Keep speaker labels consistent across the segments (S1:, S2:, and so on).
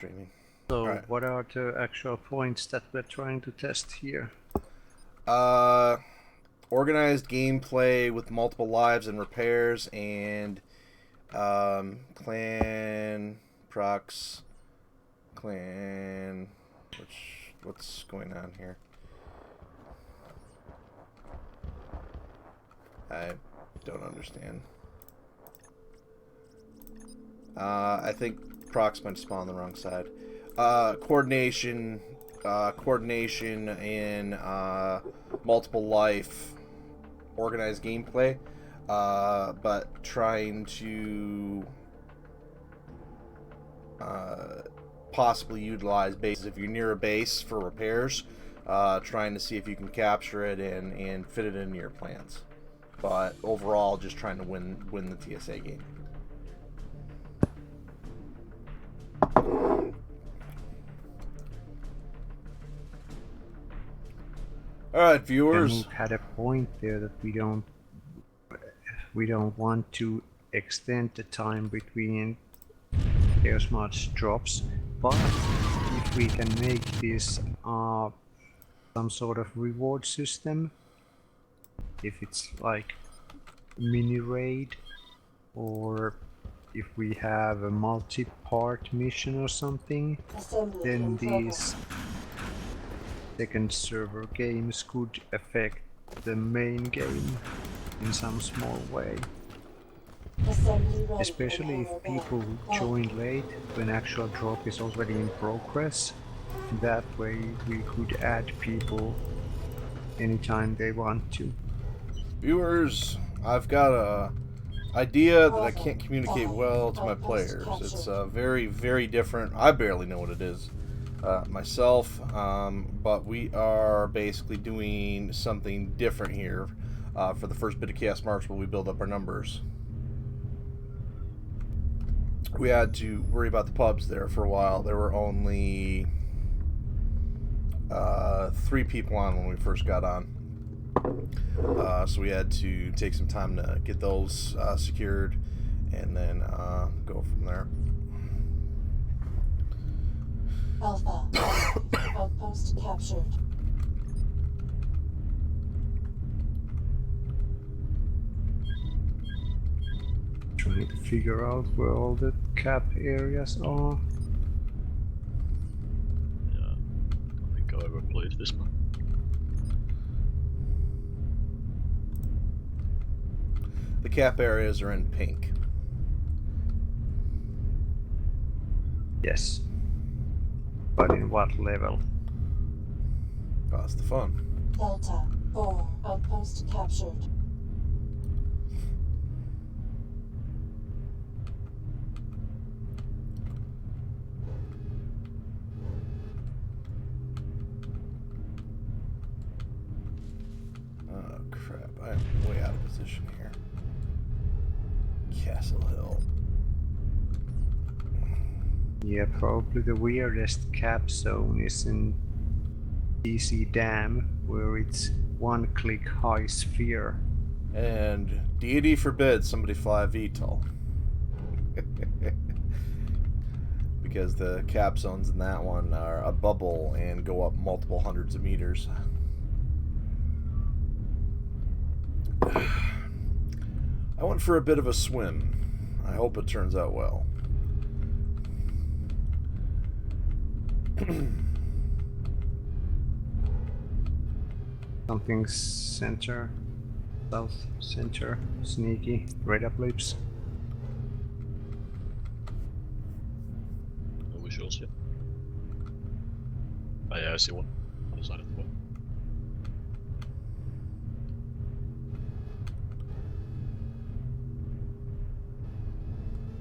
S1: Streaming.
S2: So
S1: Alright.
S2: what are the actual points that we're trying to test here?
S1: Organized gameplay with multiple lives and repairs, and clan procs, clan. What's going on here? I don't understand. I think procs might spawn on the wrong side. Coordination in multiple life, organized gameplay, but trying to possibly utilize bases if you're near a base for repairs, trying to see if you can capture it and fit it into your plans. But overall, just trying to win the TSA game. All right, viewers.
S2: Mook had a point there that we don't want to extend the time between Chaos March drops, but if we can make this some sort of reward system, if it's like mini raid, or if we have a multi-part mission or something, then these second server games could affect the main game in some small way. Especially if people join late when actual drop is already in progress. That way we could add people anytime they want to.
S1: Viewers, I've got a idea that I can't communicate well to my players. It's very, very different. I barely know what it is myself, but we are basically doing something different here for the first bit of Chaos March where we build up our numbers. We had to worry about the pubs there for a while. There were only 3 people on when we first got on. So we had to take some time to get those secured and then go from there.
S3: Alpha, outpost captured.
S2: Trying to figure out where all the cap areas are.
S4: Yeah, I think I overplayed this one.
S1: The cap areas are in pink.
S2: Yes. But in what level?
S1: Oh, that's the fun.
S3: Delta 4, outpost captured.
S1: Oh crap, I am way out of position here. Castle Hill.
S2: Yeah, probably the weirdest cap zone is in DC Dam, where it's one-click high sphere.
S1: And deity forbid somebody fly a VTOL. Because the cap zones in that one are a bubble and go up multiple hundreds of meters. I went for a bit of a swim. I hope it turns out well.
S2: Something center, south center, sneaky, radar blips.
S4: No visuals yet. Oh yeah, I see one. Other side of the wall.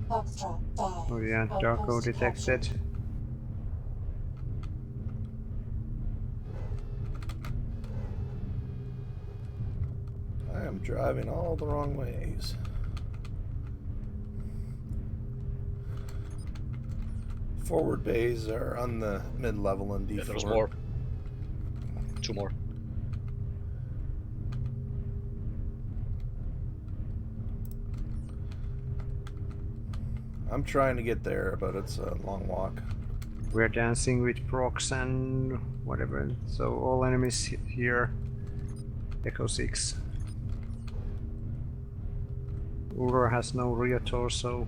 S3: Foxtrot 5.
S2: Oh yeah, Darko detected.
S1: I am driving all the wrong ways. Forward bays are on the mid-level in D4.
S4: Yeah, there's more. 2 more.
S1: I'm trying to get there, but it's a long walk.
S2: We're dancing with procs and whatever. So all enemies here. Echo 6. Ura has no rear torso.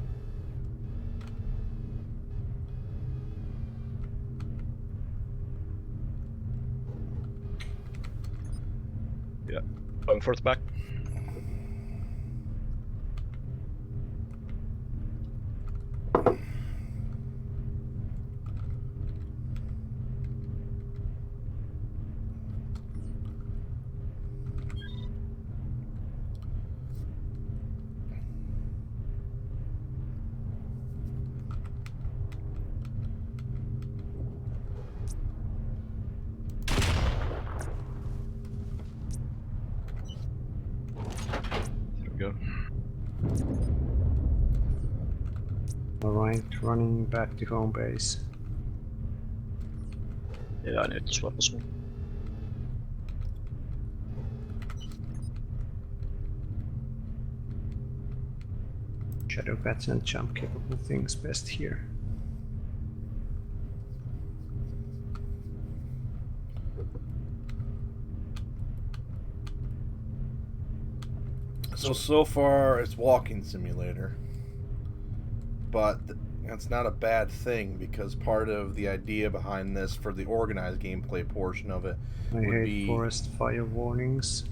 S4: Yeah. Going for the back. There we go.
S2: Alright, running back to home base.
S4: Yeah, I need to swap as well.
S2: Shadow bats and jump capable things best here.
S1: So far it's walking simulator, but that's not a bad thing because part of the idea behind this for the organized gameplay portion of it
S2: I hate forest fire warnings.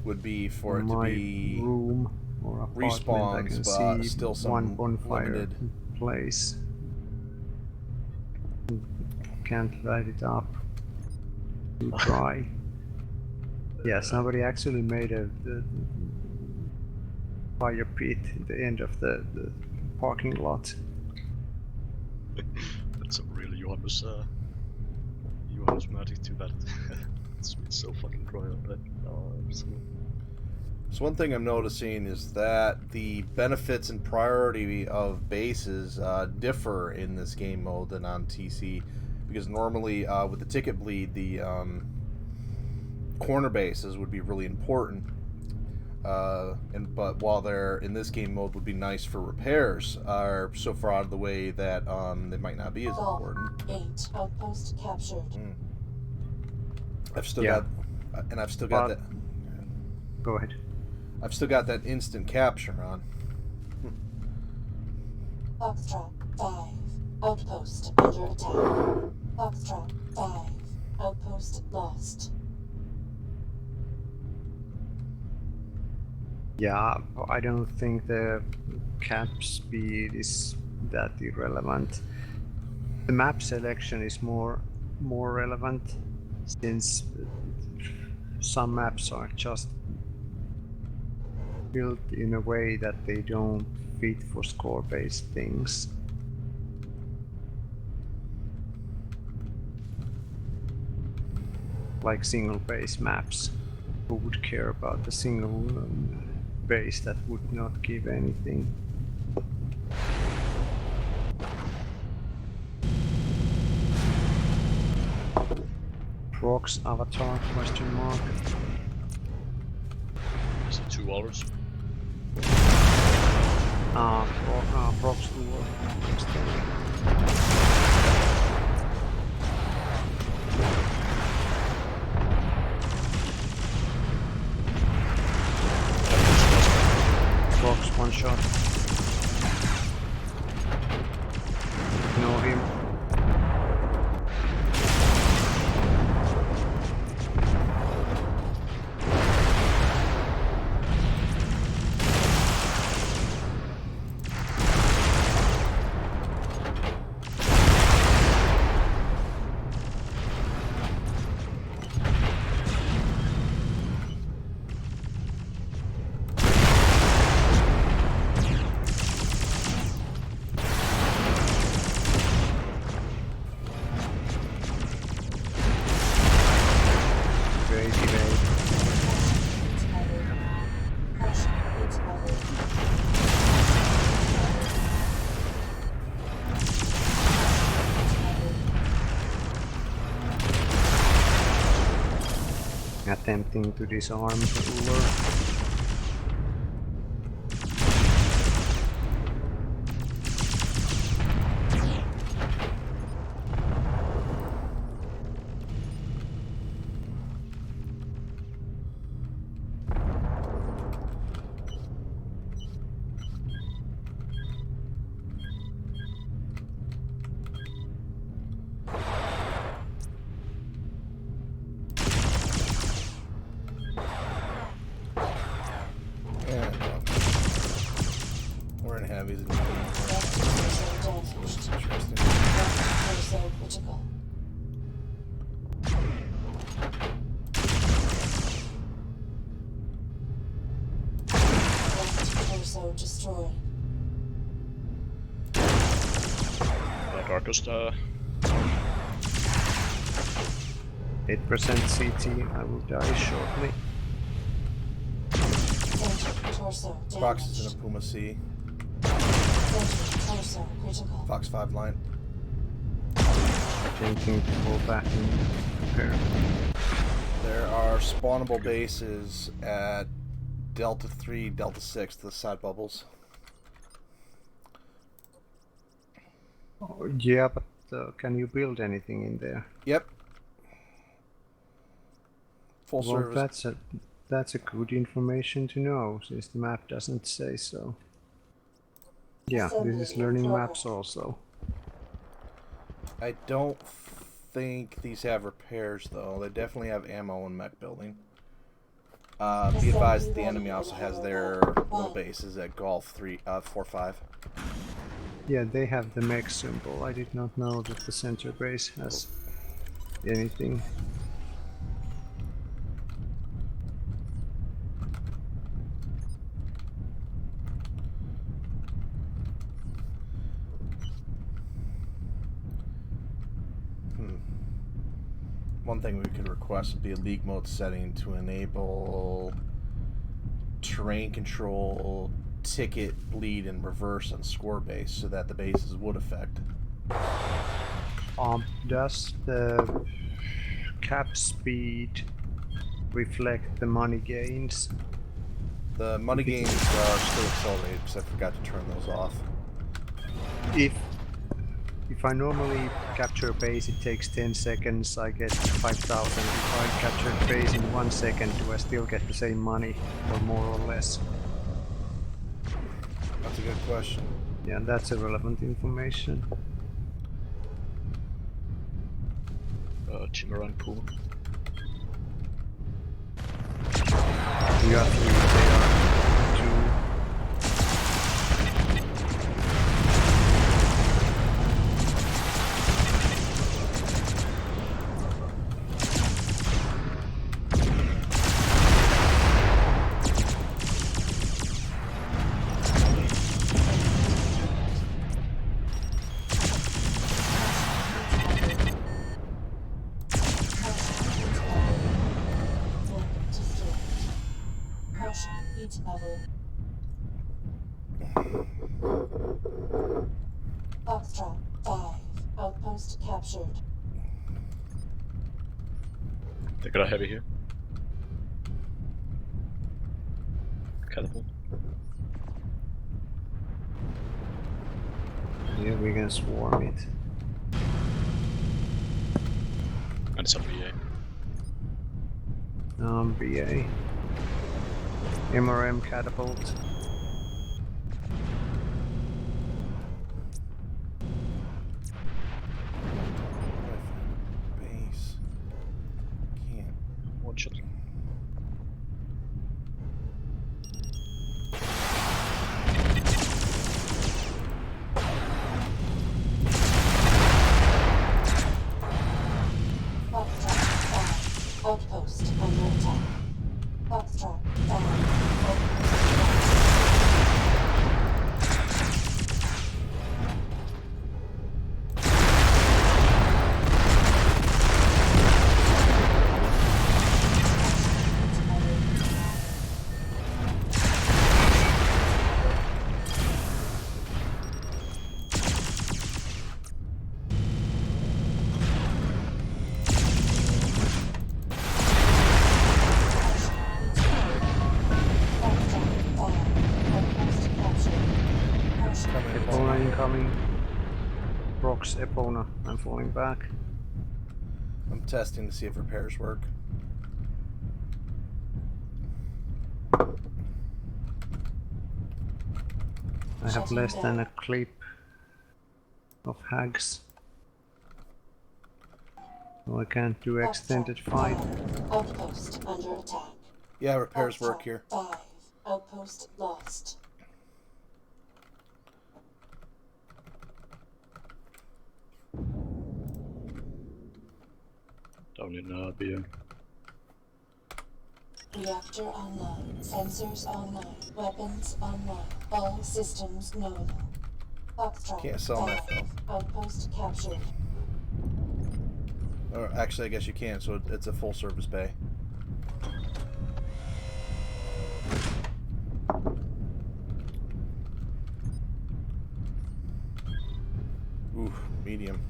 S1: would be for it
S2: In
S1: to
S2: my
S1: be
S2: room or apartment I can
S1: respawns, but
S2: see
S1: still some
S2: one bonfire
S1: limited.
S2: place. Can't light it up. Too dry. Yeah, somebody actually made a fire pit at the end of the parking lot.
S4: That's a real Johannes magic, too bad. It's been so fucking dry on that. Oh, absolutely.
S1: So one thing I'm noticing is that the benefits and priority of bases differ in this game mode than on TC, because normally with the ticket bleed, the corner bases would be really important. But while they're in this game mode would be nice for repairs, are so far out of the way that they might not be as important.
S3: 8 outpost captured.
S1: I've still
S2: Yeah.
S1: got that.
S2: Go ahead.
S1: I've still got that instant capture on.
S3: Foxtrot 5 outpost under attack. Foxtrot 5 outpost lost.
S2: Yeah, I don't think the cap speed is that irrelevant. The map selection is more relevant, since some maps are just built in a way that they don't fit for score-based things. Like single base maps. Who would care about the single base that would not give anything? Prox avatar question mark.
S4: Is it $2?
S2: Prox duo. Prox one shot. Ignore him. Attempting to disarm the ruler.
S3: Payload destroyed.
S4: Darkest,
S2: 8% CT, I will die shortly.
S3: Center torso
S1: Fox is in
S3: damaged.
S1: a Puma C.
S3: Center torso critical.
S1: Fox 5 line.
S2: Thinking to fall back and prepare.
S1: There are spawnable bases at Delta 3, Delta 6, the side bubbles.
S2: Oh, yeah, but can you build anything in there?
S1: Yep. Full
S2: Well,
S1: service.
S2: that's a good information to know, since the map doesn't say so. Yeah, this is learning maps also.
S1: I don't think these have repairs though. They definitely have ammo and mech building. Be advised, the enemy also has their little bases at Golf 4-5.
S2: Yeah, they have the mech symbol. I did not know that the center base has anything.
S1: One thing we could request would be a league mode setting to enable terrain control, ticket, bleed, and reverse on score base so that the bases would affect.
S2: Does the cap speed reflect the money gains?
S1: The money gains are still accelerated because I forgot to turn those off.
S2: If I normally capture a base, it takes 10 seconds, I get 5,000. If I capture a base in 1 second, do I still get the same money, or more or less?
S1: That's a good question.
S2: Yeah, that's irrelevant information.
S4: Chimaran pool.
S2: We are 3, they are 2.
S3: Heat level. Foxtrot 5. Outpost captured.
S4: They got a heavy here. Catapult.
S2: Yeah, we can swarm it.
S4: And some BA.
S2: BA. MRM catapult.
S1: Base. Can't.
S4: One shot.
S3: Foxtrot 5. Outpost under attack. Foxtrot 5. Outpost
S2: Epona incoming. Rocks, Epona. I'm falling back.
S1: I'm testing to see if repairs work.
S2: I have less than a clip of hags. So I can't do extended fight.
S3: Outpost under attack.
S1: Yeah, repairs work
S3: Foxtrot
S1: here.
S3: 5. Outpost lost.
S4: Down in BA.
S3: Reactor online. Sensors online. Weapons online. All systems nominal. Foxtrot
S1: Can't sell meth
S3: 5. Outpost captured.
S1: Or actually, I guess you can. So it's a full service bay. Ooh, medium.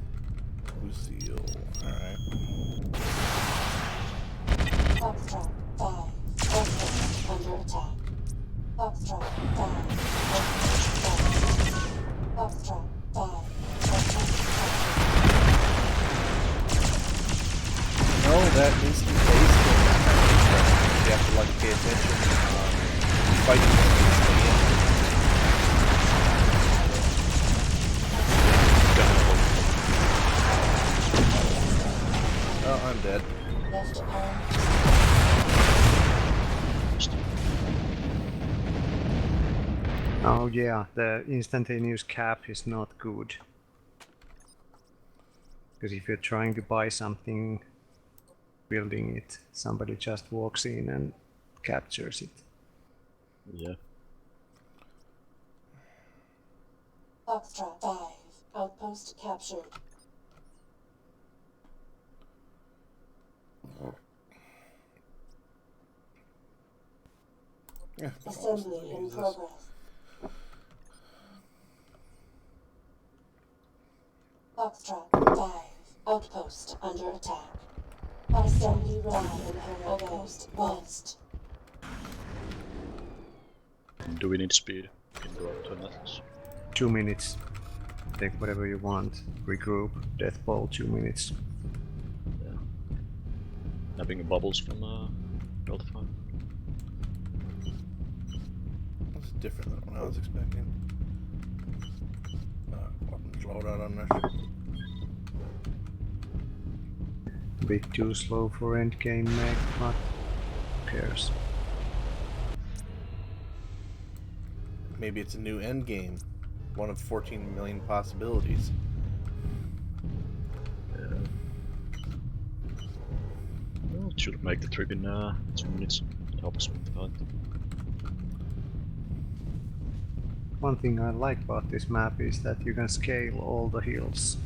S1: Lucille. Alright.
S3: Foxtrot 5. Outpost under attack. Foxtrot 5. Outpost 5. Foxtrot 5. Outpost captured.
S1: No, that needs to be based in. You have to like pay attention. Fighting instantly. Oh, I'm dead.
S3: Left arm.
S2: Oh yeah, the instantaneous cap is not good. Because if you're trying to buy something, building it, somebody just walks in and captures it.
S4: Yeah.
S3: Foxtrot 5. Outpost captured.
S1: Yeah,
S3: Assembly in progress. Foxtrot 5. Outpost under attack. Assembly ready. Outpost lost.
S4: Do we need speed? Can go up to methods.
S2: 2 minutes. Take whatever you want. Regroup. Death ball. 2 minutes.
S4: Yeah. Nabbing bubbles from Delta 5.
S1: That's different than what I was expecting. Weapons loadout on this.
S2: A bit too slow for endgame mech, but who cares?
S1: Maybe it's a new end game. One of 14 million possibilities.
S4: Yeah. Well, it should make the trip in 2 minutes. Help us with the fight.
S2: One thing I like about this map is that you can scale all the hills.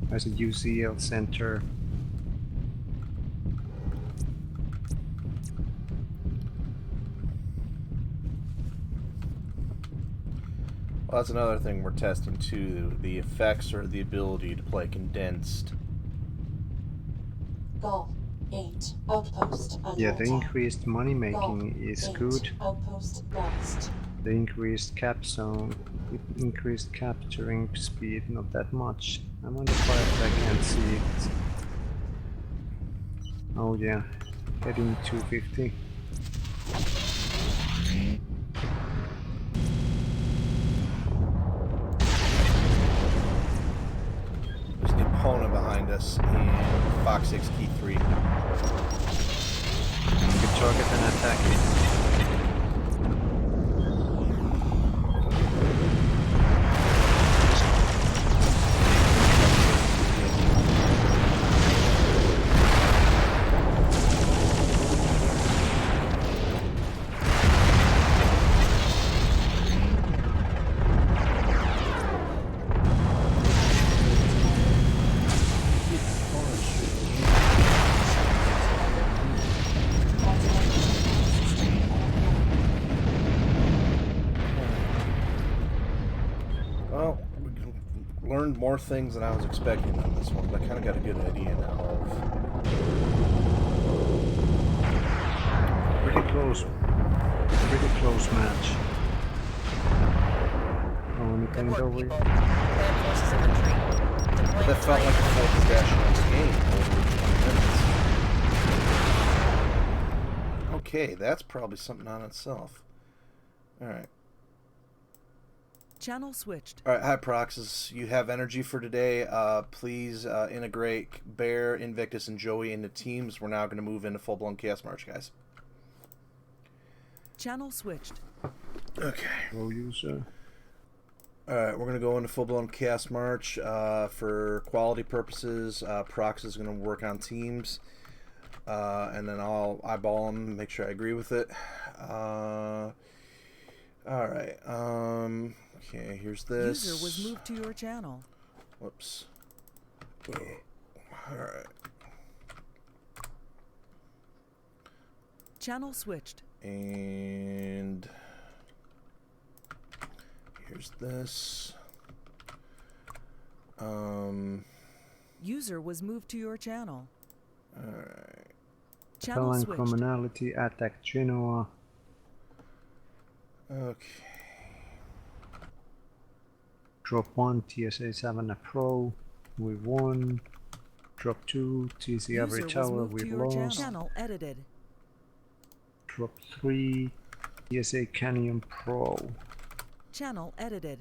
S2: There's a UCL center.
S1: Well, that's another thing we're testing too. The effects or the ability to play condensed.
S3: Golf 8. Outpost under
S2: Yeah,
S3: attack.
S2: the increased money making
S3: Golf
S2: is
S3: 8.
S2: good.
S3: Outpost lost.
S2: The increased cap zone, it increased capturing speed, not that much. I'm on the fire, I can't see it. Oh yeah, heading 250.
S1: There's an opponent behind us in Fox 6 Key 3.
S2: You can target and attack it.
S1: Well, we learned more things than I was expecting on this one, but I kind of got a good idea now of.
S2: Pretty close match. Oh, anything over
S1: But that felt like a full possession of the game over 20 minutes. Okay, that's probably something on itself. Alright.
S5: Channel switched.
S1: Alright, hi Proxys. You have energy for today. Please integrate Bear, Invictus, and Joey into teams. We're now going to move into full-blown Chaos March, guys.
S5: Channel switched.
S1: Okay.
S2: Roll user.
S1: Alright, we're going to go into full-blown Chaos March for quality purposes. Proxys is going to work on teams. and then I'll eyeball them, make sure I agree with it. All right. Okay, here's this.
S5: User was moved to your channel.
S1: Whoops. All right.
S5: Channel switched.
S1: And here's this.
S5: User was moved to your channel.
S1: Alright.
S5: Channel
S2: Talent
S5: switched.
S2: commonality, attack Genoa.
S1: Okay.
S2: Drop 1, TSA 7 Pro. We won. Drop 2, TC Every
S5: User was
S2: Tower.
S5: moved
S2: We
S5: to your channel.
S2: lost.
S5: Channel edited.
S2: Drop 3, TSA Canyon Pro.
S5: Channel edited.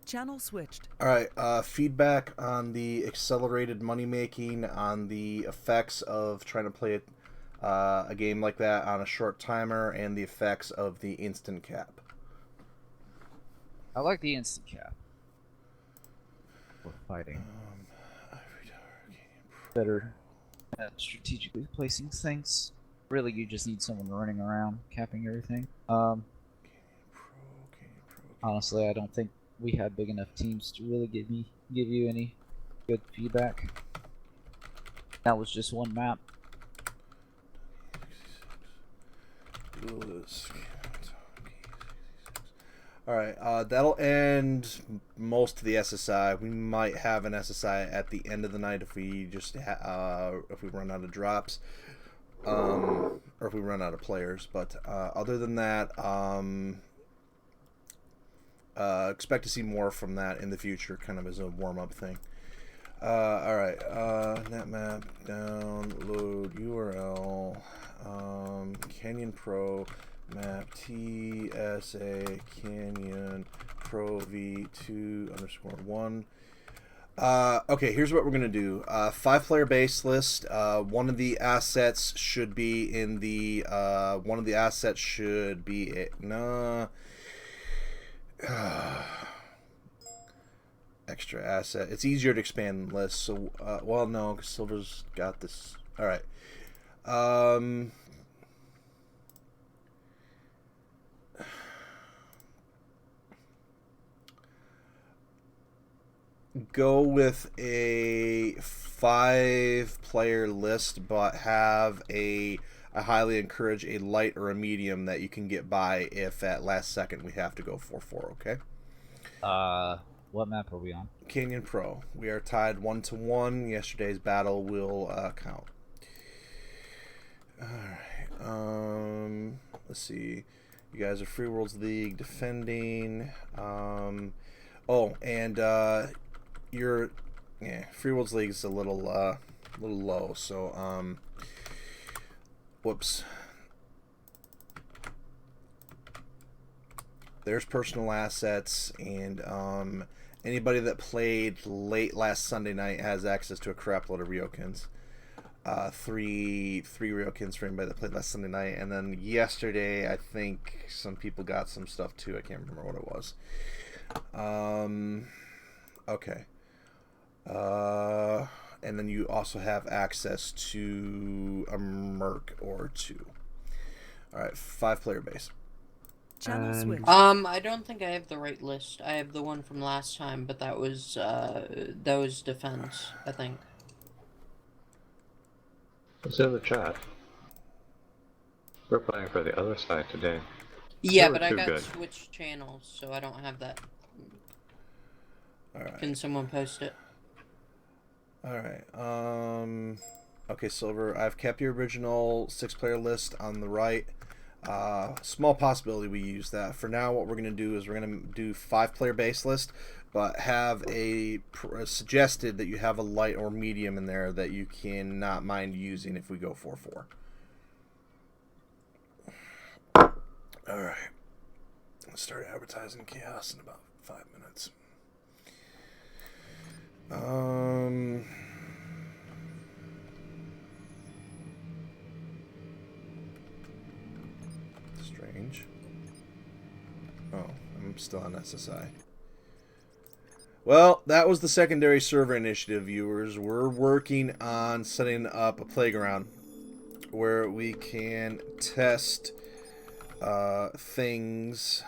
S5: Channel switched.
S1: Alright, feedback on the accelerated money making, on the effects of trying to play a game like that on a short timer, and the effects of the instant cap.
S6: I like the instant cap. For fighting. Better at strategically placing things. Really, you just need someone running around, capping everything. Honestly, I don't think we have big enough teams to really give you any good feedback. That was just one map.
S1: Alright, that'll end most of the SSI. We might have an SSI at the end of the night if we just if we run out of drops, or if we run out of players. But other than that, expect to see more from that in the future, kind of as a warm-up thing. Alright, netmap, download URL, Canyon Pro, map TSA Canyon Pro V2_1. Okay, here's what we're gonna do. 5-player base list. One of the assets should be in the extra asset. It's easier to expand lists. So, well, no, because Silver's got this. All right. Go with a 5-player list, but have I highly encourage a light or a medium that you can get by if at last second we have to go 4-4. Okay.
S6: What map are we on?
S1: Canyon Pro. We are tied 1-1. Yesterday's battle will count. Alright. Let's see. You guys are Free Worlds League defending. Oh, and your Free Worlds League is a little low, so whoops. There's personal assets, and anybody that played late last Sunday night has access to a crap load of Ryokins. Three Ryokins for anybody that played last Sunday night, and then yesterday I think some people got some stuff too. I can't remember what it was. Okay. And then you also have access to a Merc or two. All right, 5-player base.
S5: Channel switch.
S7: I don't think I have the right list. I have the one from last time, but that was defense, I think.
S8: It's in the chat. We're playing for the other side today.
S7: Yeah,
S8: They were
S7: but I
S8: too
S7: got
S8: good.
S7: switched channels, so I don't have that.
S1: All right.
S7: Can someone post it?
S1: All right. Okay, Silver. I've kept your original 6-player list on the right. Small possibility we use that. For now, what we're going to do is we're going to do 5-player base list, but have suggested that you have a light or medium in there that you cannot mind using if we go 4-4. All right. Let's start advertising chaos in about 5 minutes. Strange. Oh, I'm still on SSI. Well, that was the secondary server initiative, viewers. We're working on setting up a playground where we can test things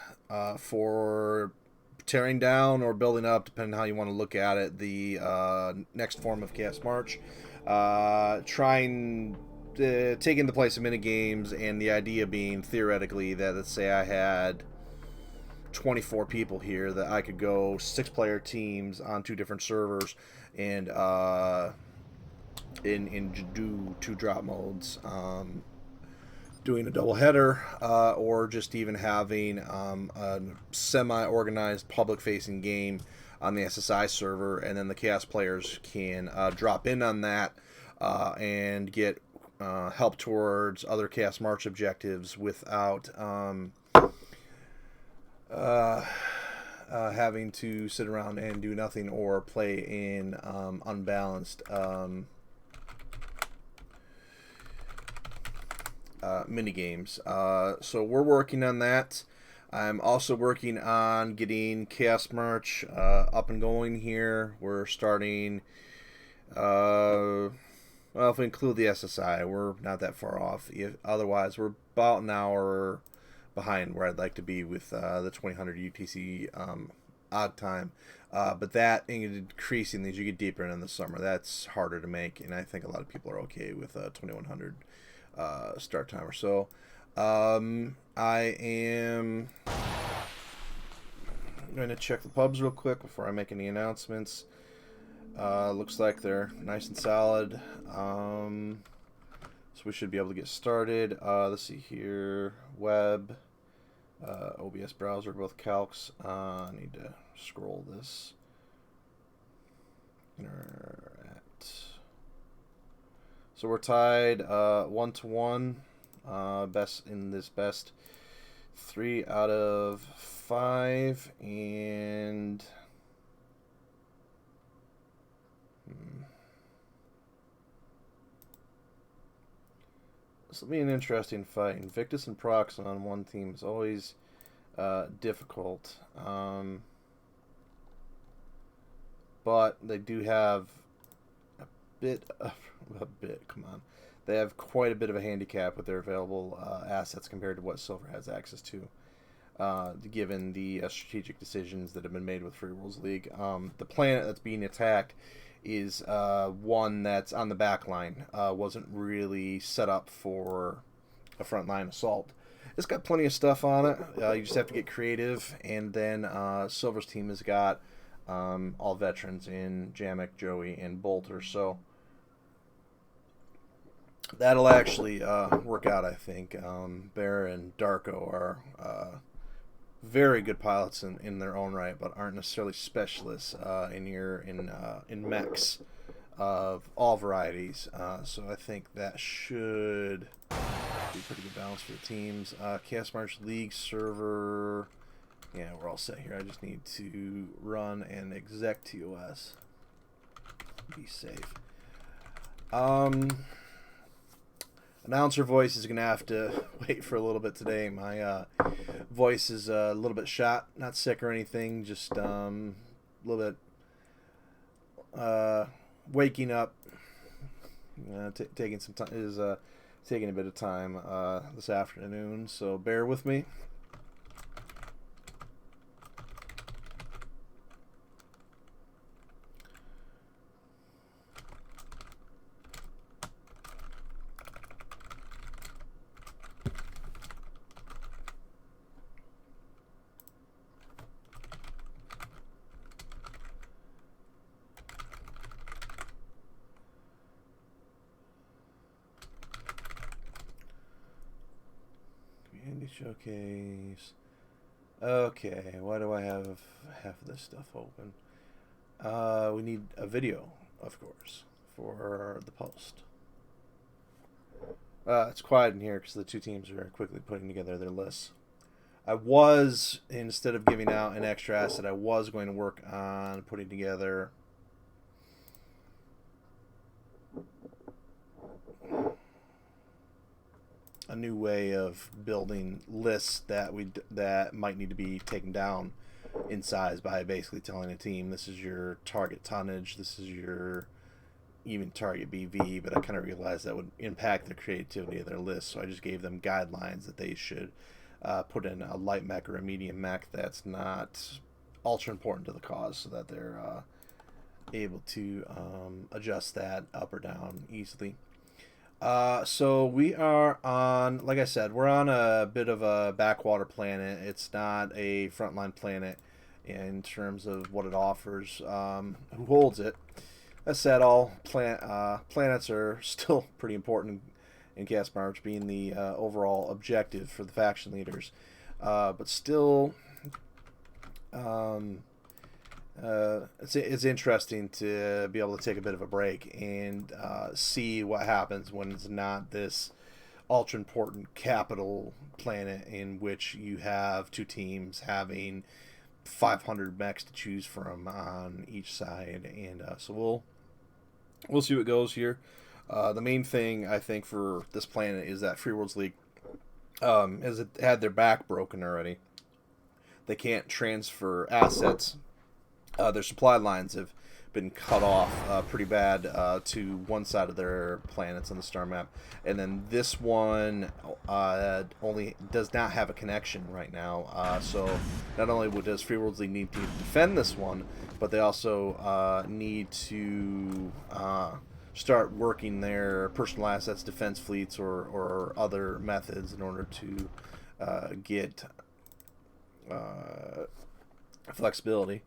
S1: for tearing down or building up, depending on how you want to look at it, the next form of Chaos March. Taking the place of minigames, and the idea being, theoretically, that, let's say I had 24 people here, that I could go 6-player teams on 2 different servers and do 2 drop modes, doing a double header, or just even having a semi-organized public-facing game on the SSI server, and then the Chaos players can drop in on that and get help towards other Chaos March objectives without having to sit around and do nothing or play in unbalanced mini games. So we're working on that. I'm also working on getting Chaos March up and going here. We're starting, well, if we include the SSI, we're not that far off. Otherwise, we're about an hour behind where I'd like to be with the 2000 UTC odd time. But that, increasing as you get deeper into the summer, that's harder to make, and I think a lot of people are okay with 2100 start timer. So I am going to check the pubs real quick before I make any announcements. Looks like they're nice and solid, so we should be able to get started. Let's see here. Web, OBS browser, both calcs. I need to scroll this. So we're tied 1-1. Best in this best 3 out of 5, and this will be an interesting fight. Invictus and Prox on one team is always difficult, but they do have come on. They have quite a bit of a handicap with their available assets compared to what Silver has access to, given the strategic decisions that have been made with Free Worlds League. The planet that's being attacked is one that's on the back line. Wasn't really set up for a frontline assault. It's got plenty of stuff on it. You just have to get creative. And then Silver's team has got all veterans in Jamek, Joey, and Bolter. So that'll actually work out, I think. Bear and Darko are very good pilots in their own right, but aren't necessarily specialists in mechs of all varieties. So I think that should be a pretty good balance for the teams. Chaos March League server. Yeah, we're all set here. I just need to run an exec TOS. Be safe. Announcer voice is going to have to wait for a little bit today. My voice is a little bit shot. Not sick or anything. Just a little bit waking up. Taking some time is taking a bit of time this afternoon. So bear with me. Showcase. Okay, why do I have half of this stuff open? We need a video, of course, for the post. It's quiet in here because the two teams are quickly putting together their lists. I was, instead of giving out an extra asset, I was going to work on putting together a new way of building lists that might need to be taken down in size by basically telling a team this is your target tonnage, this is your even target BV, but I kind of realized that would impact the creativity of their list, so I just gave them guidelines that they should put in a light mech or a medium mech that's not ultra important to the cause, so that they're able to adjust that up or down easily. So we are on, like I said, we're on a bit of a backwater planet. It's not a frontline planet in terms of what it offers. Who holds it? That said, all planets are still pretty important in Chaos March, being the overall objective for the faction leaders. But still, it's interesting to be able to take a bit of a break and see what happens when it's not this ultra important capital planet in which you have two teams having 500 mechs to choose from on each side, and so we'll see what goes here. The main thing I think for this planet is that Free Worlds League has had their back broken already. They can't transfer assets. Their supply lines have been cut off pretty bad to one side of their planets on the star map, and then this one only does not have a connection right now. So not only does Free Worlds League need to defend this one, but they also need to start working their personal assets, defense fleets, or other methods in order to get flexibility.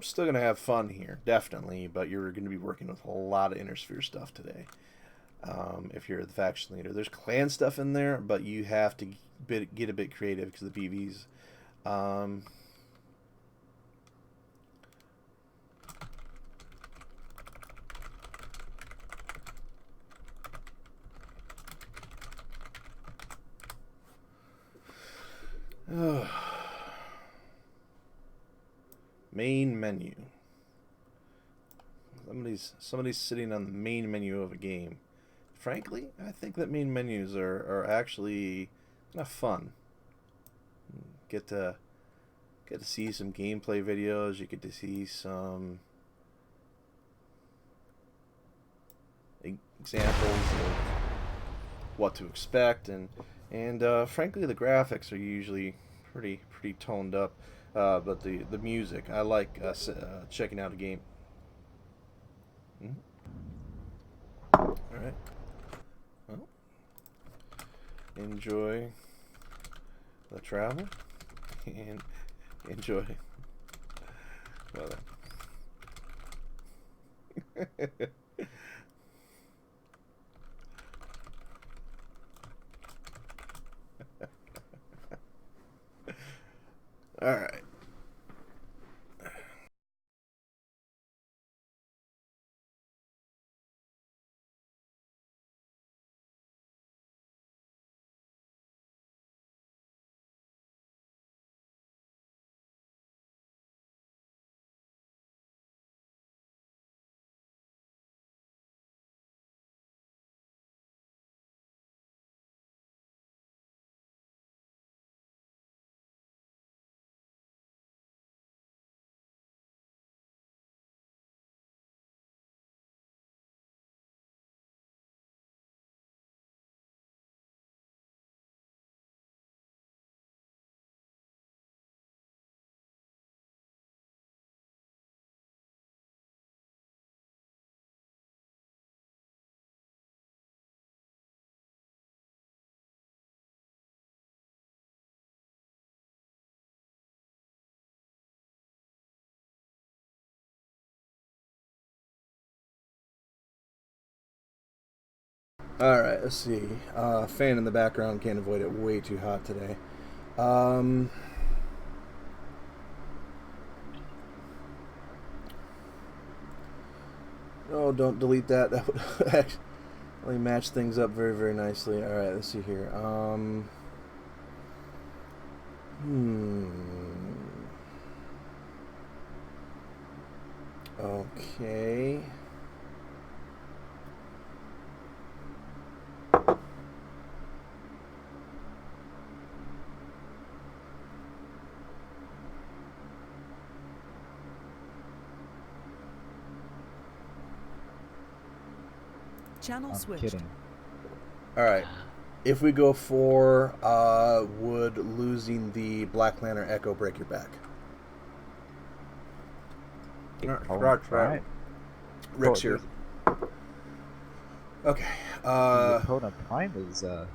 S1: Still going to have fun here, definitely, but you're going to be working with a lot of Inner-Sphere stuff today. If you're the faction leader, there's clan stuff in there, but you have to get a bit creative because the BVs. Main menu. Somebody's sitting on the main menu of a game. Frankly, I think that main menus are actually kind of fun. Get to see some gameplay videos. You get to see some examples of what to expect, and frankly, the graphics are usually pretty toned up. But the music, I like checking out a game. All right. Well, enjoy the travel and enjoy weather. All right. Alright, let's see. Fan in the background, can't avoid it. Way too hot today. Oh, don't delete that. That would actually match things up very nicely. Alright, let's see here. Okay.
S5: Channel
S6: I'm
S5: switched.
S6: kidding.
S1: All right. If we go for, would losing the Black Lantern Echo break your back? Right. Rick's here. Okay.
S6: The opponent Prime is
S1: All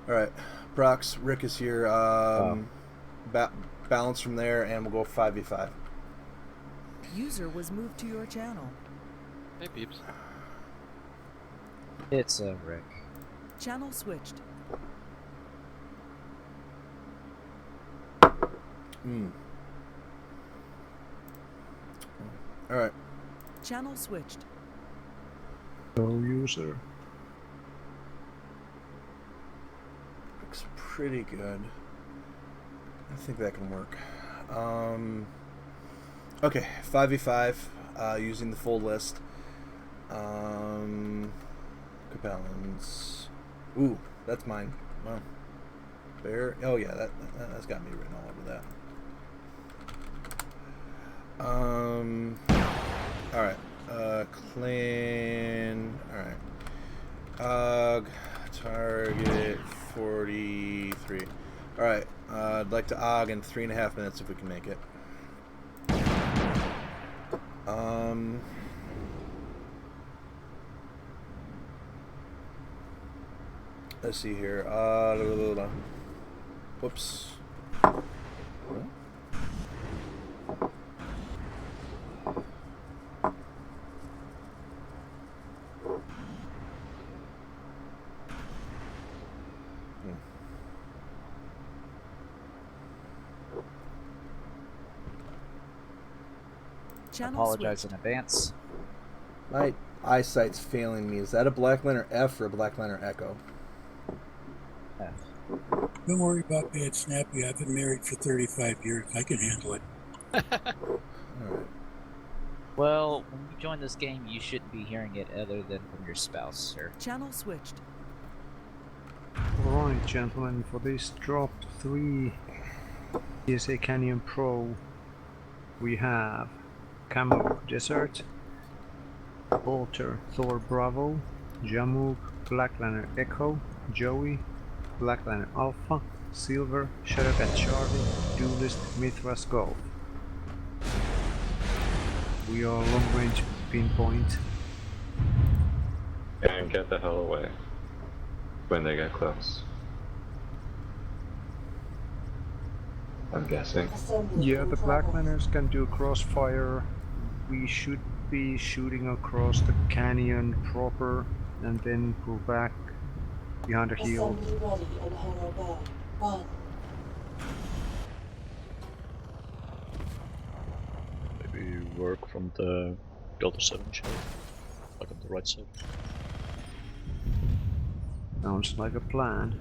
S1: right. Prox, Rick is here. Balance from there, and we'll go 5v5.
S5: User was moved to your channel.
S4: Hey peeps.
S6: it's Rick.
S5: Channel switched.
S1: All right.
S5: Channel switched.
S2: Go user.
S1: Looks pretty good. I think that can work. Okay, 5v5, using the full list. Capellans. Ooh, that's mine. Wow. Bear. Oh yeah, that's got me written all over that. Alright. Clan. Alright. Target 43. Alright. I'd like to AUG in 3.5 minutes if we can make it. Let's see here. Whoops.
S5: Channel
S6: Apologize
S5: switched.
S6: in advance.
S1: My eyesight's failing me. Is that a Black Lantern F or a Black Lantern Echo?
S6: F.
S9: Don't worry about bad snappy. I've been married for 35 years. I can handle it.
S1: Alright.
S6: Well, when you join this game, you shouldn't be hearing it other than from your spouse, sir.
S5: Channel switched.
S2: Alright, gentlemen, for this drop 3 CSA Canyon Pro, we have Camo Desert, Walter Thor Bravo, Jamuk Black Lantern Echo, Joey Black Lantern Alpha, Silver Shadowcat Charlie, Duelist Mithras Golf. We are long range pinpoint.
S8: And get the hell away when they get close. I'm guessing.
S3: Assembly
S2: Yeah,
S3: in
S2: the Black
S3: progress.
S2: Lanterns can do crossfire. We should be shooting across the canyon proper and then pull back behind the hill.
S3: Assembly ready in Hangar Bay. 1.
S4: Maybe work from the Delta 7 shell, like on the right side.
S2: Sounds like a plan.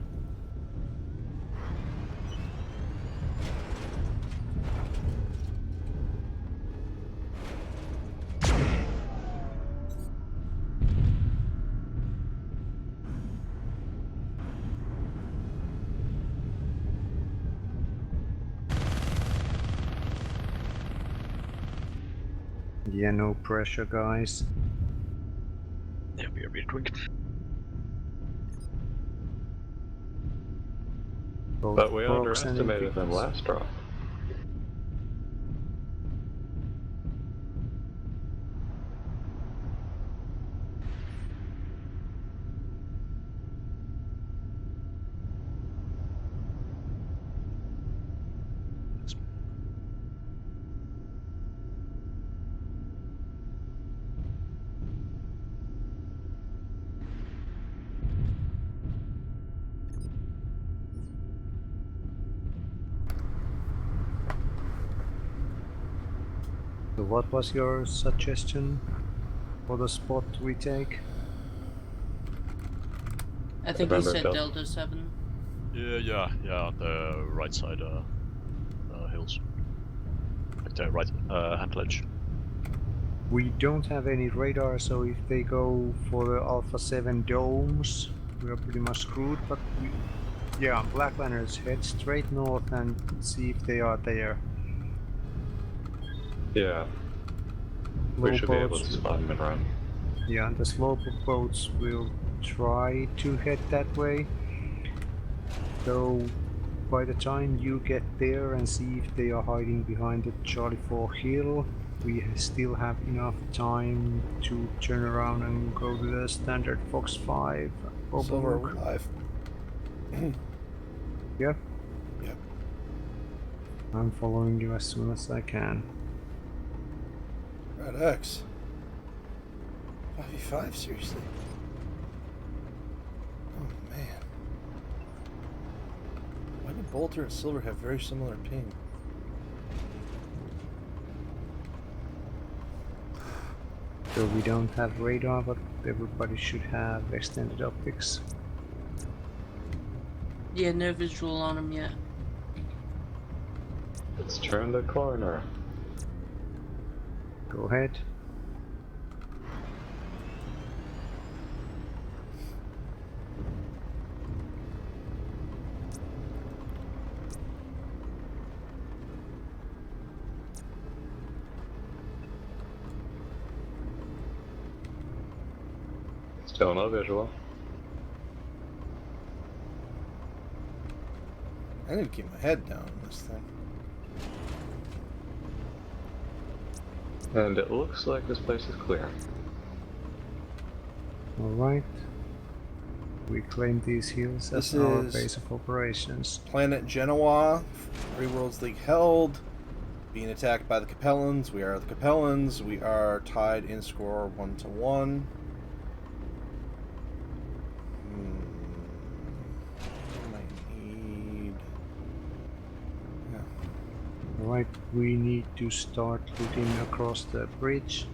S2: Yeah, no pressure, guys.
S4: Yeah, we are being tricked.
S2: Both
S8: But we
S2: Prox and
S8: underestimated them
S2: Invictus.
S8: last drop.
S2: So what was your suggestion for the spot we take?
S7: I think he
S8: Remember
S7: said
S8: Delta?
S7: Delta 7.
S4: Yeah, on the right side hills. Like the right hand ledge.
S2: We don't have any radar, so if they go for the Alpha 7 domes, we are pretty much screwed, but we... Yeah, Black Lanterns head straight north and see if they are there.
S8: Yeah. We should be able
S2: boats.
S8: to spot him and run.
S2: Yeah, the slow boats will try to head that way. So by the time you get there and see if they are hiding behind the Charlie 4 hill, we still have enough time to turn around and go to the standard Fox 5
S1: Silver, are we
S2: overlook.
S1: live?
S2: Yep,
S1: Yep.
S2: I'm following you as soon as I can.
S1: Red X. 5v5, seriously? Oh man. Why do Bolter and Silver have very similar ping?
S2: So we don't have radar, but everybody should have extended optics.
S7: Yeah, no visual on him yet.
S8: Let's turn the corner.
S2: Go ahead.
S8: Still no visual.
S1: I need to keep my head down on this thing.
S8: And it looks like this place is clear.
S2: Alright. We claim these hills as
S1: This
S2: our
S1: is-
S2: base of operations.
S1: Planet Genoa, Free Worlds League held, being attacked by the Capellans. We are the Capellans. We are tied in score 1-1. Might need. Yeah.
S2: Alright, we need to start looking across the bridge.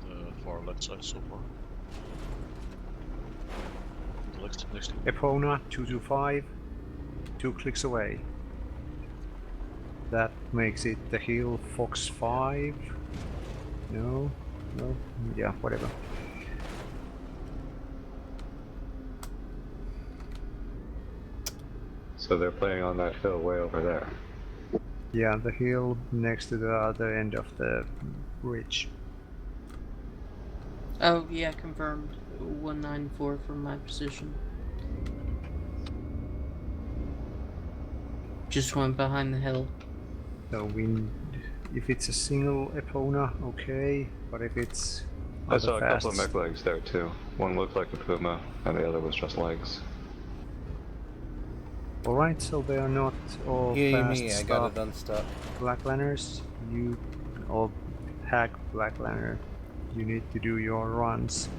S4: The far left side so far. The next to
S2: Epona 225, 2 clicks away. That makes it the hill Fox 5. No, no, yeah, whatever.
S8: So they're playing on that hill way over there.
S2: Yeah, the hill next to the other end of the bridge.
S7: Oh, yeah, confirmed. 194 from my position. Just went behind the hill.
S2: So we, if it's a single Epona, okay, but if it's
S8: I saw a couple of
S2: fast-
S8: mech legs there too. One looked like a puma, and the other was just legs.
S2: Alright, so they are not all
S1: Yeah,
S2: fast
S1: me, I
S2: stuff.
S1: got it unstuck.
S2: Black Lanners, you all hack Black Lanner. You need to do your runs.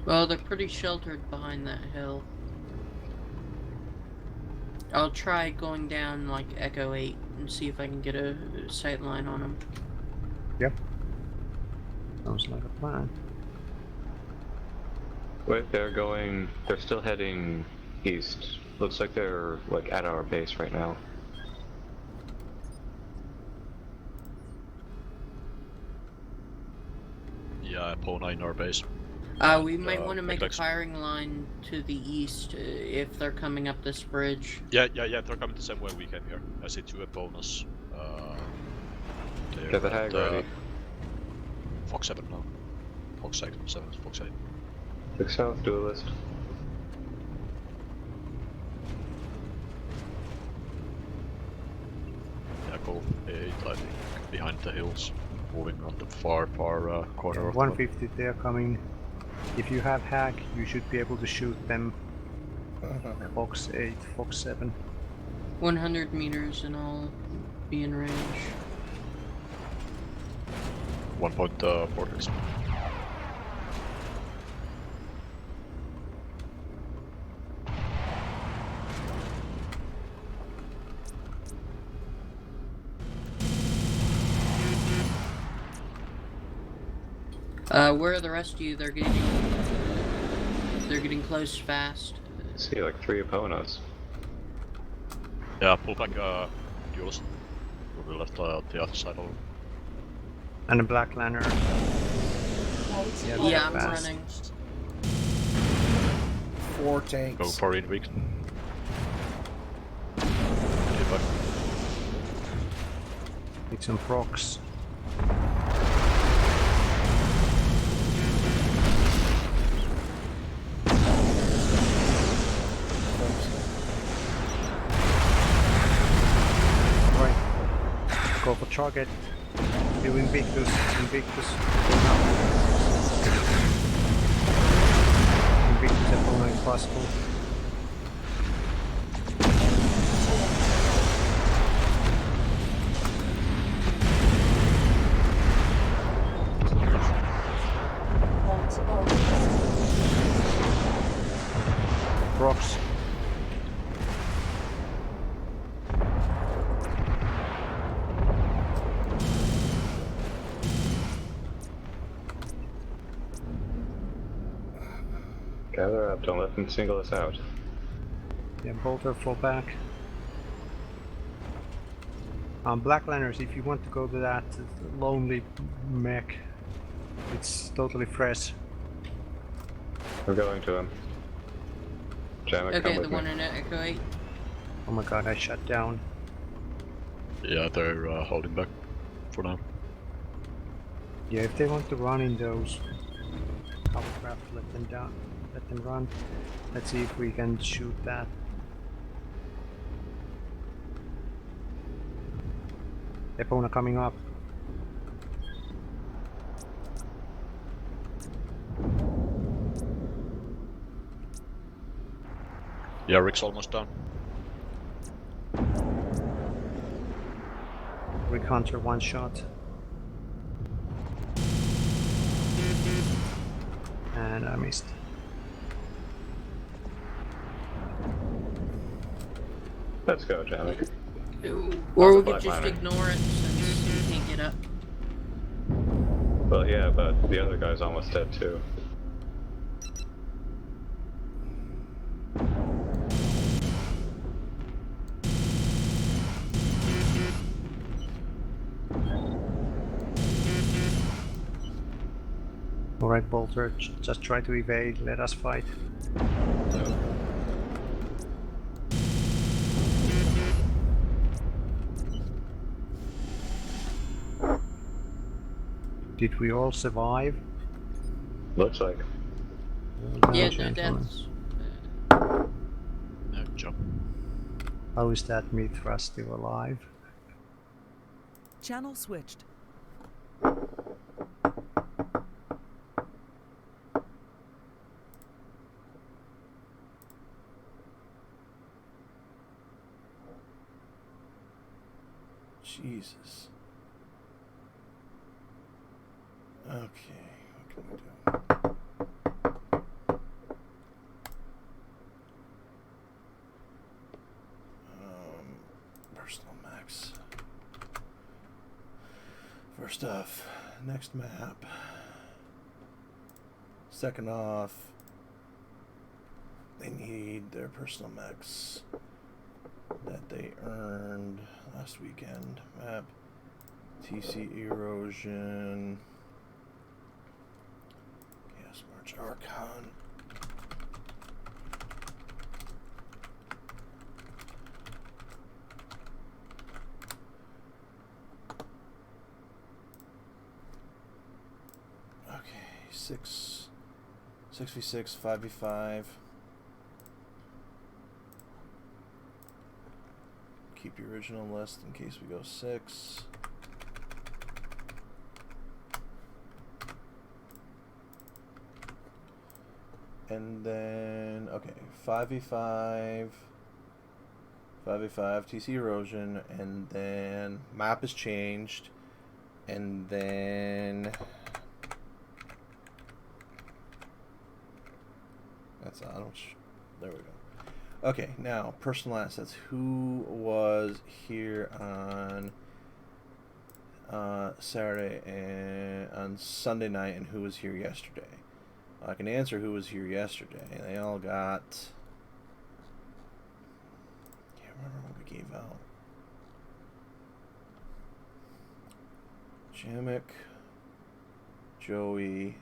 S7: Well, they're pretty sheltered behind that hill. I'll try going down like Echo 8 and see if I can get a sight line on them.
S2: Yep. Sounds like a plan.
S8: Wait, they're still heading east. Looks like they're like at our base right now.
S4: yeah, Pona in our base.
S7: We might want to make a
S4: Mech-legs.
S7: firing line to the east if they're coming up this bridge.
S4: Yeah, they're coming the same way we came here. I see 2 bonus.
S8: Get the hag ready.
S4: Fox 7 now. Fox 7, Fox 8.
S8: Look south, duelist.
S4: Yeah, both 8, I think, behind the hills. Moving on the far corner of the
S2: 150, they are coming. If you have hack, you should be able to shoot them. Fox 8, Fox 7.
S7: 100 meters and I'll be in range.
S4: 1 point vortex.
S7: Where are the rest of you? They're getting close fast.
S8: See, like 3 opponents.
S4: Yeah, pull back yours. We left the other side over.
S2: And a black lantern.
S3: Mighty
S2: Yeah,
S7: Yeah, I'm
S2: fast.
S7: running.
S1: 4
S4: Go
S1: tanks.
S4: for it, weak. Get back.
S2: Need some procs. Right. Go for target. Do Invictus. Invictus. Invictus opponent if possible.
S3: Mighty Orange.
S2: Procs.
S8: Gather up, don't let them single us out.
S2: Yeah, bolter fall back. Black lanterns, if you want to go to that lonely mech, it's totally fresh.
S8: We're going to him. Jamek, come
S7: Okay,
S8: with
S7: the one
S8: me.
S7: in Echo 8.
S2: Oh my god, I shut down.
S4: Yeah, they're holding back for now.
S2: Yeah, if they want to run in those hovercraft, let them down. Let them run. Let's see if we can shoot that. Epona coming up.
S4: Yeah, Rick's almost done.
S2: Rick Hunter one shot. And I missed.
S8: Let's go, Jamek.
S7: Or we
S8: the
S7: could just
S8: flatliner.
S7: ignore it since we can't get up.
S8: Well, yeah, but the other guy's almost dead too.
S2: Alright, Bolter, just try to evade, let us fight. Did we all survive?
S8: Looks like.
S2: Well
S7: Yeah,
S2: done,
S7: no
S2: gentlemen.
S7: deaths.
S4: No job.
S2: How is that Mithra still alive?
S5: Channel switched.
S1: Jesus. Okay, what can we do? Personal max. First off, next map. Second off, they need their personal max that they earned last weekend. Map. TC Erosion. Chaos March Archon. Okay, 6v6, 5v5. Keep your original list in case we go 6. And then, okay, 5v5, 5v5, TC Erosion, and then map is changed, and then that's I don't. There we go. Okay, now personal assets. Who was here on Saturday and on Sunday night, and who was here yesterday. I can answer who was here yesterday. They all got. Can't remember what we gave out. Jamek, Joey,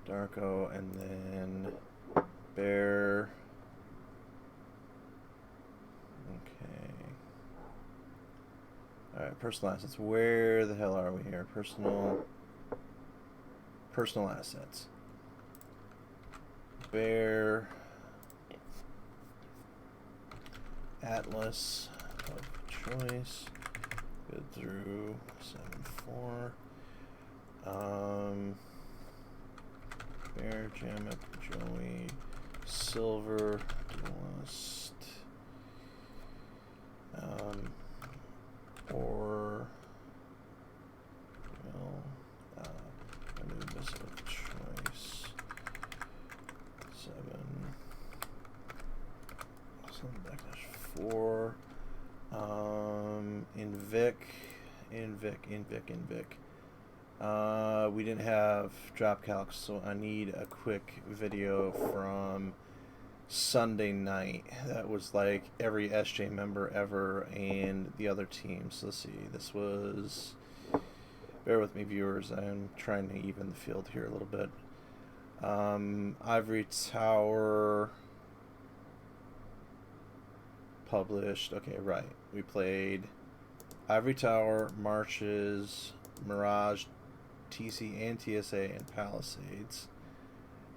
S1: Darko, and then Bear. Okay. Alright, personal assets. Where the hell are we here? Personal assets. Bear. Atlas of choice. Good through 7-4. Bear, Jamek, Joey, Silver, Duelist, or Anubis of choice. 4. Invic. We didn't have drop calcs, so I need a quick video from Sunday night. That was like every SJ member ever and the other teams. So let's see. This was. Bear with me, viewers. I'm trying to even the field here a little bit. Ivory Tower. Published. Okay, right. We played Ivory Tower, Marches, Mirage, TC and TSA, and Palisades.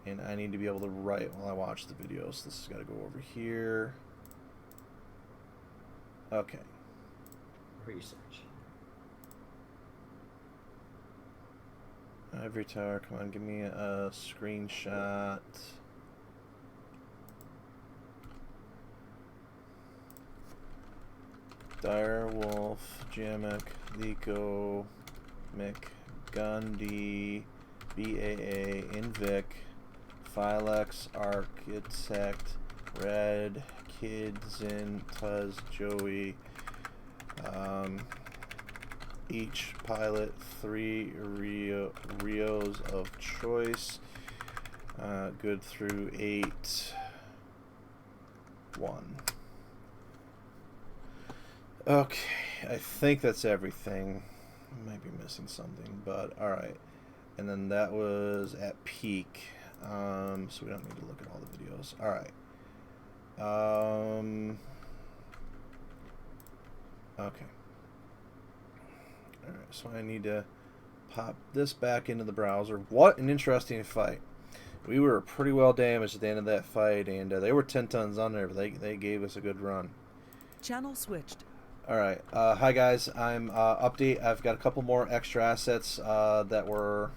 S1: And I need to be able to write while I watch the video, so this has got to go over here. Okay.
S6: Research.
S1: Ivory Tower, come on, give me a screenshot. Dire Wolf, Jamek, Liko, Mick, Gundy, BAA, Invic, Philex, Architect, Red, Kid, Zin, Tuz, Joey. Each pilot 3 Rios of choice. Good through 8. 1. Okay, I think that's everything. I might be missing something, but alright. And then that was at peak. So we don't need to look at all the videos. Alright. Okay. Alright, so I need to pop this back into the browser. What an interesting fight. We were pretty well damaged at the end of that fight, and they were 10 tons under, but they gave us a good run.
S5: Channel switched.
S1: Alright, hi guys, I'm update. I've got a couple more extra assets that were,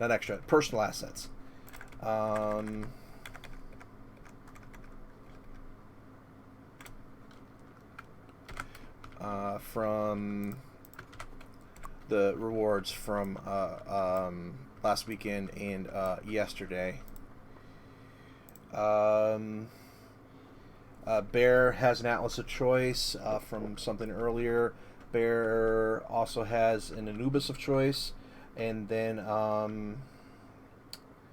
S1: not extra, personal assets. From the rewards from last weekend and yesterday. Bear has an Atlas of choice from something earlier. Bear also has an Anubis of choice, and then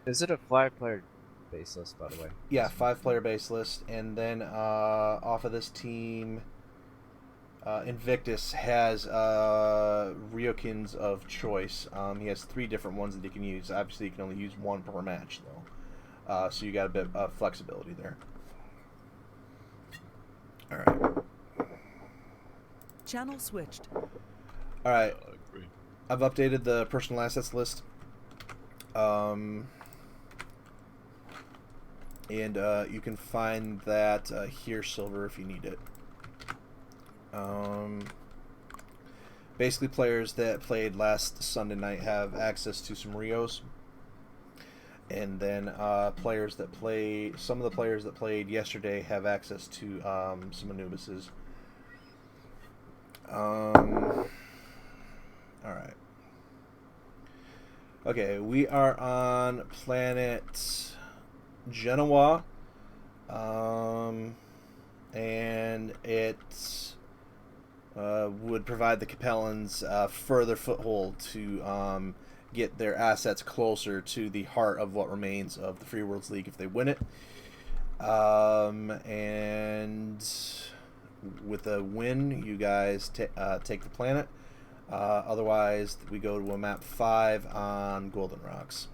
S6: Is it a 5-player base list, by the way?
S1: yeah, 5-player base list, and then off of this team, Invictus has Ryokins of choice. He has 3 different ones that he can use. Obviously, you can only use 1 per match, though. So you got a bit of flexibility there. All right.
S5: Channel switched.
S1: All right.
S4: Agree.
S1: I've updated the personal assets list. And you can find that here, Silver, if you need it. Basically, players that played last Sunday night have access to some Rios. And then players that play, some of the players that played yesterday have access to some Anubises. All right. Okay, we are on planet Genoa. And it would provide the Capellans further foothold to get their assets closer to the heart of what remains of the Free Worlds League if they win it. And with a win, you guys take the planet. Otherwise, we go to a map 5 on Golden Rocks.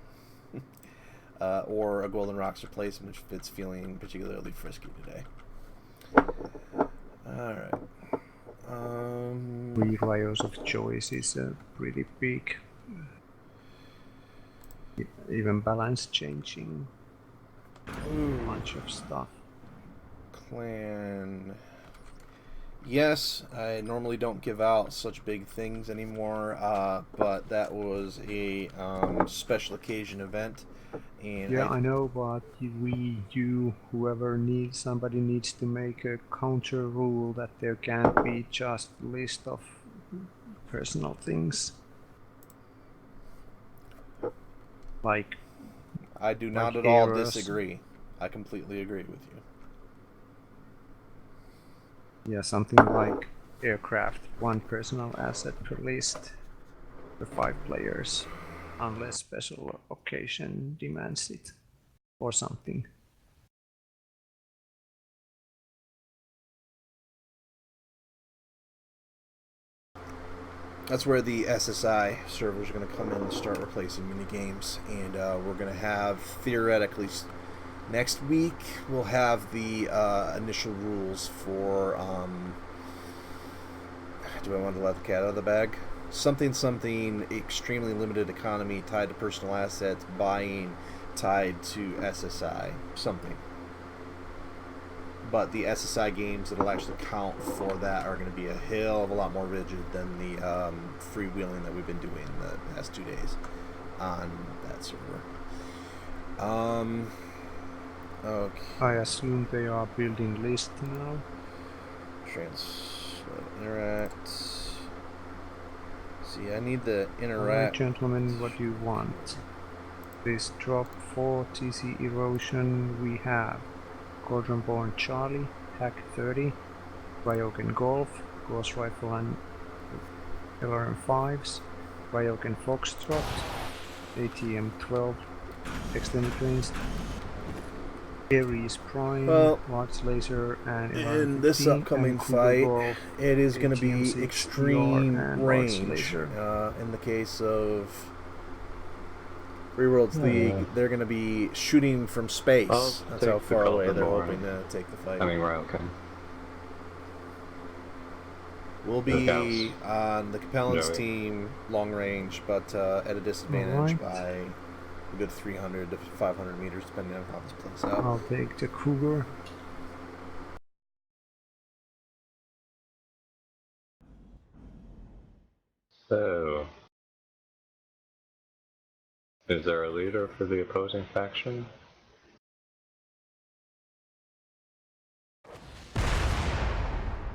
S1: Or a Golden Rocks replacement if it's feeling particularly frisky today. Alright.
S2: 3 Rios of Choice is a pretty big, even balance changing bunch of stuff.
S1: Clan. Yes, I normally don't give out such big things anymore, but that was a special occasion event. And
S2: Yeah, I know, but somebody needs to make a counter rule that there can't be just list of personal things. Like,
S1: I do not
S2: like
S1: at all
S2: errors.
S1: disagree. I completely agree with you.
S2: Yeah, something like aircraft, 1 personal asset per list for 5 players, unless special occasion demands it, or something.
S1: That's where the SSI servers are going to come in and start replacing mini games, and we're going to have theoretically next week we'll have the initial rules for. Do I want to let the cat out of the bag? Something extremely limited economy tied to personal assets, buying tied to SSI something. But the SSI games that'll actually count for that are going to be a hell of a lot more rigid than the freewheeling that we've been doing the past 2 days on that server. Okay.
S2: I assume they are building list now.
S1: Interact. See, I need the interact.
S2: Alright, gentlemen, what do you want? This drop 4 TC erosion we have. Cauldron-born Charlie, Hack 30, Ryokan Golf, Ghost Rifle and LRM-5s, Ryokan Foxtrot, ATM 12, Extended Range, Ares Prime, Large Laser, and
S1: in this upcoming fight, it is going to be extreme range. In the case of Free Worlds League, they're going to be shooting from space. That's how far away they're hoping to take the fight.
S8: I mean, right, okay.
S1: We'll be on the Capellans team long range, but at a disadvantage by a good 300 to 500 meters, depending on how this plays out.
S2: I'll take the Cougar.
S8: So, is there a leader for the opposing faction?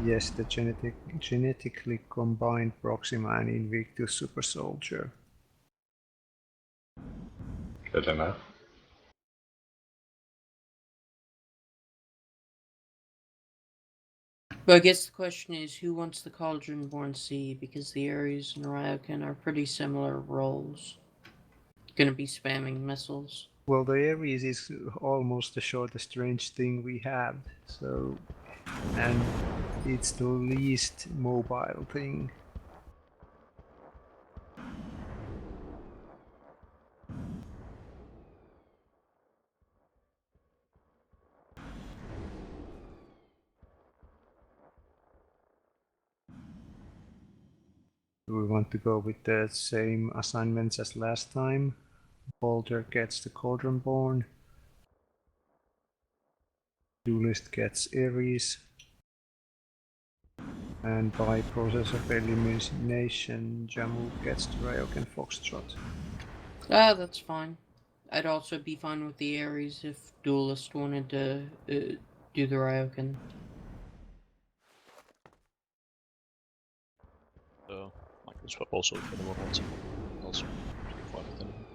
S2: Yes, the genetically combined Proxima and Invictus Super Soldier.
S8: Good enough.
S7: But I guess the question is, who wants the Cauldron-born C? Because the Ares and Ryokan are pretty similar roles. Gonna be spamming missiles.
S2: Well, the Ares is almost the shortest range thing we have, so... and it's the least mobile thing. Do we want to go with the same assignments as last time? Bolter gets the Cauldron-born. Duelist gets Ares. And by process of elimination, Jammu gets the Ryokan Foxtrot.
S7: Ah, that's fine. I'd also be fine with the Ares if Duelist wanted to do the Ryokan.
S4: I can swap also if anyone wants it. Also, fine with anything.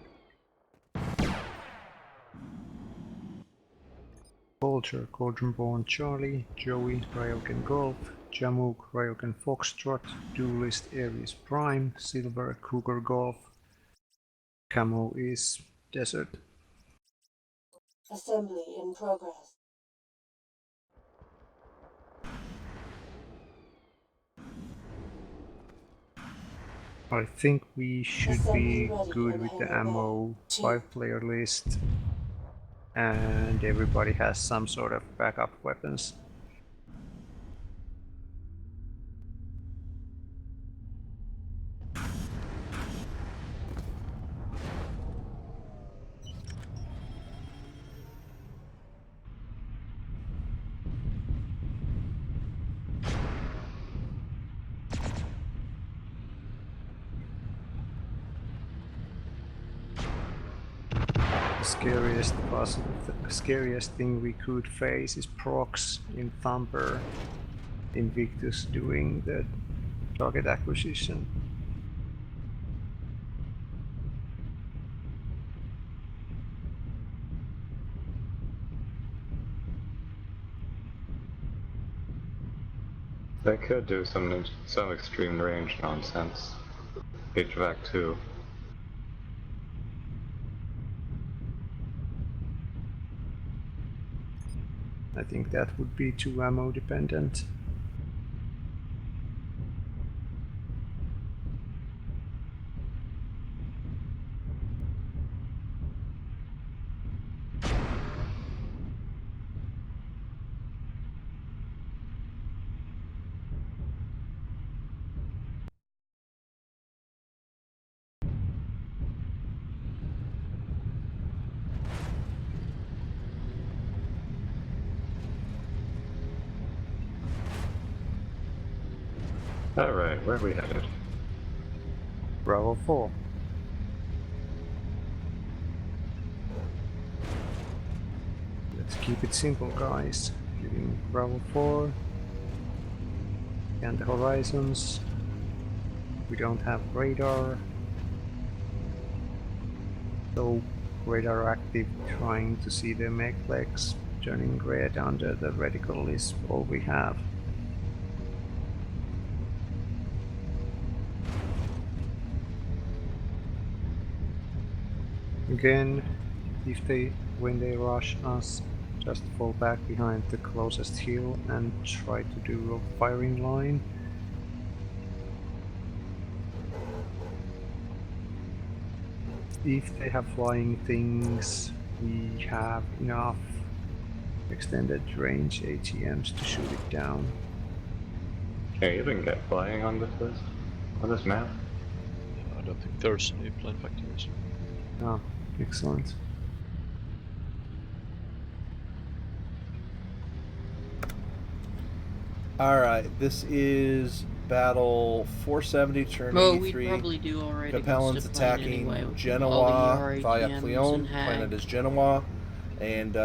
S2: Culture, Cauldron-born Charlie, Joey, Ryokan Golf, Jamuk, Ryokan Foxtrot, Duelist, Aries Prime, Silver, Cougar Golf. Camo is Desert.
S3: Assembly in progress.
S2: I think we should
S3: Assembly
S2: be
S3: ready
S2: good
S3: in
S2: with the
S3: hangar
S2: ammo
S3: bay. 2.
S2: 5-player list, and everybody has some sort of backup weapons. The scariest thing we could face is procs in Thumper, Invictus doing the target acquisition.
S8: They could do some extreme range nonsense. HVAC 2.
S2: I think that would be too ammo dependent.
S8: Alright, where are we headed?
S2: Bravo 4. Let's keep it simple, guys. Getting Bravo 4. And the horizons. We don't have radar. So radar active, trying to see the Mechlex turning red under the reticle is all we have. Again, when they rush us, just fall back behind the closest hill and try to do a firing line. If they have flying things, we have enough extended range ATMs to shoot it down.
S8: Can you even get flying on this list? On this map?
S4: I don't think there's any plane factories.
S2: Ah, excellent.
S1: Alright, this is battle 470, turn
S7: Well, we'd
S1: 83.
S7: probably do already.
S1: Capellans attacking Genoa via Cleon. Planet is Genoa. And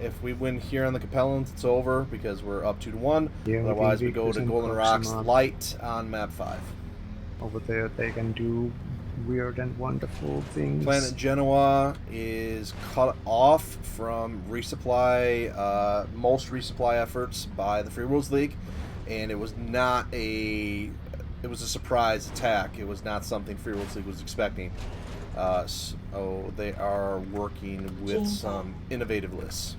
S1: if we win here on the Capellans, it's over because we're up 2-1.
S2: Yeah,
S1: Otherwise, we go to Golden Rocks Light on map 5.
S2: Over there, they can do weird and wonderful things.
S1: Planet Genoa is cut off from resupply, most resupply efforts by the Free Worlds League, and it was not a surprise attack. It was not something Free Worlds League was expecting. So they are working with some innovative lists.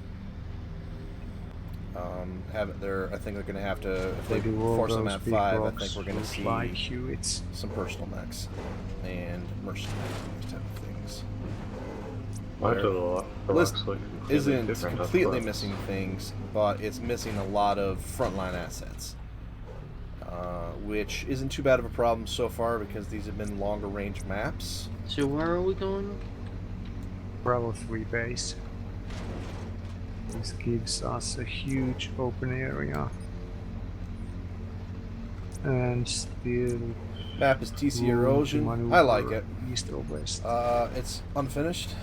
S1: I think they're going to have to, if they force them at 5, I think we're going to see some personal mechs and mercenaries, these type of things.
S8: The
S1: list
S8: looks
S1: isn't
S8: different
S1: completely
S8: up front.
S1: missing things, but it's missing a lot of frontline assets, which isn't too bad of a problem so far because these have been longer range maps.
S7: So where are we going?
S2: Bravo 3 base. This gives us a huge open area. And still
S1: Map is TC
S2: room to
S1: Erosion. I
S2: maneuver
S1: like it.
S2: East or west.
S1: It's unfinished.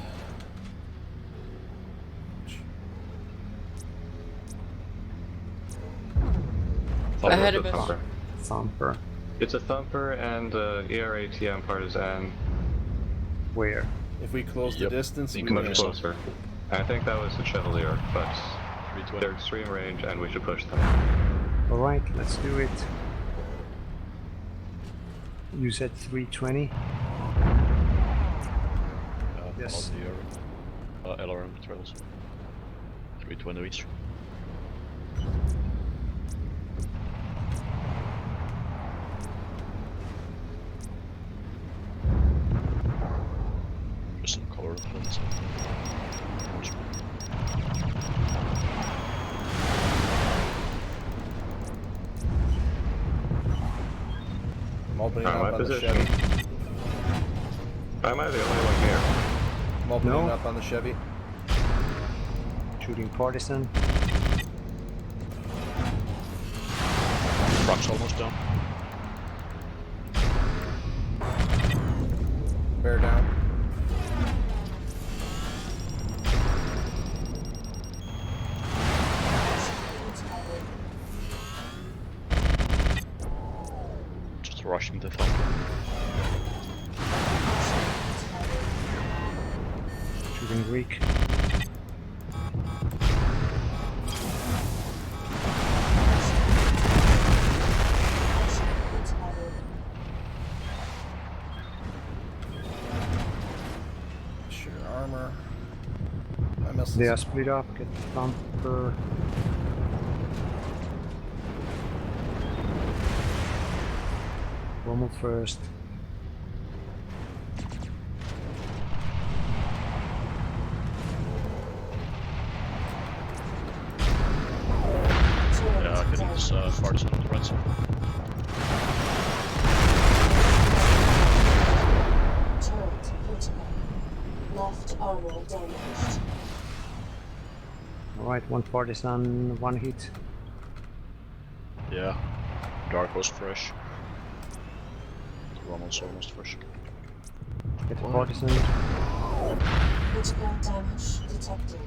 S7: Ahead of us.
S2: Thumper.
S8: It's a Thumper and ERATM Partisan.
S2: Where?
S1: If we close the
S4: Yep.
S1: distance, we
S4: Think
S1: win.
S8: Much closer. I think that was the Chevalier, but
S4: 320.
S8: They're extreme range, and we should push them.
S2: Alright, let's do it. You said 320? Yes.
S4: All the LRM trails. 320 each. Just some color influence.
S1: I'm opening
S8: Alright,
S1: up
S8: my
S1: on the
S8: position.
S1: Chevy.
S8: Am I the only one here?
S1: I'm opening
S2: No.
S1: up on the Chevy.
S2: Shooting partisan.
S4: Truck's almost down.
S1: Bear down.
S4: Just rushing the thumper.
S2: Shooting Greek.
S1: Sure, armor. My missiles.
S2: They are split up. Get the thumper. Rommel first.
S4: Yeah, getting this partisan on the right side.
S3: Turret critical. Left armor damaged.
S2: Alright, one partisan, one hit.
S4: Yeah. Darko's fresh. Rommel's almost fresh.
S2: Get the partisan.
S3: Critical damage detected.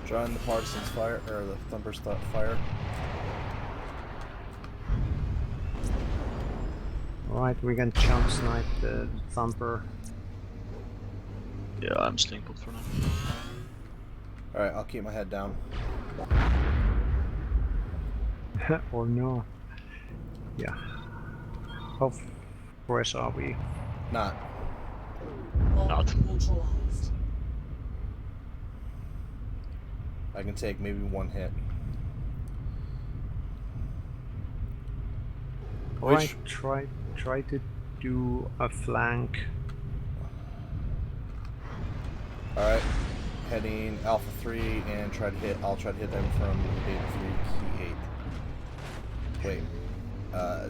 S1: Join the partisans fire, or the thumpers fire.
S2: Alright, we can jump snipe the thumper.
S4: Yeah, I'm staying put for now.
S1: Alright, I'll keep my head down.
S2: Or no. Yeah. How fresh are we?
S1: Not.
S4: Not.
S3: Neutralized.
S1: I can take maybe one hit.
S2: Alright, try to do a flank.
S1: Alright. Heading Alpha 3 and I'll try to hit them from Beta 3 Key 8. Wait.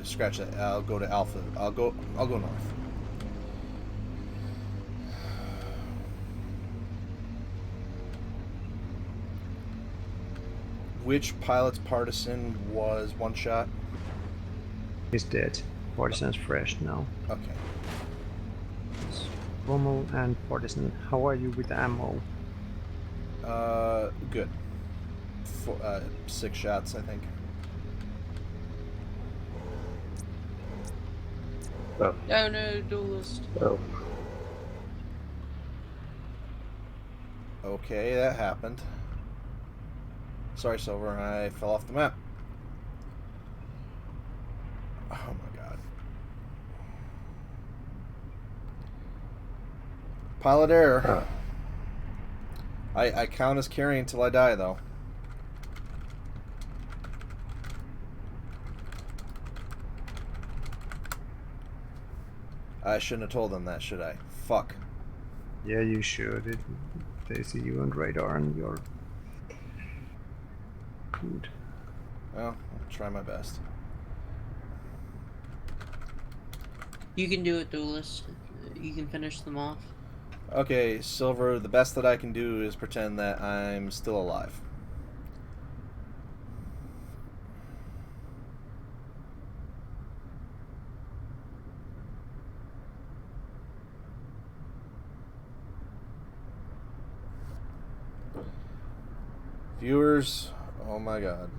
S1: Scratch that. I'll go to Alpha. I'll go north. Which pilot's partisan was one shot?
S2: He's dead. Partisan's fresh now.
S1: Okay.
S2: Rommel and partisan. How are you with ammo?
S1: Good. 6 shots, I think.
S7: Oh no, duelist.
S8: Oh.
S1: Okay, that happened. Sorry, Silver, I fell off the map. Oh my god. Pilot error. I count as carrying until I die, though. I shouldn't have told them that, should I? Fuck.
S2: Yeah, you should. They see you on radar and you're good.
S1: Well, I'll try my best.
S7: You can do it, duelist. You can finish them off.
S1: Okay, Silver, the best that I can do is pretend that I'm still alive. Viewers, oh my god.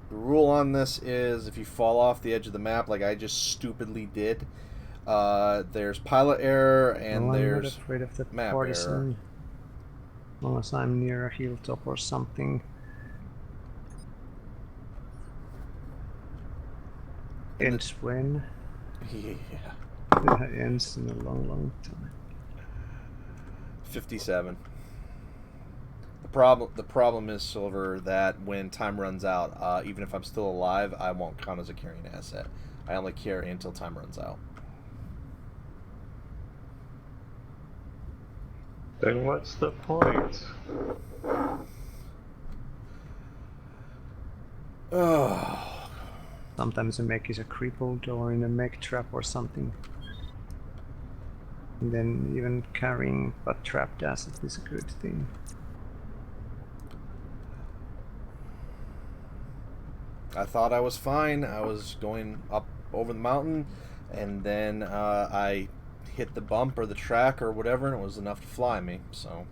S1: The rule on this is if you fall off the edge of the map like I just stupidly did, there's pilot error and
S2: No, I'm
S1: there's
S2: not afraid of the
S1: map
S2: partisan.
S1: error.
S2: Unless I'm near a hilltop or something. Ends when?
S1: Yeah.
S2: Ends in a long, long time.
S1: 57. The problem is, Silver, that when time runs out, even if I'm still alive, I won't count as a carrying asset. I only carry until time runs out.
S8: Then what's the point?
S1: Oh.
S2: Sometimes a mech is a crippled or in a mech trap or something. And then even carrying but trapped asset is a good thing.
S1: I thought I was fine. I was going up over the mountain, and then I hit the bump or the track or whatever, and it was enough to fly me. So,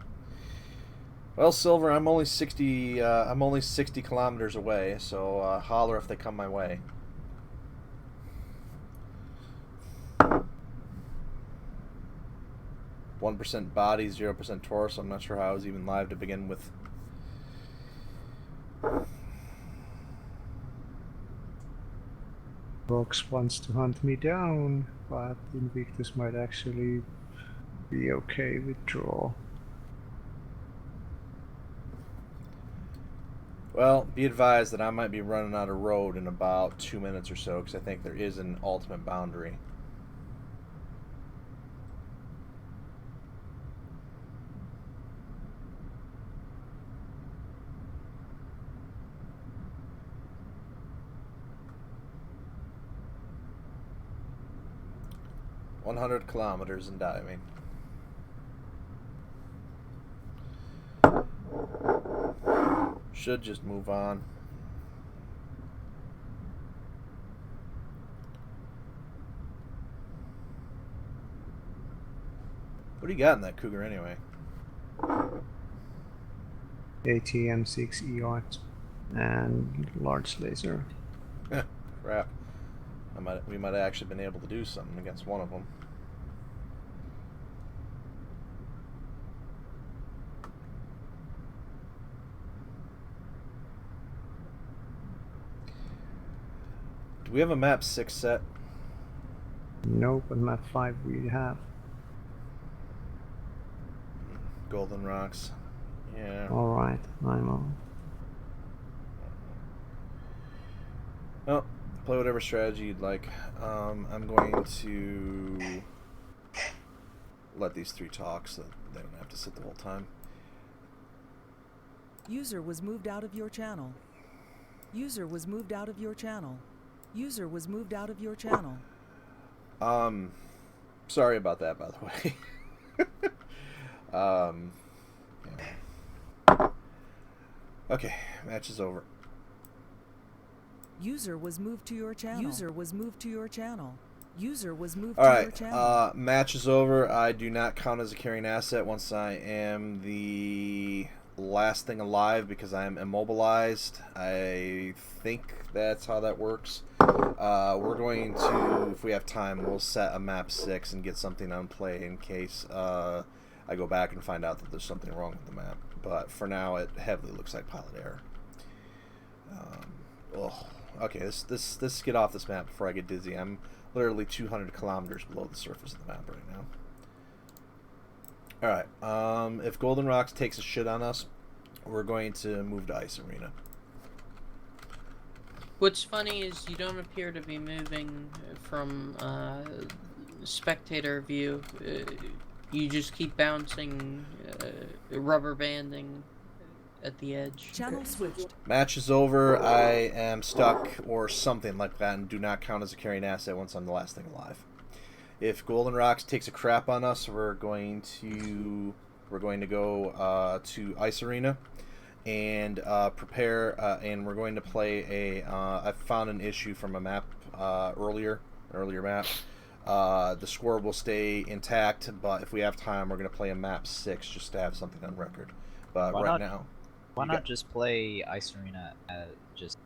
S1: well, Silver, I'm only 60. I'm only 60 kilometers away. So holler if they come my way. %1 body, 0% torso. I'm not sure how I was even live to begin with.
S2: Vox wants to hunt me down, but Invictus might actually be okay with draw.
S1: Well, be advised that I might be running out of road in about 2 minutes or so, because I think there is an ultimate boundary. .100 kilometers in diving. Should just move on. What do you got in that Cougar anyway?
S2: ATM-6 EOT and large laser.
S1: Crap. We might have actually been able to do something against one of them. Do we have a map 6 set?
S2: No, but map 5 we have.
S1: Golden Rocks. Yeah.
S2: Alright, I'm on.
S1: Well, play whatever strategy you'd like. I'm going to let these three talk so that they don't have to sit the whole time.
S5: User was moved out of your channel. User was moved out of your channel. User was moved out of your channel.
S1: Sorry about that, by the way. Yeah. Okay, match is over.
S5: User was moved to your channel. User was moved to your channel. User was moved
S1: All
S5: to your
S1: right,
S5: channel.
S1: match is over. I do not count as a carrying asset once I am the last thing alive because I am immobilized. I think that's how that works. We're going to, if we have time, we'll set a map 6 and get something on play in case I go back and find out that there's something wrong with the map. But for now, it heavily looks like pilot error. Okay, let's get off this map before I get dizzy. I'm literally 200 kilometers below the surface of the map right now. Alright, if Golden Rocks takes a shit on us, we're going to move to Ice Arena.
S7: What's funny is you don't appear to be moving from spectator view. You just keep bouncing, rubber banding at the edge.
S5: Channel switched.
S1: Match is over. I am stuck or something like that and do not count as a carrying asset once I'm the last thing alive. If Golden Rocks takes a crap on us, we're going to go to Ice Arena and prepare and we're going to play a I found an issue from a map earlier map. The score will stay intact, but if we have time, we're going to play a map 6 just to have something on record. But
S6: Why
S1: right
S6: not-
S1: now,
S6: Why not just play Ice Arena just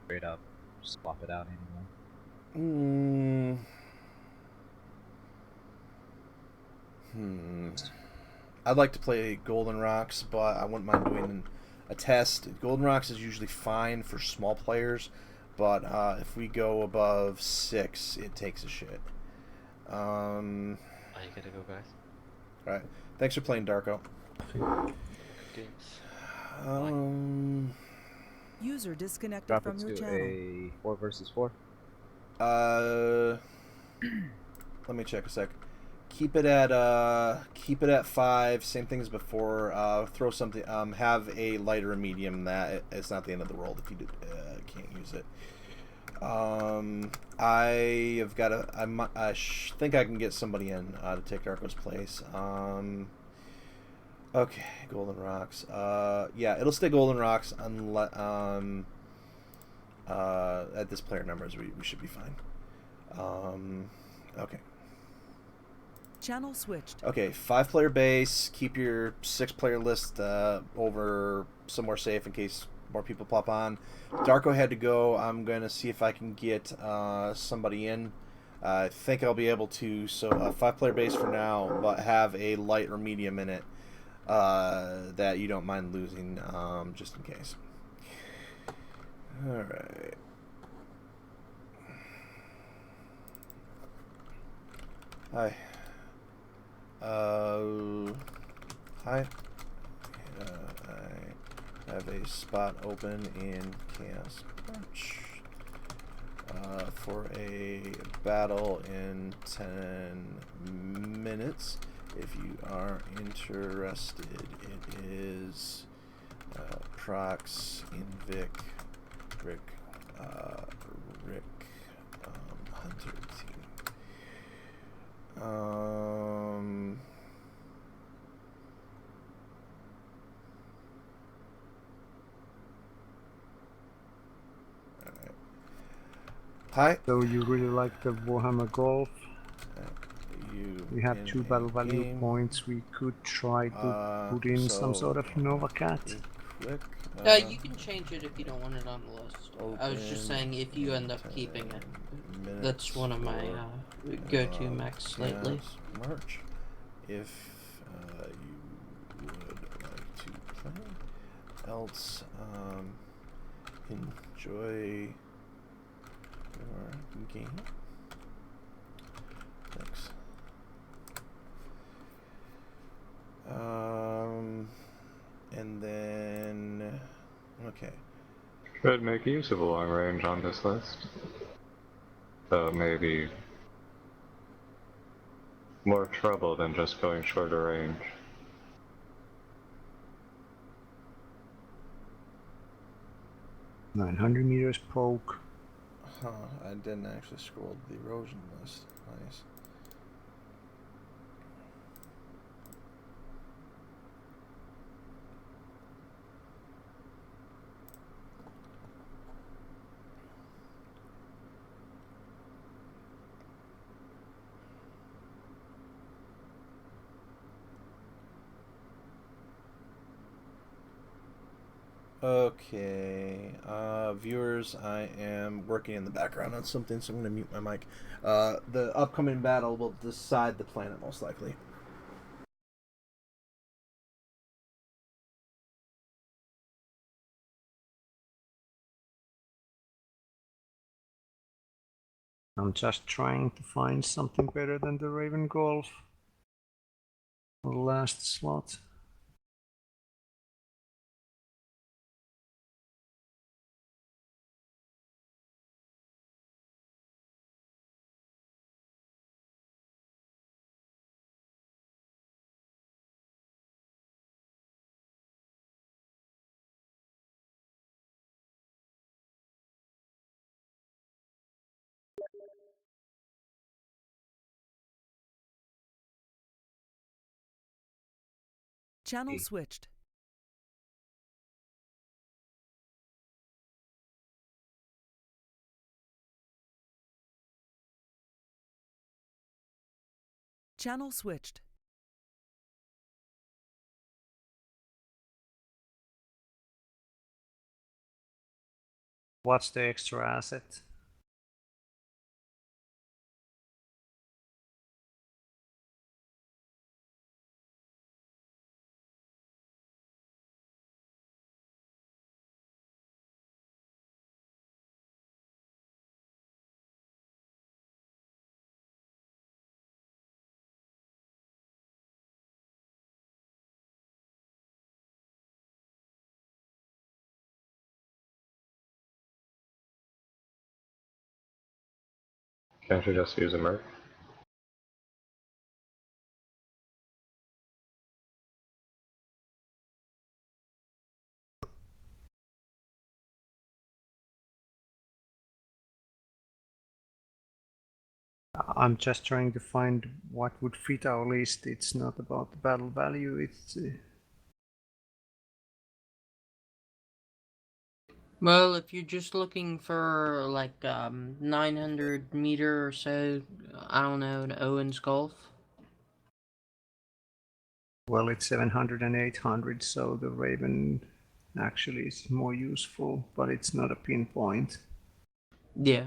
S6: straight up, swap it out anymore?
S1: I'd like to play Golden Rocks, but I wouldn't mind doing a test. Golden Rocks is usually fine for small players. but if we go above 6, it takes a shit.
S8: I gotta go, guys.
S1: All right. Thanks for playing, Darko.
S8: Games.
S5: User disconnected
S6: Drop
S5: from
S6: it
S5: your
S6: to
S5: channel.
S6: a 4 versus 4.
S1: Let me check a sec. Keep it at 5. Same thing as before. Throw something. Have a light or a medium. That it's not the end of the world if you can't use it. I have got a. I think I can get somebody in to take Darko's place. Okay, Golden Rocks. Yeah, it'll stay Golden Rocks unless at this player numbers we should be fine. Okay.
S5: Channel switched.
S1: Okay, 5-player base. Keep your 6-player list over somewhere safe in case more people pop on. Darko had to go. I'm going to see if I can get somebody in. I think I'll be able to. So a 5-player base for now, but have a light or medium in it that you don't mind losing just in case. Alright. Hi. Hi. I have a spot open in Chaos March for a battle in 10 minutes. If you are interested, it is Prox, Invic, Rick Hunter team. Hi.
S2: So you really like the Warhammer Golf? We have 2 battle value
S1: game.
S2: points. We could try to put in some sort of Nova Cat.
S1: Quick.
S7: You can change it if you don't want it on the list. I was just saying if you end up keeping it. That's one of my go-to mechs lately.
S1: March. If you would like to play, else enjoy your game. Thanks. And then okay.
S8: Could make use of a long range on this list. So maybe more trouble than just going shorter range.
S2: $900 poke.
S1: Huh, I didn't actually scroll the erosion list. Nice. Okay, viewers, I am working in the background on something, so I'm going to mute my mic. The upcoming battle will decide the planet, most likely.
S2: I'm just trying to find something better than the Raven Golf for the last slot.
S5: Channel switched. Channel switched.
S2: What's the extra asset?
S8: Can't you just use a merc?
S2: I'm just trying to find what would fit our list. It's not about the battle value, it's...
S7: Well, if you're just looking for like 900 meter or so, I don't know, an Owen's Golf.
S2: Well, it's 700 and 800, so the Raven actually is more useful, but it's not a pinpoint.
S7: Yeah.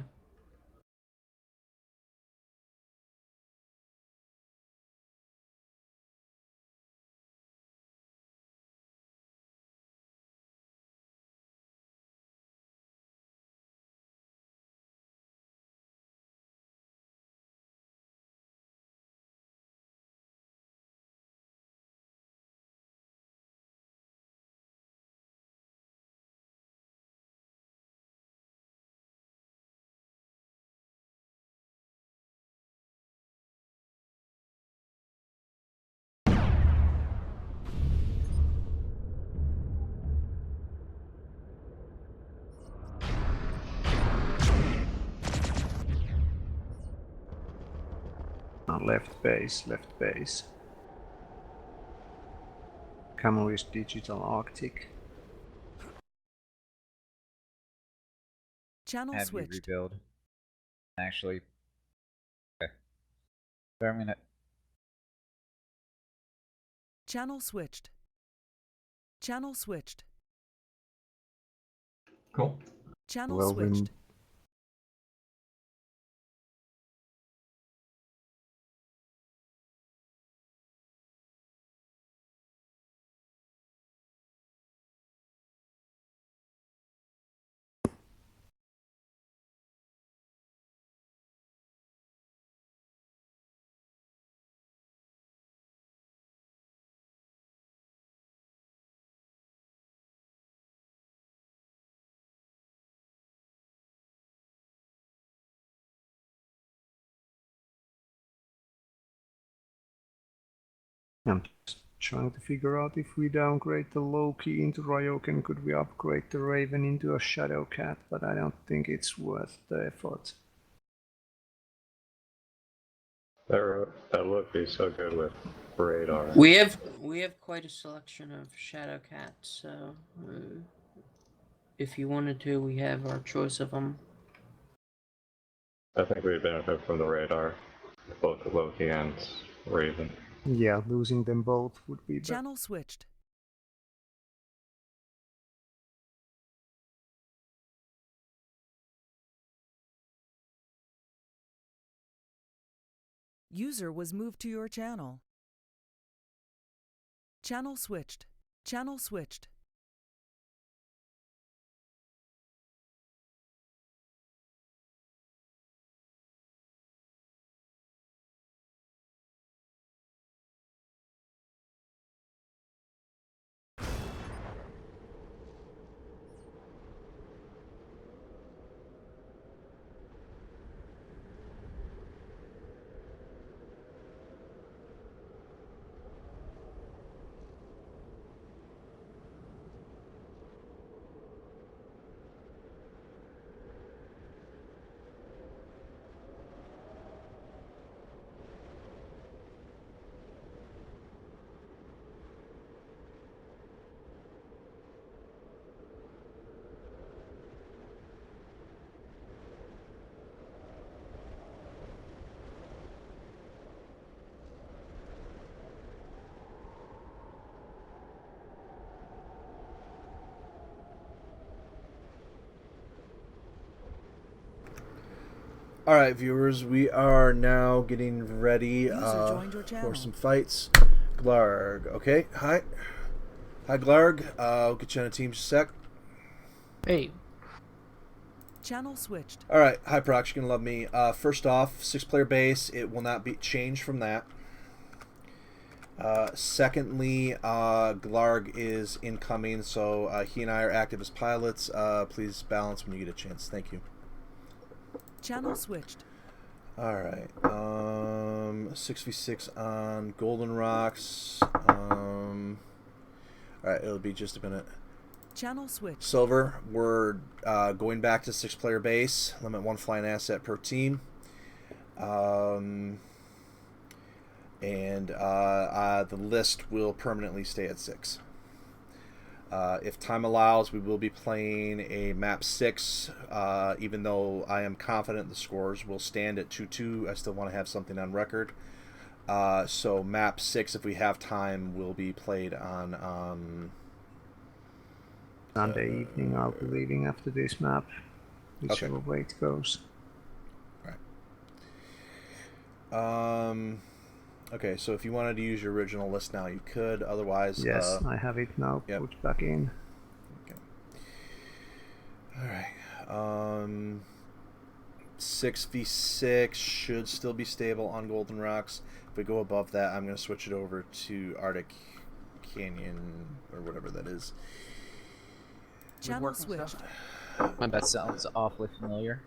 S2: Left base, left base. Camo is digital Arctic.
S5: Channel
S6: Have you
S5: switched.
S6: rebuild? Actually, okay. So I'm gonna.
S5: Channel switched. Channel switched.
S10: Cool.
S5: Channel
S2: Well,
S5: switched.
S2: I'm just trying to figure out if we downgrade the Loki into Ryoken, could we upgrade the Raven into a Shadow Cat, but I don't think it's worth the effort.
S8: That would be so good with radar.
S7: We have quite a selection of Shadow Cats, so if you wanted to, we have our choice of them.
S8: I think we'd benefit from the radar, both Loki and Raven.
S2: Yeah, losing them both would be better.
S5: Channel switched. User was moved to your channel. Channel switched. Channel switched.
S1: Alright, viewers, we are now getting ready
S5: joined your
S1: for
S5: channel.
S1: some fights. Glarg, okay, hi. Hi, Glarg. I'll get you on a team sec.
S7: Hey.
S5: Channel switched.
S1: Alright, hi, Prox, you're going to love me. First off, 6-player base, it will not be changed from that. Secondly, Glarg is incoming, so he and I are active as pilots. Please balance when you get a chance. Thank you.
S5: Channel switched.
S1: Alright. 6v6 on Golden Rocks. Alright, it'll be just a minute.
S5: Channel switch.
S1: Silver, we're going back to 6-player base. Limit 1 flying asset per team. The list will permanently stay at 6. If time allows, we will be playing a map 6, even though I am confident the scores will stand at 2-2. I still want to have something on record. So map 6, if we have time, will be played on
S2: Sunday evening. I'll be leaving after this map, whichever way it goes.
S1: Right. Okay, so if you wanted to use your original list now, you could. Otherwise,
S2: yes, I have it now.
S1: Yep.
S2: Put back in.
S1: Okay. All right. 6v6 should still be stable on Golden Rocks. If we go above that, I'm going to switch it over to Arctic Canyon or whatever that is.
S5: Channel switched.
S6: That sounds awfully familiar.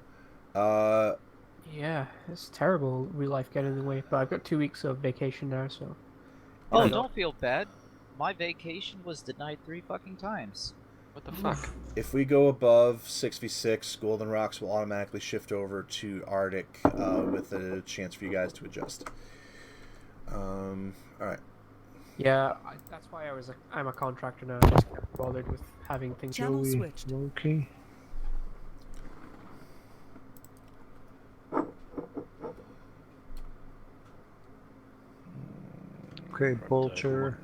S10: Yeah, it's terrible. Real life getting in the way, but I've got 2 weeks of vacation now, so.
S6: Oh, don't feel bad. My vacation was denied 3 fucking times.
S11: What the fuck?
S1: If we go above 6v6, Golden Rocks will automatically shift over to Arctic with a chance for you guys to adjust. All right.
S10: Yeah, that's why I'm a contractor now. I just can't be bothered with having things.
S5: Channel switched.
S2: Okay. Okay, Bolter.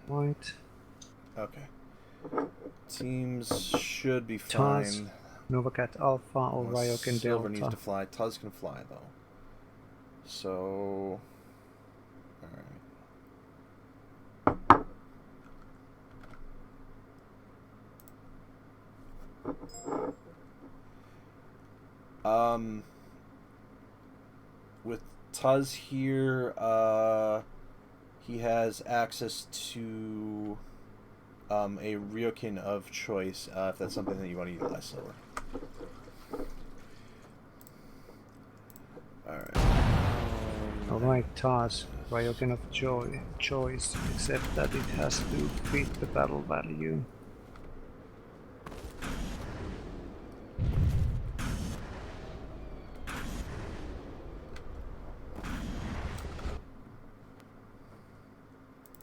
S2: White.
S1: Okay. Teams should be
S2: Taz,
S1: fine.
S2: Novacat Alpha or
S1: Unless
S2: Ryokan
S1: Silver
S2: Delta.
S1: needs to fly. Tuz can fly though. So, all right. With Tuz here, he has access to a Ryokan of choice, if that's something that you want to utilize, Silver. Alright.
S2: Alright, Taz, Ryokan of choice, except that it has to fit the battle value.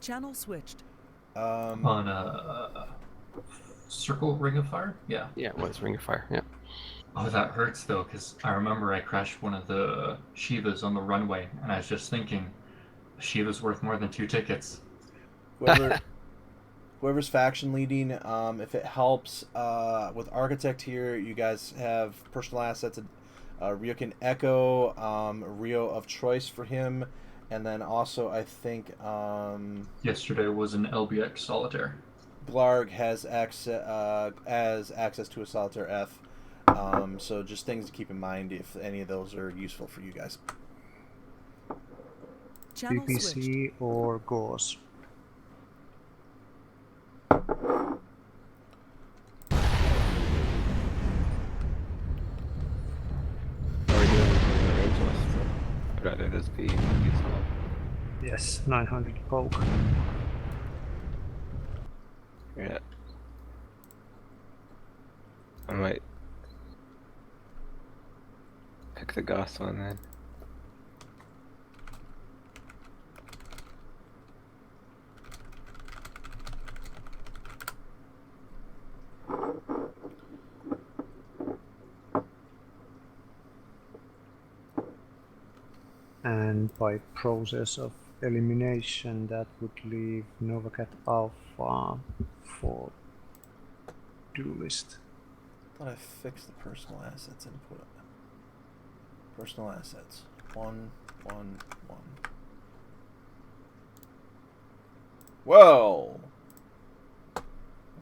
S5: Channel switched.
S12: On Circle Ring of Fire? Yeah.
S11: Yeah, it was Ring of Fire, yeah.
S12: Oh, that hurts though, because I remember I crashed one of the Shivas on the runway, and I was just thinking, Shiva's worth more than 2 tickets.
S1: Whoever's faction leading, if it helps, with Architect here, you guys have personal assets, Ryokan Echo, Rio of choice for him, and then also I think
S12: Yesterday was an LBX Solitaire.
S1: Glarg has access to a Solitaire F. So just things to keep in mind if any of those are useful for you guys.
S2: PPC or Gauss.
S11: Rather this be useful.
S2: Yes, 900 poke.
S11: Yeah. I might pick the Goss one then.
S2: And by process of elimination, that would leave Novacat Alpha for duelist.
S1: I thought I fixed the personal assets input. Personal assets. 1, 1, 1. Well,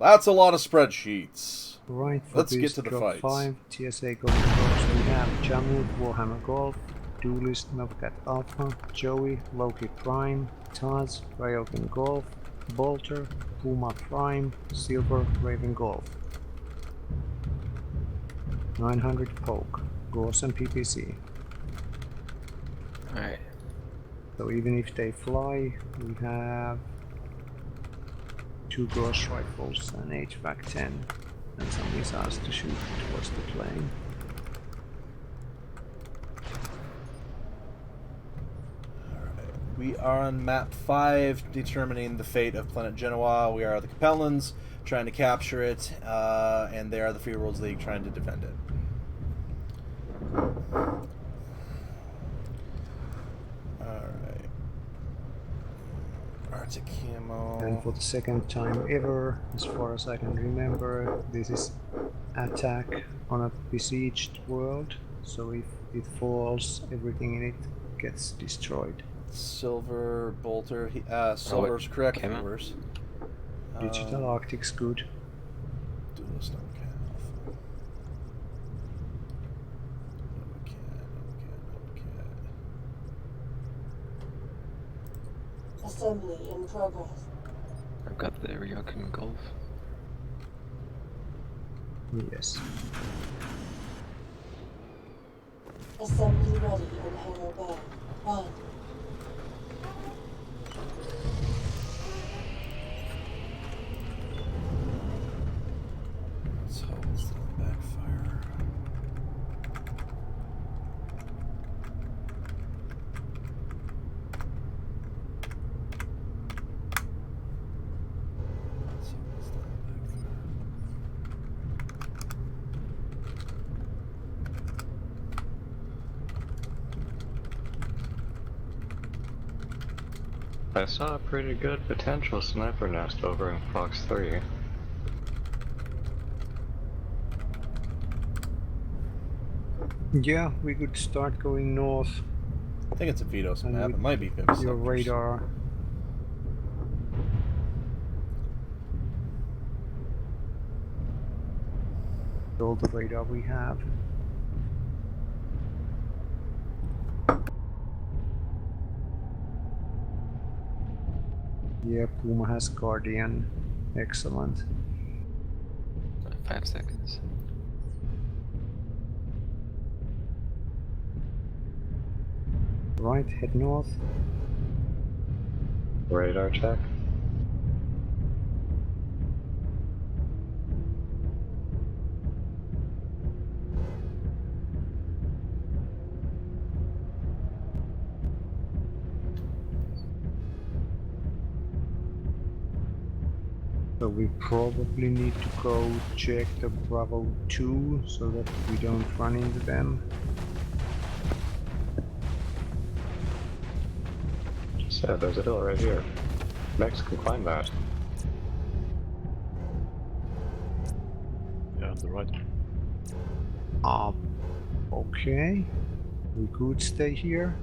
S1: that's a lot of spreadsheets.
S2: Right,
S1: let's get to the
S2: drop
S1: fights.
S2: 5 TSA Golden Rocks. We have Jamut, Warhammer Golf, Duelist, Novacat Alpha, Joey, Loki Prime, Taz, Ryokan Golf, Bolter, Puma Prime, Silver, Raven Golf. 900 poke, Gauss and PPC.
S11: Alright.
S2: So even if they fly, we have 2 ghost rifles and HVAC 10 and some missiles to shoot towards the plane.
S1: We are on map 5, determining the fate of planet Genoa. We are the Capellans, trying to capture it, and they are the Free Worlds League, trying to defend it. Alright. Arctic camo.
S2: And for the second time ever, as far as I can remember, this is attack on a besieged world. So if it falls, everything in it gets destroyed.
S1: Silver bolter. Silver's correct,
S11: camo?
S1: viewers.
S2: Digital Arctic's good.
S1: Duelist on Cal.
S3: Assembly in progress.
S11: I've got the Ryokan Golf.
S2: Yes.
S3: Assembly ready in Hangar Bay. On.
S1: Let's hope this doesn't backfire. Let's hope this doesn't backfire.
S8: I saw a pretty good potential sniper nest over in Fox 3.
S2: Yeah, we could start going north.
S1: I think it's a Vitos
S2: And
S1: map.
S2: with
S1: It might be 50
S2: your radar. All the radar we have. Yeah, Puma has Guardian. Excellent.
S11: 5 seconds.
S2: Right, head north.
S8: Radar check.
S2: So we probably need to go check the Bravo 2 so that we don't run into them.
S8: Said there's a hill right here. Mechs can climb that.
S4: Yeah, on the right.
S2: Okay. We could stay here.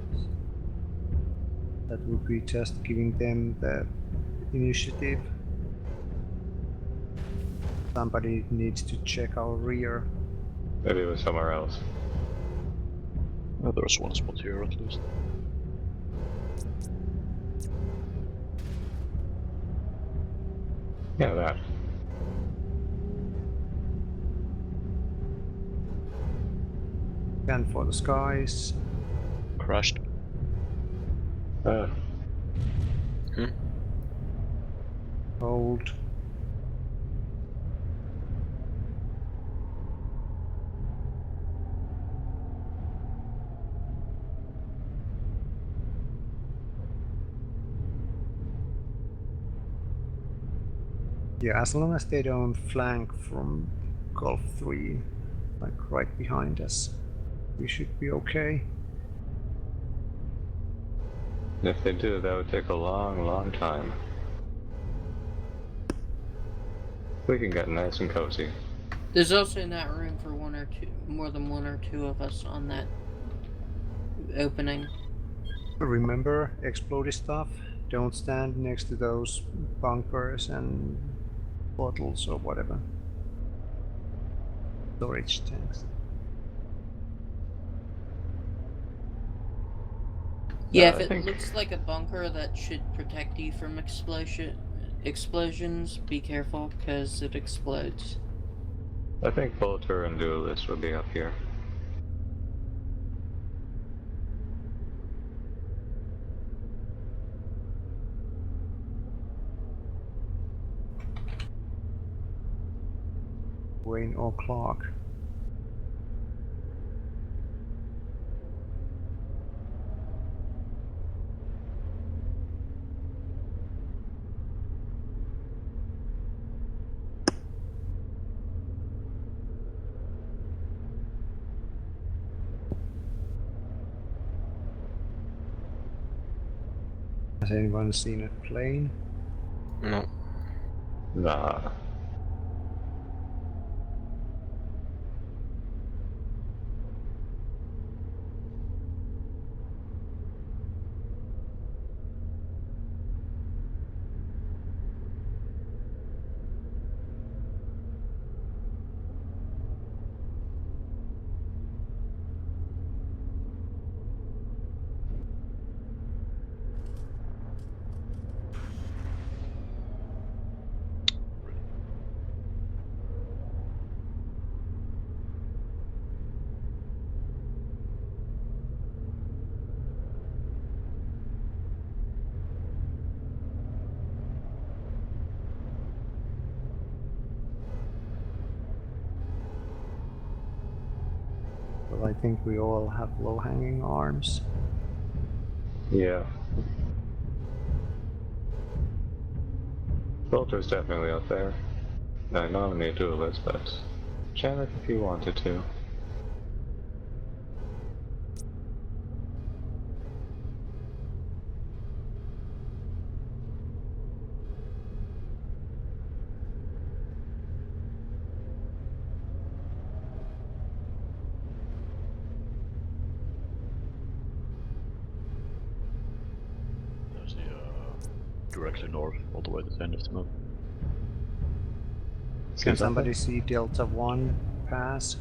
S2: That would be just giving them the initiative. Somebody needs to check our rear.
S8: Maybe it was somewhere else.
S4: Oh, there's one spot here at least.
S8: Yeah, that.
S2: Scan for the skies.
S4: Crashed.
S2: Hold. Yeah, as long as they don't flank from Gulf 3, like right behind us, we should be okay.
S8: And if they do, that would take a long, long time. We can get nice and cozy.
S7: There's also not room for more than one or two of us on that opening.
S2: Remember, exploded stuff, don't stand next to those bunkers and bottles or whatever. Storage tanks.
S7: Yeah,
S8: I
S7: if it
S8: think-
S7: looks like a bunker that should protect you from explosions, be careful, because it explodes.
S8: I think Bolter and Duelist would be up here.
S2: Wayne or Clark. Has anyone seen a plane?
S11: No.
S8: Nah.
S2: Well, I think we all have low-hanging arms.
S8: Yeah. Filter's definitely up there. I nominate Duelist, but challenge if you wanted to.
S4: There's the directly north, all the way to the end of the map.
S2: Can somebody see Delta 1 pass?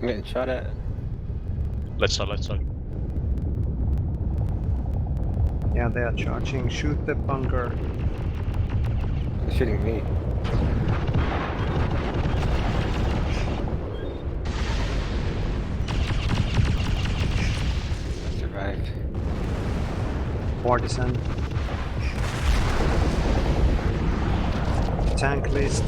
S11: I'm getting shot at.
S4: Left side, left side.
S2: Yeah, they are charging. Shoot the bunker.
S11: They're shooting me. I survived.
S2: Partisan. Tank list.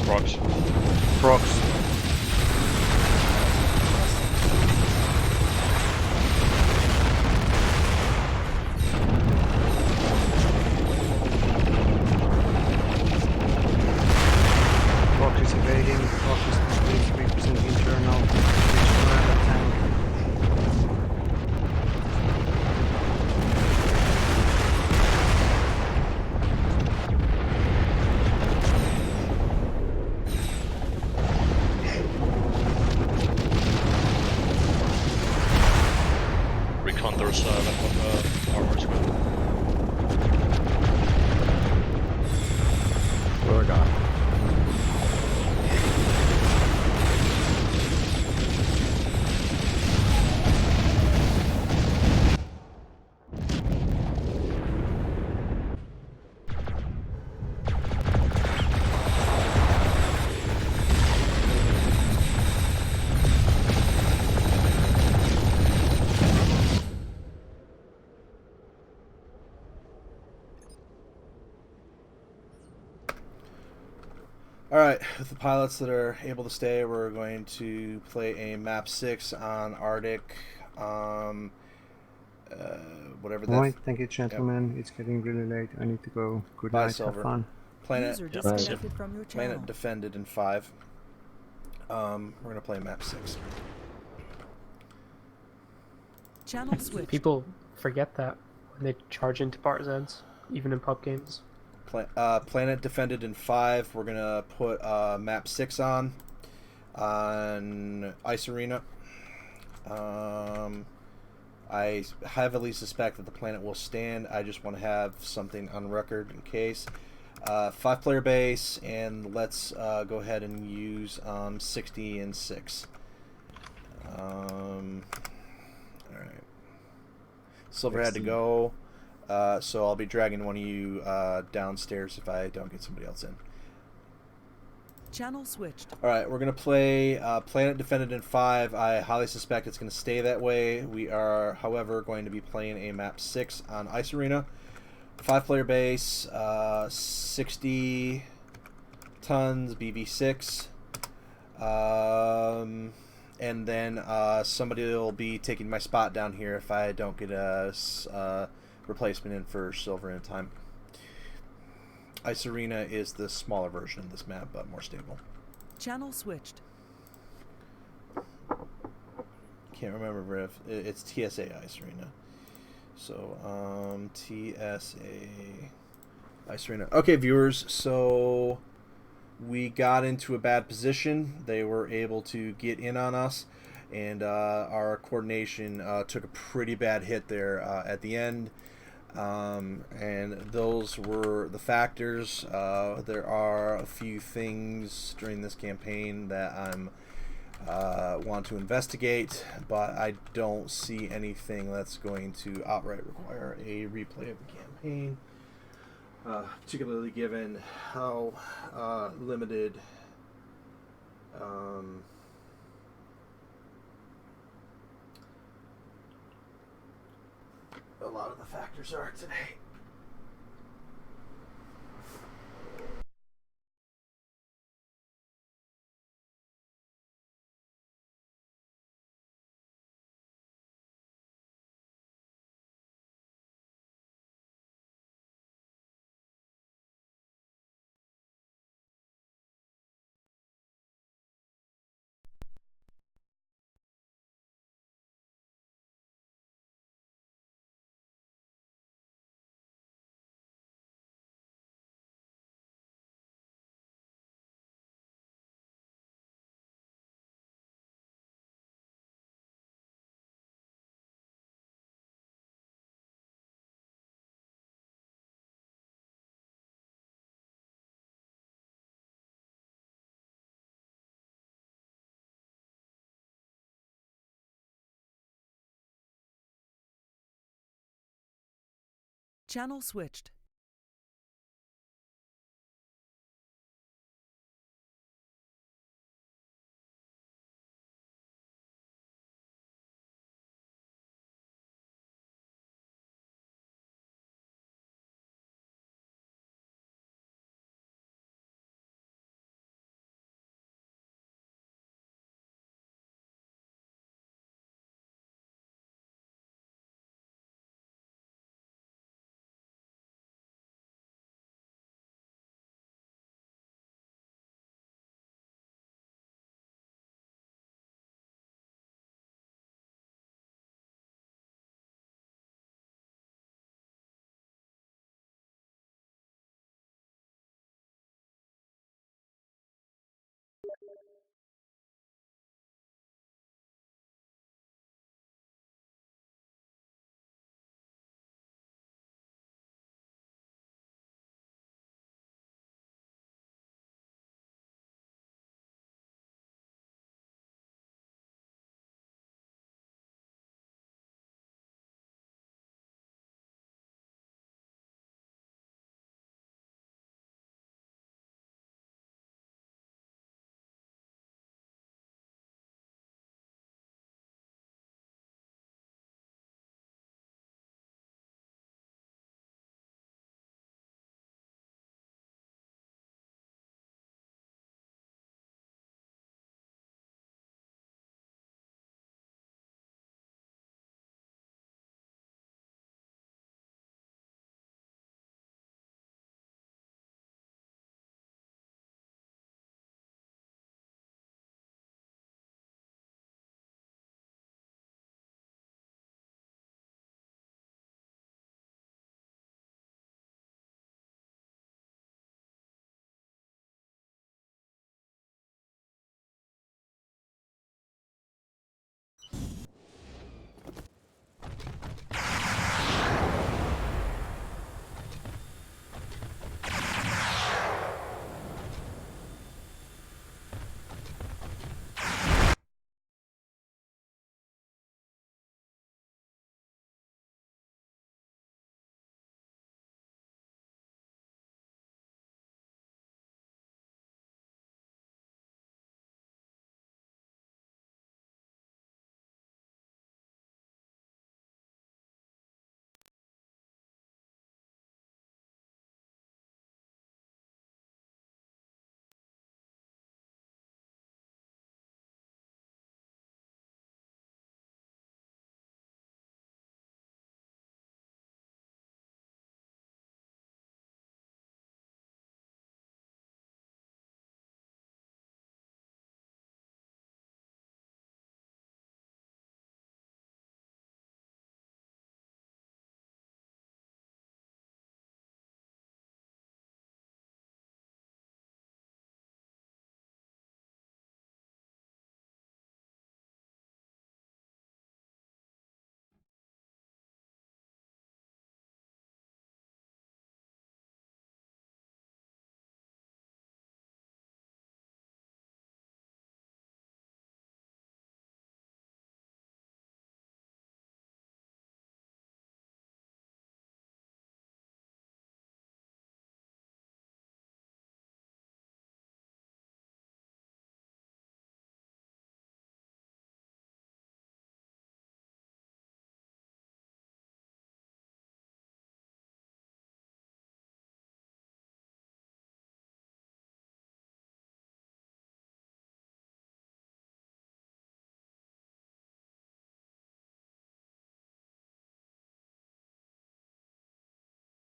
S4: Prox.
S2: Prox. Prox is evading. Prox is 3% internal. It's tank.
S4: Recon there's left of armor squad.
S11: We're gone.
S1: Alright, with the pilots that are able to stay, we're going to play a map 6 on Arctic. Whatever that.
S2: Alright, thank you, gentlemen. Yep. It's getting really late. I need to go. Good
S1: Bye,
S2: night.
S1: Silver.
S2: Have fun.
S1: Planet,
S5: disconnected from your channel.
S1: Planet defended in 5. We're going to play map 6.
S5: Channel switch.
S10: People forget that when they charge into partisans, even in pub games.
S1: Planet defended in 5. We're gonna put map 6 on Ice Arena. I heavily suspect that the planet will stand. I just want to have something on record in case. 5-player base, and let's go ahead and use 60 and 6. All right. Silver had to go, so I'll be dragging one of you downstairs if I don't get somebody else in.
S5: Channel switched.
S1: All right, we're gonna play Planet Defended in 5. I highly suspect it's gonna stay that way. We are, however, going to be playing a map 6 on Ice Arena, 5-player base, 60 tons BV6, and then somebody will be taking my spot down here if I don't get a replacement in for silver in time. Ice Arena is the smaller version of this map, but more stable.
S5: Channel switched.
S1: Can't remember if it's TSA Ice Arena. So, TSA Ice Arena. Okay, viewers, so we got into a bad position. They were able to get in on us, and our coordination took a pretty bad hit there at the end. And those were the factors. There are a few things during this campaign that I'm want to investigate, but I don't see anything that's going to outright require a replay of the campaign, particularly given how limited a lot of the factors are today.
S5: Channel switched.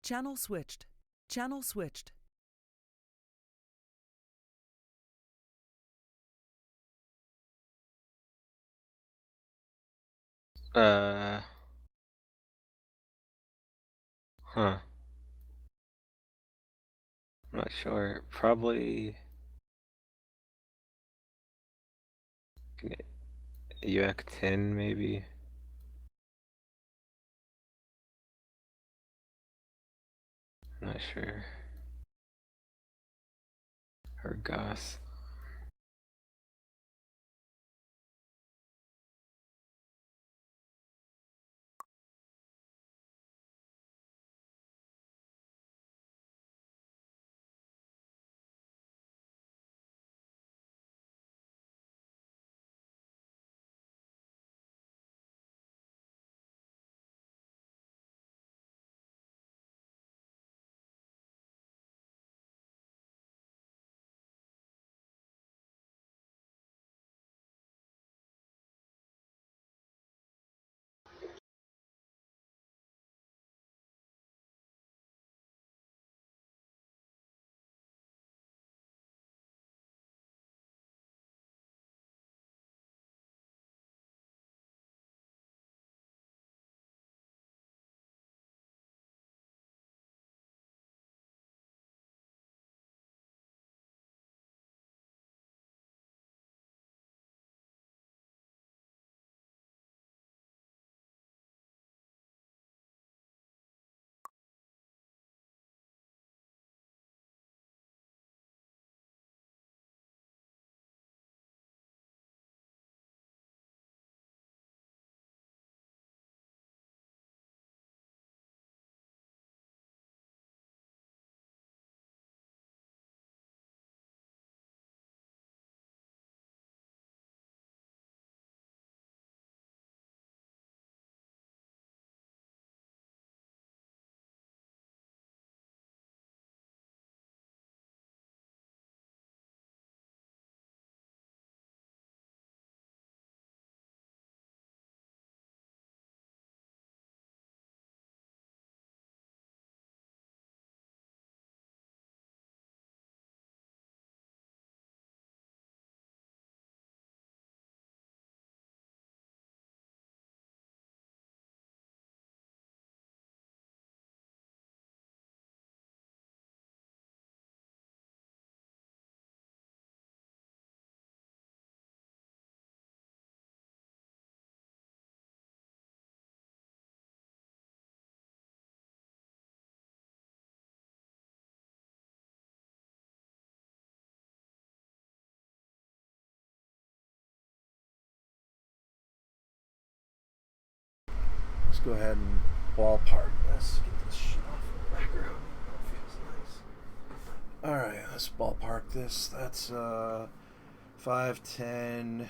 S5: Channel switched. Channel switched.
S11: Huh. I'm not sure. Probably UX 10 maybe. I'm not sure. Or Goss.
S1: Let's go ahead and ballpark this. Get this shit off the background. Feels nice. Alright, let's ballpark this. That's 5, 10,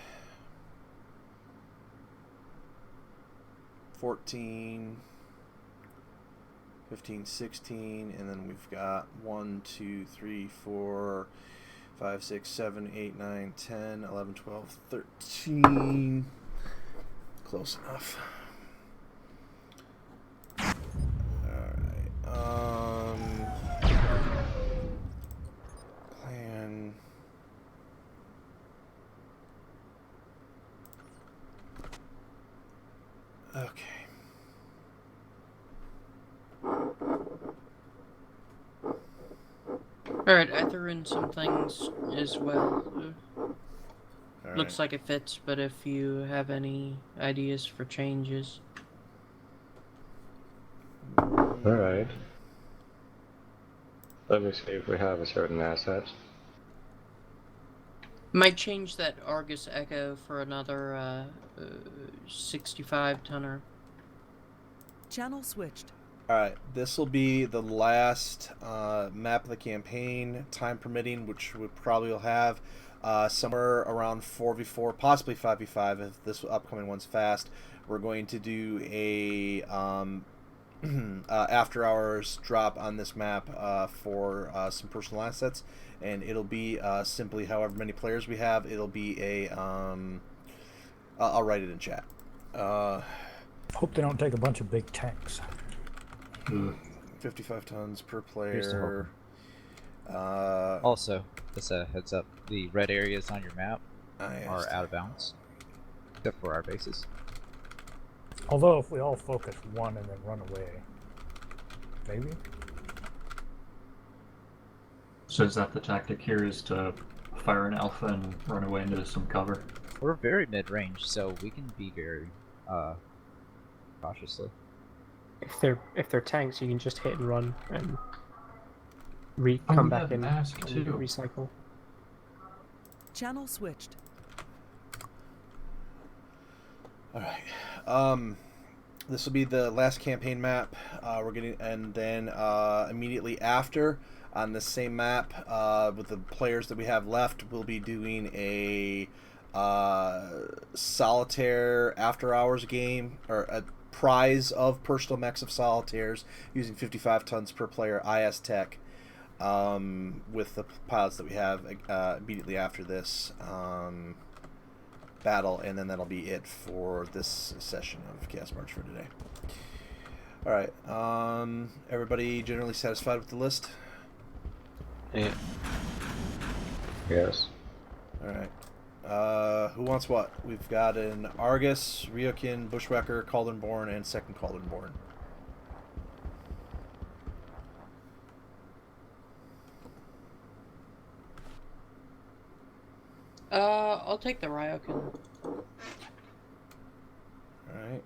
S1: 14, 15, 16, and then we've got 1, 2, 3, 4, 5, 6, 7, 8, 9, 10, 11, 12, 13. Close enough. Plan. Okay.
S7: Alright, I threw in some things as well.
S1: All
S7: Looks
S1: right.
S7: like it fits, but if you have any ideas for changes.
S8: Alright. Let me see if we have a certain asset.
S7: Might change that Argus Echo for another 65 tonner.
S5: Channel switched.
S1: Alright, this will be the last map of the campaign, time permitting, which we probably will have somewhere around 4v4, possibly 5v5 if this upcoming one's fast. We're going to do a after hours drop on this map for some personal assets, and it'll be simply however many players we have. It'll be a I'll write it in chat.
S13: Hope they don't take a bunch of big tanks.
S1: 55 tons per
S6: Here's to
S1: player.
S6: Also, just a heads up, the red areas on your map
S1: yes.
S6: are out of bounds, except for our bases.
S13: Although if we all focus one and then run away, maybe?
S12: So is that the tactic here, is to fire an alpha and run away into some cover?
S6: We're very mid-range, so we can be very cautiously.
S10: If they're tanks, you can just hit and run and come back in and recycle.
S5: Channel switched.
S1: All right. This will be the last campaign map. We're getting, and then immediately after, on the same map, with the players that we have left, we'll be doing a solitaire after hours game, or a prize of personal mechs of solitaires using 55 tons per player IS Tech, with the pilots that we have immediately after this battle, and then that'll be it for this session of Chaos March for today. Alright, everybody generally satisfied with the list?
S11: Yeah.
S8: Yes.
S1: Alright. Who wants what? We've got an Argus, Ryokin, Bushwhacker, Caldenborn, and second Caldenborn.
S7: I'll take the Ryokin.
S1: Alright.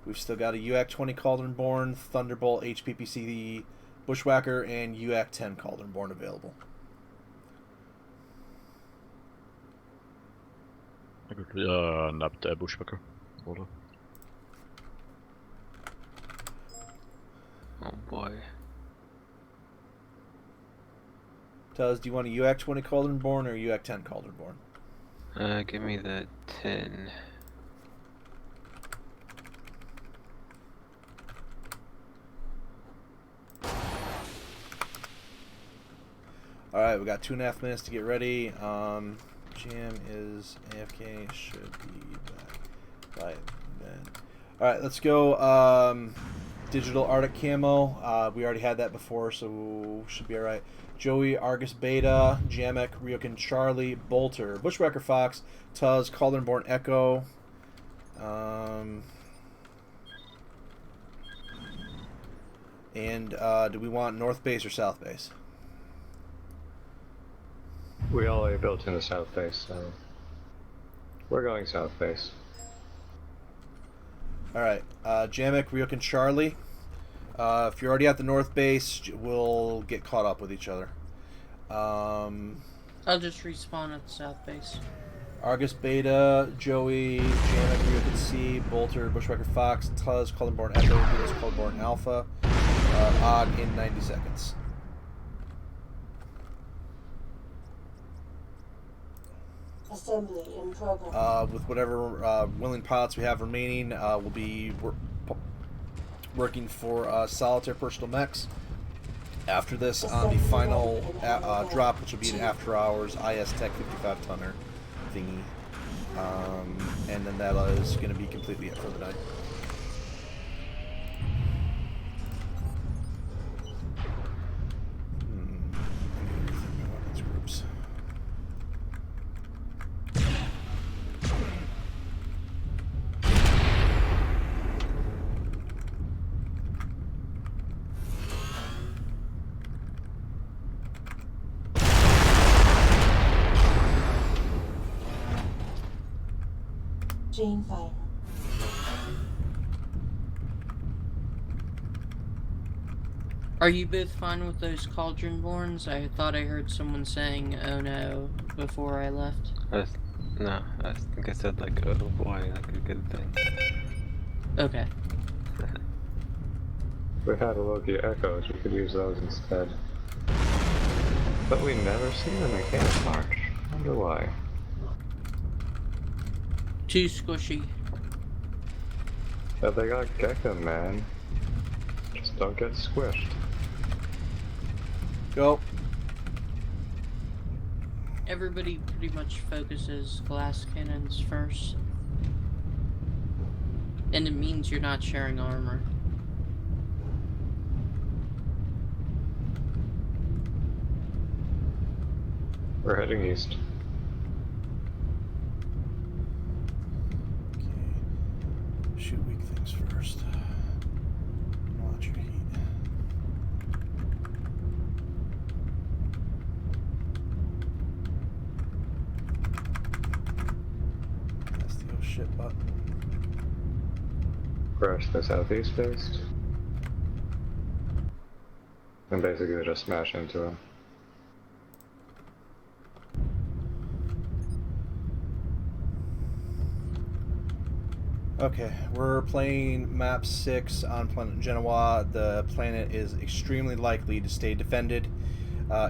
S1: We've still got a UAC 20 Caldenborn, Thunderbolt, HPPC Bushwhacker, and UAC 10 Caldenborn available.
S4: I could nab the Bushwhacker. Hold on.
S11: Oh boy.
S1: Tuz, do you want a UAC 20 Caldenborn or a UAC 10 Caldenborn?
S11: Give me the 10.
S1: Alright, we got 2.5 minutes to get ready. Jam is AFK, should be back by then. Alright, let's go. Digital Arctic Camo. We already had that before, so should be alright. Joey, Argus Beta, Jamek, Ryokin Charlie, Bolter, Bushwhacker Fox, Tuz, Caldenborn Echo. And do we want North Base or South Base?
S8: We all are built in the south base, so we're going south base.
S1: Alright, Jamek, Ryokin Charlie. If you're already at the north base, we'll get caught up with each other.
S7: I'll just respawn at the south base.
S1: Argus Beta, Joey, Jamek, Ryokin C, Bolter, Bushwhacker Fox, Tuz, Caldenborn Echo, Venus, Caldenborn Alpha. Og in 90 seconds.
S3: Assembly in progress.
S1: With whatever willing pilots we have remaining, we'll be working for solitaire personal mechs. After this, on the final drop, which will be an after hours IS Tech 55 tonner thingy, and then that is going to be completely it for the night. Groups.
S3: Jane Fire.
S7: Are you both fine with those Cauldronborns? I thought I heard someone saying, oh no, before I left.
S11: No, I think I said like, oh boy, like a good thing.
S7: Okay.
S8: We had a Loki Echoes, we could use those instead. But we never see them in Chaos March. Wonder why.
S7: Too squishy.
S8: But they got Gekka, man. Just don't get squished.
S1: Go.
S7: Everybody pretty much focuses glass cannons first. And it means you're not sharing armor.
S8: We're heading east.
S1: Okay. Shoot weak things first. Watch your heat. That's the oh shit button.
S8: Crash the southeast base. And basically just smash into him.
S1: Okay, we're playing map 6 on planet Genoa. The planet is extremely likely to stay defended.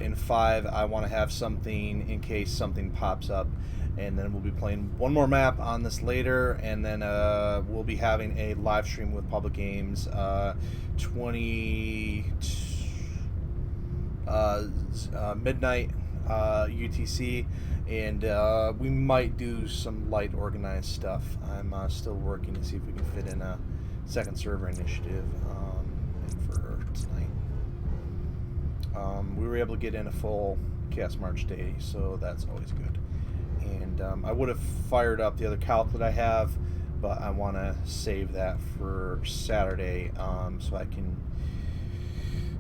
S1: In 5, I want to have something in case something pops up. And then we'll be playing one more map on this later, and then we'll be having a live stream with Public Games 20 midnight UTC, and we might do some light organized stuff. I'm still working to see if we can fit in a second server initiative for tonight. We were able to get in a full Chaos March day, so that's always good. And I would have fired up the other calc that I have, but I want to save that for Saturday so I can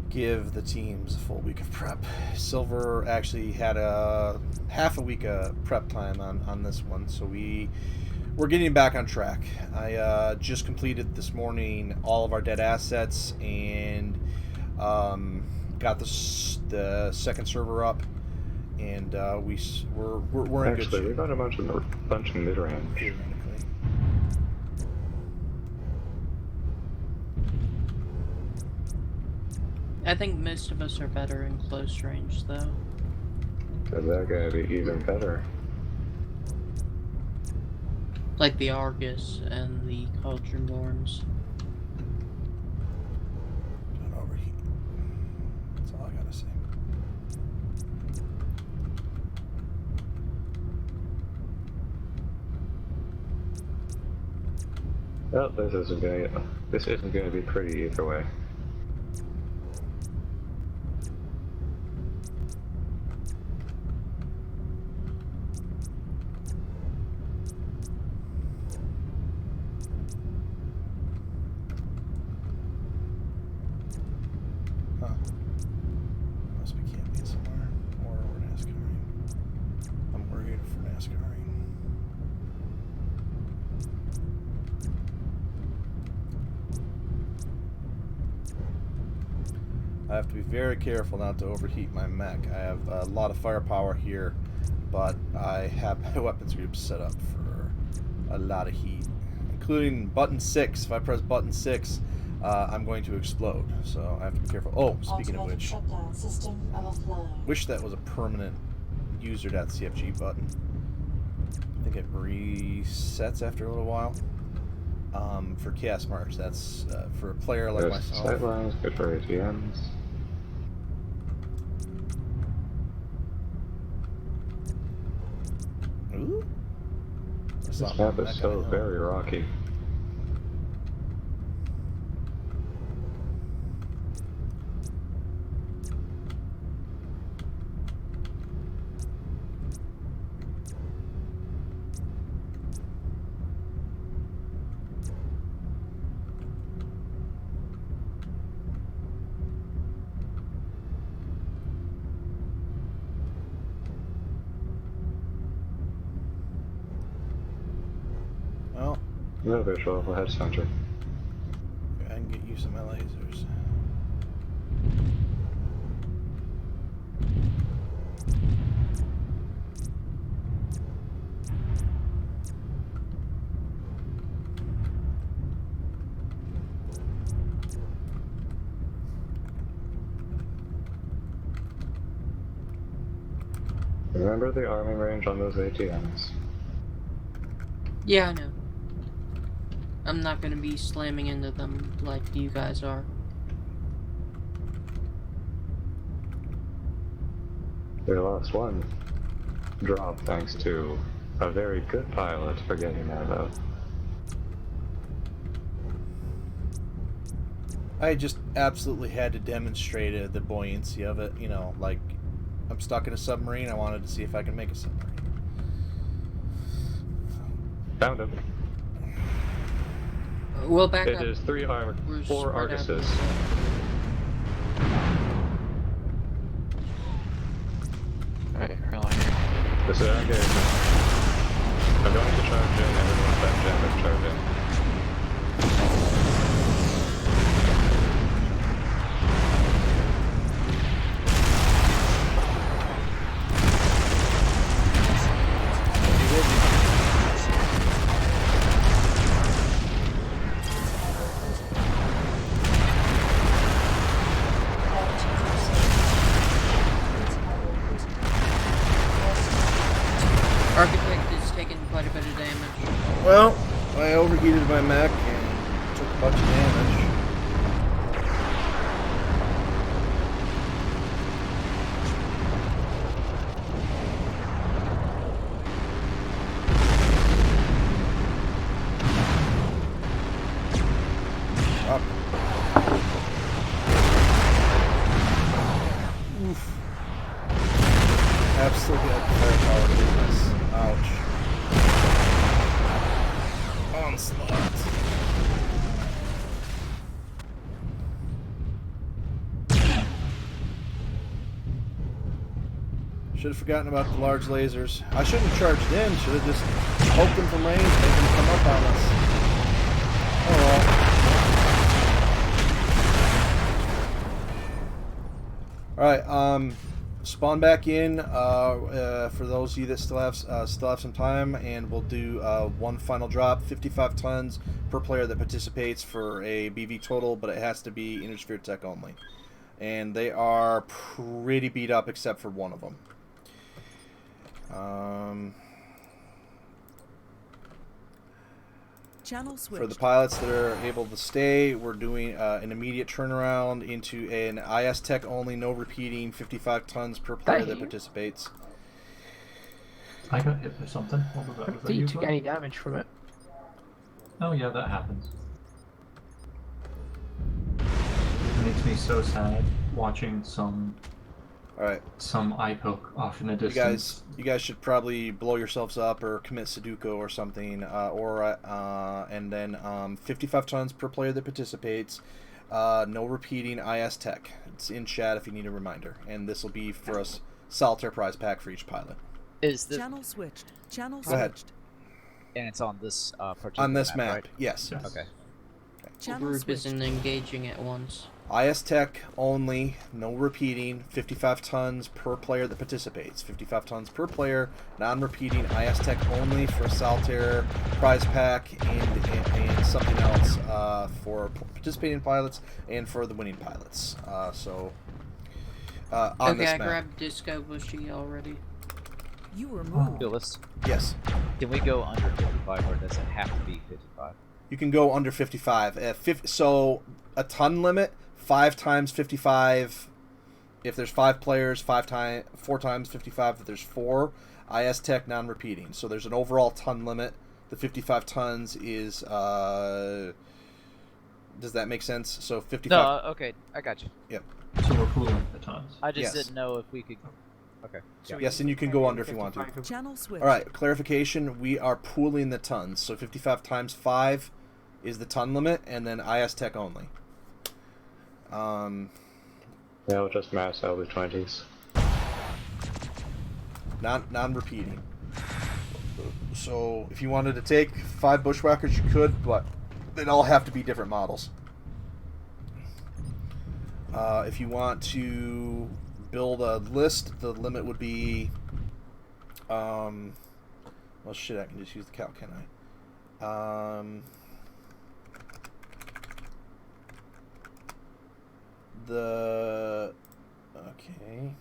S1: give the teams a full week of prep. Silver actually had a half a week of prep time on this one, so we're getting back on track. I just completed this morning all of our dead assets and got the second server up, and we're in good shape.
S8: Actually, we got a bunch of mid-range.
S7: I think most of us are better in close range, though.
S8: So that gotta be even better.
S7: Like the Argus and the Cauldronborns.
S1: Don't overheat. That's all I gotta say.
S8: Well, this isn't gonna be pretty either way.
S1: Huh. Must be camping somewhere. Or we're NASCARing. I'm worried for NASCARing. I have to be very careful not to overheat my mech. I have a lot of firepower here, but I have my weapons group set up for a lot of heat, including button 6. If I press button 6, I'm going to explode, so I have to be careful. Oh, speaking of which, wish that was a permanent user.cfg button. I think it resets after a little while. For Chaos March, that's for a player like myself.
S8: Sightlines, good for ATMs.
S1: Ooh.
S8: This map is so very rocky.
S1: Well,
S8: No visual, we'll head center.
S1: I can get you some lasers.
S8: Remember the arming range on those ATMs.
S7: Yeah, I know. I'm not gonna be slamming into them like you guys are.
S8: We lost one drop thanks to a very good pilot for getting that out.
S1: I just absolutely had to demonstrate the buoyancy of it, you know, like I'm stuck in a submarine. I wanted to see if I can make a submarine.
S8: Found him.
S7: We'll back
S8: It
S7: up.
S8: is
S7: We're
S8: 4
S7: spread out.
S8: Arguses.
S11: Alright, we're all here.
S8: This is our engagement. I'm going to charge in. Everyone's back down. Let's charge in.
S7: Architect is taking quite a bit of damage.
S1: Well, I overheated my mech and took a bunch of damage. Up. Oof. Absolutely had firepower to do this. Ouch. Onslaught. Should have forgotten about the large lasers. I shouldn't have charged in. Should have just poked them from range, made them come up on us. Oh well. Alright, spawn back in for those of you that still have some time, and we'll do one final drop, 55 tons per player that participates for a BV total, but it has to be Intersphere Tech only. And they are pretty beat up except for one of them.
S5: Channel switched.
S1: For the pilots that are able to stay, we're doing an immediate turnaround into an IS Tech only, no repeating, 55 tons per player that participates.
S12: I got hit by something. What was that? Was that
S10: You
S12: you?
S10: took
S12: Glenn?
S10: any damage from it?
S12: Oh yeah, that happens. It makes me so sad watching some eye poke off in the distance.
S1: You guys should probably blow yourselves up or commit Sudoku or something, and then 55 tons per player that participates. No repeating IS Tech. It's in chat if you need a reminder, and this will be for a solitaire prize pack for each pilot.
S6: Is the
S5: Channel switched. Channel
S1: Go ahead.
S5: switched.
S6: and it's on this particular
S1: On this map,
S6: right?
S1: yes.
S6: Okay.
S5: Channel
S7: Group
S5: switched.
S7: isn't engaging at once.
S1: IS Tech only, no repeating, 55 tons per player that participates. 55 tons per player, non-repeating, IS Tech only for a solitaire prize pack and something else for participating pilots and for the winning pilots. On
S7: Okay,
S1: this
S7: I
S1: map.
S7: grabbed Disco Bushy already.
S5: You were moved.
S6: Phyllis,
S1: Yes.
S6: can we go under 55 or does it have to be 55?
S1: You can go under 55. So a ton limit, 5 times 55. If there's 5 players, 4 times 55. If there's 4, IS Tech non-repeating. So there's an overall ton limit. The 55 tons is. Does that make sense? So 55.
S6: No, okay, I got you.
S1: Yep.
S12: So we're pooling the tons.
S6: I just
S1: Yes.
S6: didn't know if we could. Okay.
S10: So
S1: Yes, and you can go under if you want to.
S5: Channel switched.
S1: All right, clarification. We are pooling the tons. So 55 times 5 is the ton limit, and then IS Tech only.
S8: Yeah, we'll just mass out the 20s.
S1: Non-repeating. So if you wanted to take 5 bushwhackers, you could, but they'd all have to be different models. If you want to build a list, the limit would be. Well, shit, I can just use the calc, can I? Okay.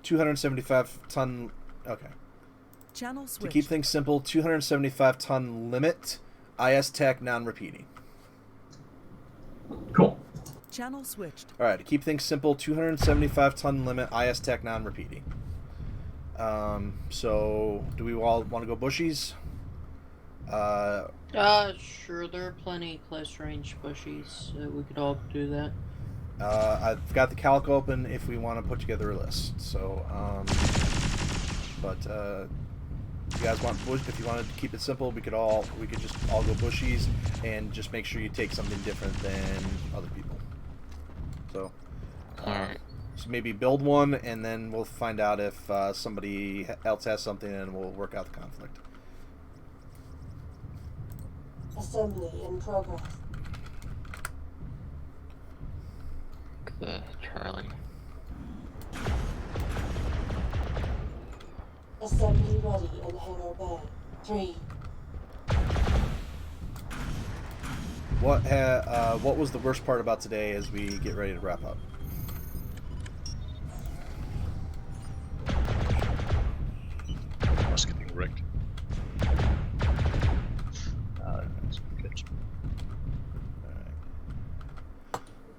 S1: 275 ton. Okay.
S5: Channel
S1: To
S5: switched.
S1: keep things simple, 275 ton limit, IS Tech non-repeating.
S12: Cool.
S5: Channel switched.
S1: All right, to keep things simple, 275 ton limit, IS Tech non-repeating. So do we all want to go bushies?
S7: Sure, there are plenty close range bushies, so we could all do that.
S1: I've got the calc open if we want to put together a list. So, but if you guys want bush, if you wanted to keep it simple, we could just all go bushies and just make sure you take something different than other people. So, so maybe build one, and then we'll find out if somebody else has something, and we'll work out the conflict.
S3: Assembly in progress.
S11: The Charlie.
S3: Assembly ready in Hangar Bay. 3.
S1: What was the worst part about today as we get ready to wrap up?
S4: Us getting wrecked. That's good.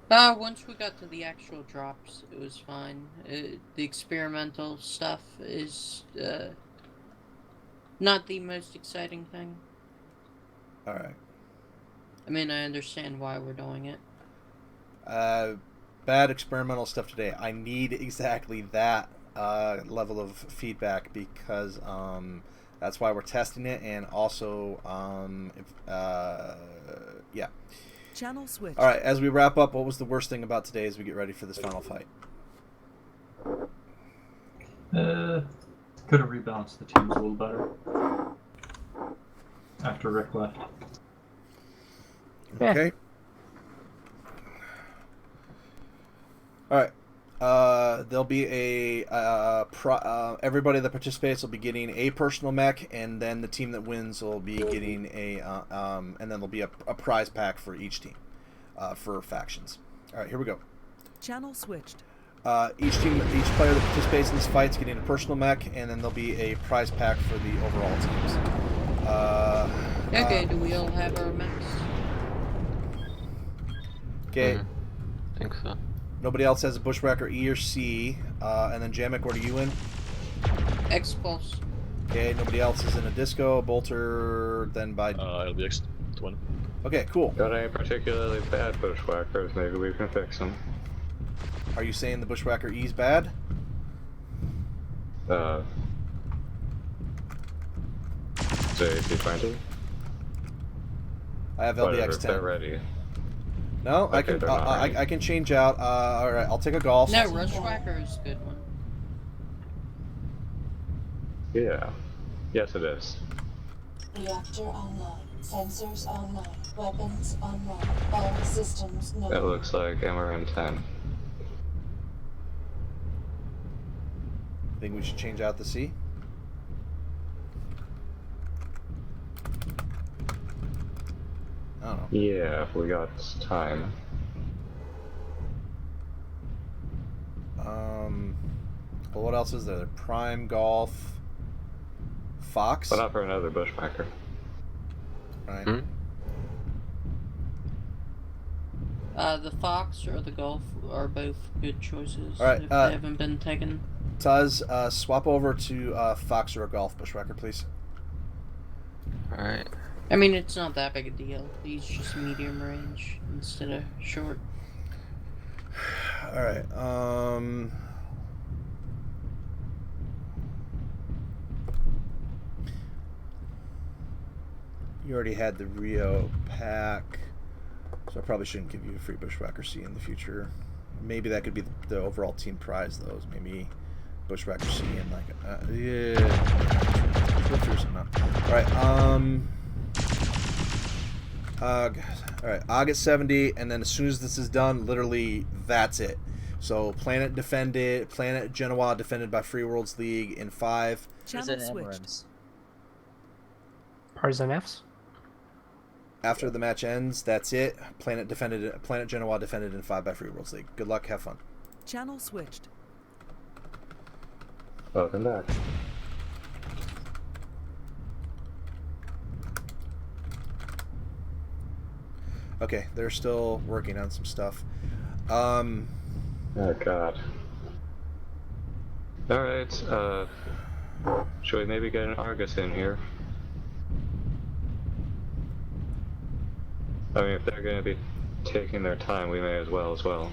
S7: Once we got to the actual drops, it was fine. The experimental stuff is not the most exciting thing.
S1: Alright.
S7: I mean, I understand why we're doing it.
S1: Bad experimental stuff today. I need exactly that level of feedback because that's why we're testing it, and also yeah.
S5: Channel switch.
S1: All right, as we wrap up, what was the worst thing about today as we get ready for this final fight?
S12: Could have rebalanced the teams a little better after Rick left.
S1: Okay. All right. There'll be everybody that participates will be getting a personal mech, and then the team that wins will be getting and then there'll be a prize pack for each team, for factions. All right, here we go.
S5: Channel switched.
S1: Each player that participates in this fight is getting a personal mech, and then there'll be a prize pack for the overall teams.
S7: Okay, do we all have our mechs?
S1: Okay.
S11: I think so.
S1: Nobody else has a Bushwhacker E or C, and then Jamek, what are you in?
S7: X-Pulse.
S1: Okay, nobody else is in a Disco, Bolter, then by...
S4: LBX-20.
S1: Okay, cool.
S8: Got any particularly bad Bushwhackers? Maybe we can fix them.
S1: Are you saying the Bushwhacker E's bad?
S8: JC20?
S1: I have
S8: Whatever,
S1: LBX-10.
S8: if they're ready.
S1: No,
S8: Okay,
S1: I can change out. All right, I'll take a golf.
S7: No, Rushwhacker is a good one.
S8: Yeah. Yes, it is.
S3: Reactor online. Sensors online. Weapons online. All systems known.
S8: It looks like MRN-10.
S1: Think we should change out the C? I don't know.
S8: Yeah, if we got time.
S1: Well, what else is there? Prime, Golf, Fox?
S8: But not for another Bushwhacker.
S1: Right.
S7: The Fox or the Golf are both good choices.
S1: All right,
S7: if they haven't been taken.
S1: Tuz, swap over to Fox or a Golf Bushwhacker, please.
S11: Alright.
S7: I mean, it's not that big a deal. He's just medium range instead of short.
S1: Alright, you already had the Rio pack, so I probably shouldn't give you a free Bushwhacker C in the future. Maybe that could be the overall team prize, though. Is maybe Bushwhacker C and like, yeah. We'll figure something out. Alright, August 70, and then as soon as this is done, literally, that's it. So, Planet defended, Planet Genoa defended by Free Worlds League in 5.
S5: Channel switched.
S10: Partisan Fs?
S1: After the match ends, that's it. Planet Genoa defended in 5 by Free Worlds League. Good luck, have fun.
S5: Channel switched.
S8: Welcome back.
S1: Okay, they're still working on some stuff.
S8: Oh god. Alright, should we maybe get an Argus in here? I mean, if they're gonna be taking their time, we may as well.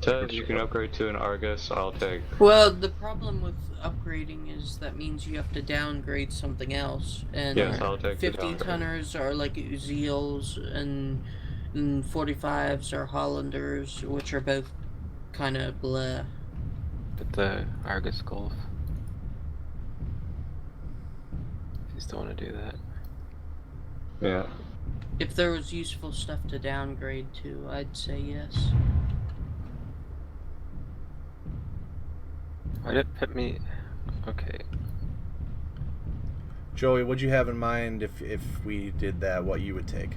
S8: Ted, you can upgrade to an Argus. I'll take.
S7: Well, the problem with upgrading is that means you have to downgrade something else, and
S8: Yes, I'll take the
S7: 50
S8: downgrade.
S7: tonners are like Uziels, and 45s are Hollanders, which are both kind of bleh.
S11: Get the Argus Golf. If you still want to do that.
S8: Yeah.
S7: If there was useful stuff to downgrade to, I'd say yes.
S11: Why did it put me? Okay.
S1: Joey, what'd you have in mind if we did that? What you would take,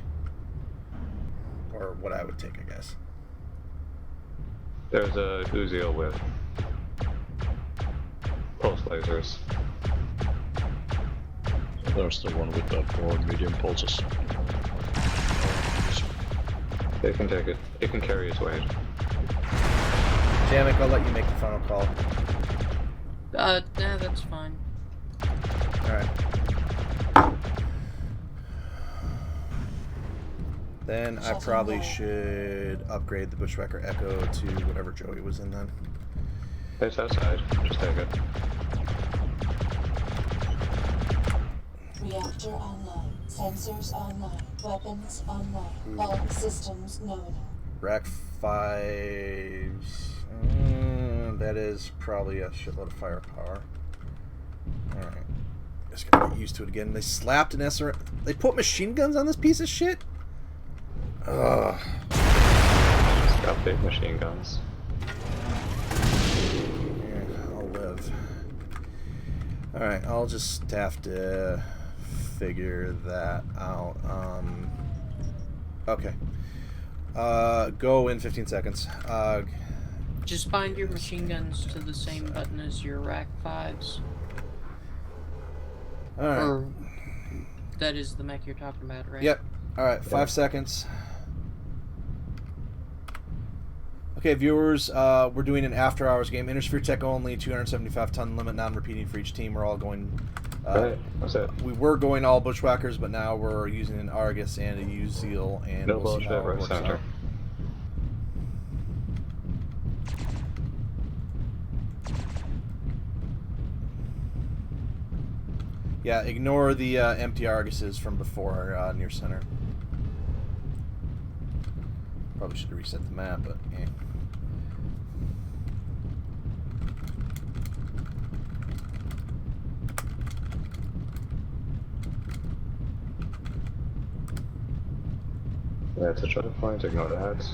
S1: or what I would take, I guess.
S8: There's a Uziel with pulse lasers.
S4: So there's the one with the 4 medium pulses.
S8: They can take it. It can carry its weight.
S1: Jamek, I'll let you make the final call.
S7: Nah, that's fine.
S1: Alright. Then I probably should upgrade the Bushwhacker Echo to whatever Joey was in then.
S8: It's outside. Just take it.
S3: Reactor online. Sensors online. Weapons online. All systems known.
S1: Rack 5s. That is probably a shitload of firepower. Alright. Just gotta get used to it again. They slapped an SR. They put machine guns on this piece of shit? Ugh.
S8: It's got big machine guns.
S1: Yeah, I'll live. Alright, I'll just have to figure that out. Okay. Go in 15 seconds.
S7: Just bind your machine guns to the same button as your Rack 5s.
S1: Alright.
S7: Or that is the mech you're talking about, right?
S1: Yep. Alright, 5 seconds. Okay, viewers, we're doing an after hours game. Intersphere tech only, 275 ton limit, non-repeating for each team. We're all going...
S8: right, that's it.
S1: We were going all Bushwhackers, but now we're using an Argus and a Uziel, and
S8: No
S1: we'll see how it
S8: bullshit,
S1: works
S8: center.
S1: out. Yeah, ignore the empty Arguses from before near center. Probably should have reset the map, but eh.
S8: That's a choke point, ignore that.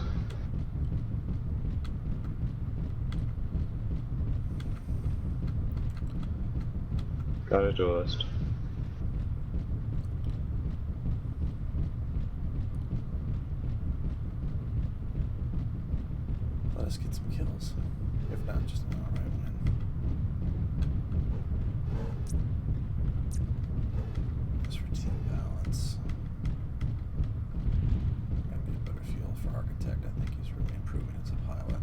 S8: Got a duelist.
S1: Let us get some kills. If not, just an alright win. Just for team balance. Gotta get a better feel for Architect. I think he's really improving as a pilot.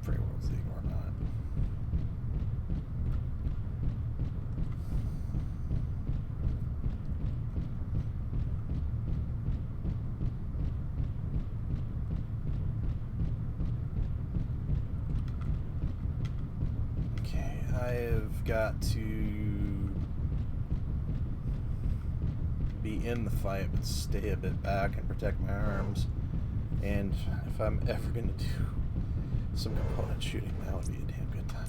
S1: Free World's League or not. Okay, I've got to be in the fight, but stay a bit back and protect my arms. And if I'm ever going to do some component shooting, that would be a damn good time.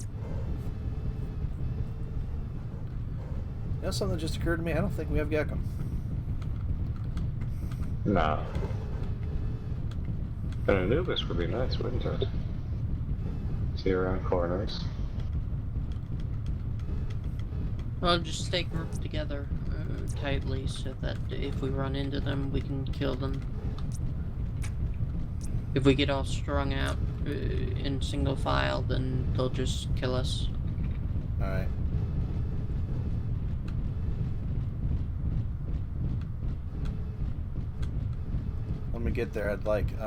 S1: You know something that just occurred to me? I don't think we have Gecko.
S8: Nah. An Anubis would be nice, wouldn't it? See around corners.
S7: Well, just stay grouped together tightly so that if we run into them, we can kill them. If we get all strung out in single file, then they'll just kill us.
S1: Alright. When we get there, I'd like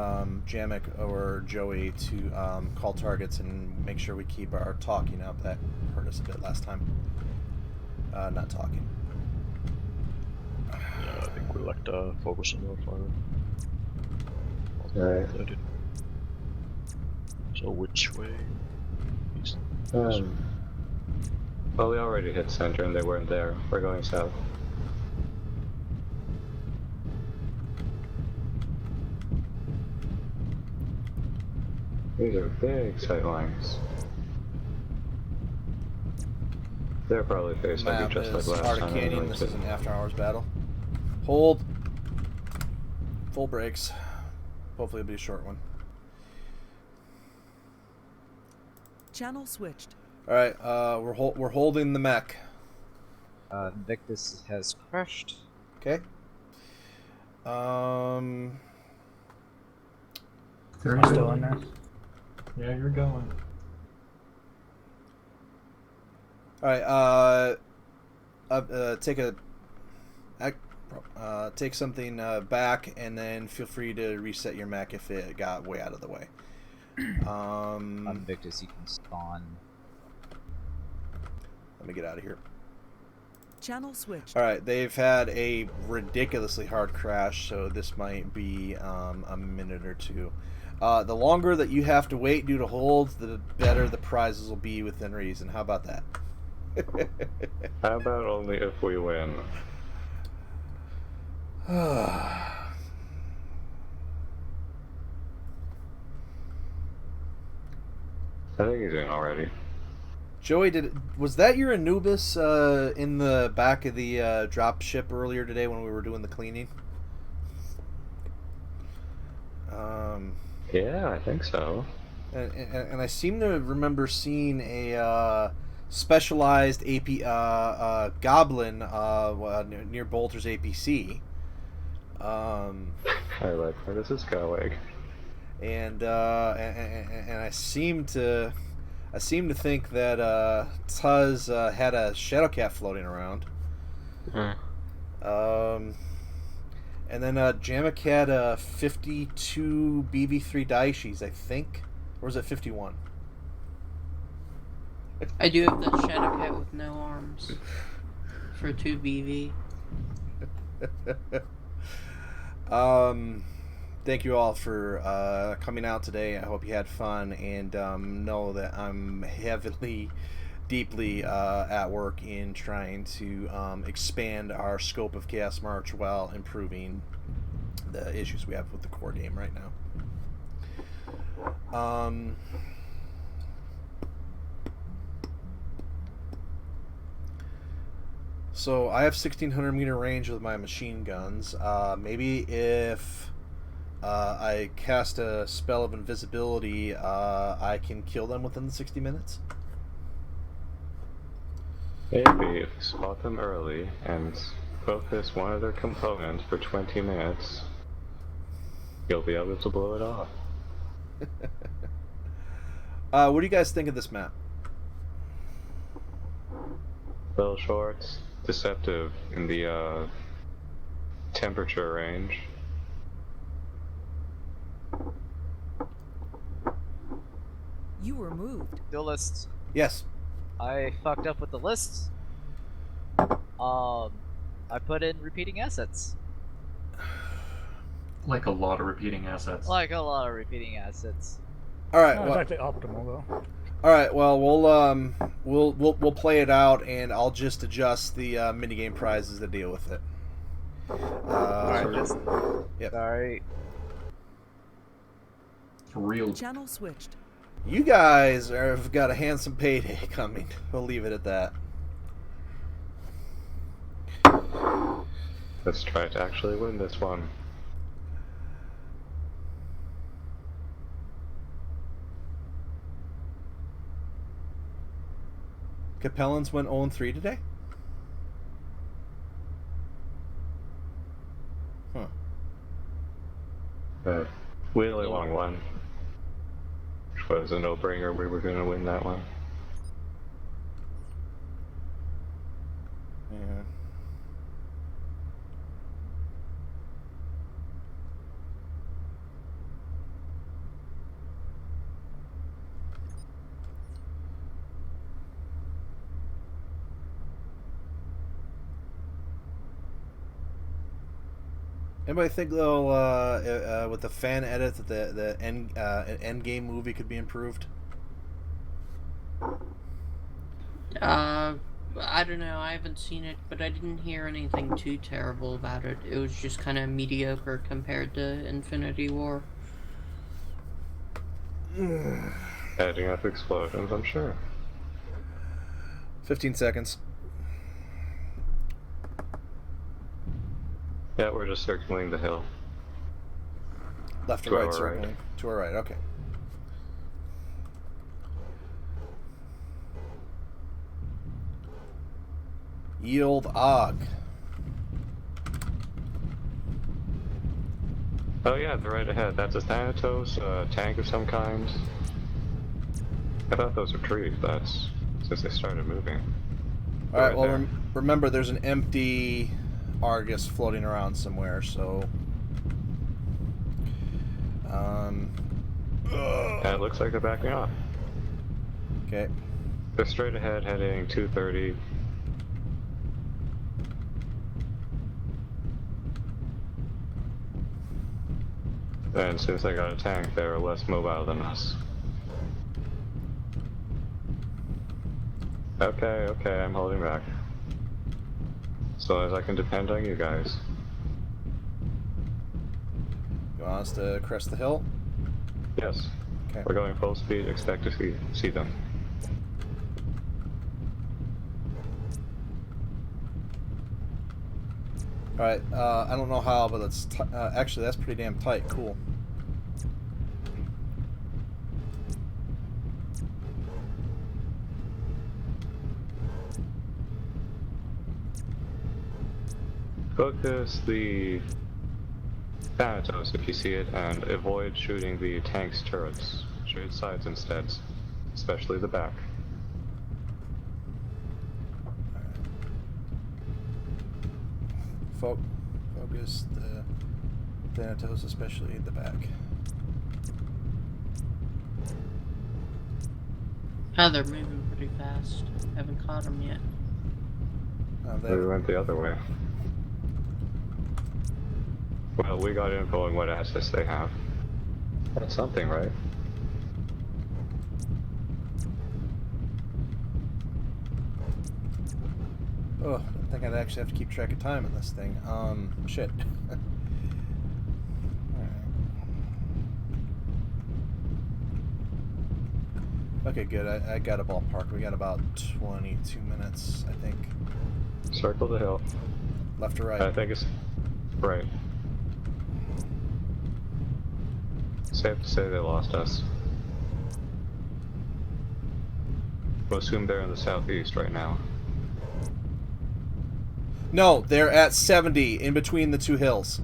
S1: Jamek or Joey to call targets and make sure we keep our talking up. That hurt us a bit last time. Not talking.
S4: select focus on your fire.
S8: Right.
S4: So which way? East.
S8: Well, we already hit center and they weren't there. We're going south. These are big sight lines. They're probably faced maybe
S1: Map
S8: just like
S1: is
S8: last
S1: Heart of
S8: time.
S1: Canyon.
S8: Anyway,
S1: This
S8: too.
S1: is an after-hours battle. Hold. Full brakes. Hopefully it'll be a short one.
S5: Channel switched.
S1: All right, we're holding the mech.
S6: Invictus has crashed.
S1: Okay.
S12: I'm
S13: still in there.
S12: Yeah, you're going.
S1: All right. Take something back, and then feel free to reset your mech if it got way out of the way.
S6: Invictus, you can spawn.
S1: Let me get out of here.
S5: Channel switched.
S1: All right, they've had a ridiculously hard crash, so this might be a minute or two. The longer that you have to wait due to holds, the better the prizes will be within reason. How about that?
S8: How about only if we win? I think he's in already.
S1: Joey, was that your Anubis in the back of the drop ship earlier today when we were doing the cleaning?
S8: Yeah, I think so.
S1: And I seem to remember seeing a specialized AP goblin near Bolter's APC.
S8: I like where this is going.
S1: And I seem to think that Tuz had a Shadowcat floating around. And then Jamek had 52 BV3 Daishis, I think. Or is it 51?
S7: I do have that Shadowcat with no arms for 2 BV.
S1: Thank you all for coming out today. I hope you had fun, and know that I'm heavily, deeply at work in trying to expand our scope of Chaos March while improving the issues we have with the core game right now. So I have 1600 meter range with my machine guns. Maybe if I cast a spell of invisibility, I can kill them within the 60 minutes.
S8: Maybe if you spot them early and focus one of their components for 20 minutes, you'll be able to blow it off.
S1: What do you guys think of this map?
S8: Little short, deceptive in the temperature range.
S5: You were moved.
S6: The list.
S1: Yes.
S6: I fucked up with the list. I put in repeating assets.
S12: Like a lot of repeating assets.
S6: Like a lot of repeating assets.
S1: All right.
S13: No, it's actually optimal though.
S1: All right. Well, we'll play it out, and I'll just adjust the minigame prizes to deal with it.
S6: Alright,
S1: yep.
S6: Sorry.
S12: Real.
S5: Channel switched.
S1: You guys have got a handsome payday coming. We'll leave it at that.
S8: Let's try to actually win this one.
S1: Capellans went 0-3 today? Huh.
S8: But we only won one. Which was a no-brainer. We were going to win that one.
S1: Yeah. Anybody think though, with the fan edit, that the end game movie could be improved?
S7: I don't know. I haven't seen it, but I didn't hear anything too terrible about it. It was just kind of mediocre compared to Infinity War.
S8: Adding up explosions, I'm sure.
S1: 15 seconds.
S8: Yeah, we're just circling the hill.
S1: Left to right, circling. To our right, okay. Yield Og.
S8: Oh yeah, they're right ahead. That's a Thanatos, tank of some kind. I thought those were trees, that's since they started moving.
S1: Alright, well remember there's an empty Argus floating around somewhere, so...
S8: Yeah, it looks like they're backing off.
S1: Okay.
S8: They're straight ahead, heading 230. And since they got a tank, they're less mobile than us. Okay, I'm holding back. As long as I can depend on you guys.
S1: You want us to crest the hill?
S8: Yes.
S1: Okay.
S8: We're going full speed, expect to see them.
S1: Alright, I don't know how, but that's actually that's pretty damn tight. Cool.
S8: Focus the Thanatos if you see it, and avoid shooting the tank's turrets. Shoot sides instead, especially the back.
S1: Focus the Thanatos, especially the back.
S7: Oh, they're moving pretty fast. Haven't caught them yet.
S8: They went the other way. Well, we got info on what assets they have. That's something, right?
S1: Oh, I think I'd actually have to keep track of time in this thing. Shit. Okay, good. I got a ballpark. We got about 22 minutes, I think.
S8: Circle the hill.
S1: Left or right?
S8: I think it's right. Safe to say they lost us. We'll assume they're in the southeast right now.
S1: No, they're at 70 in between the two hills.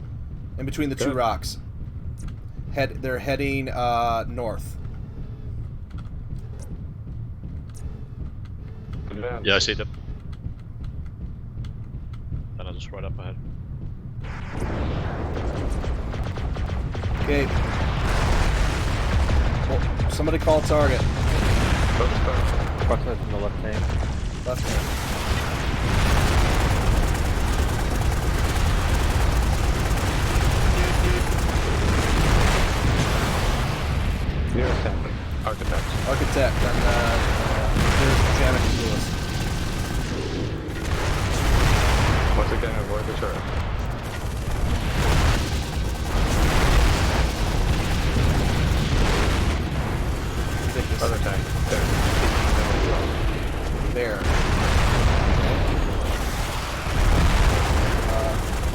S1: In between the two rocks. They're heading north.
S4: Yeah, I see them. And I'm just right up ahead.
S1: Okay. Well, somebody call target.
S11: Crosshead from the left hand.
S1: Left hand.
S8: Nearest tank. Architect.
S1: Architect, and there's Janet Lewis.
S8: Once again, avoid the turret. Other tank.
S1: There.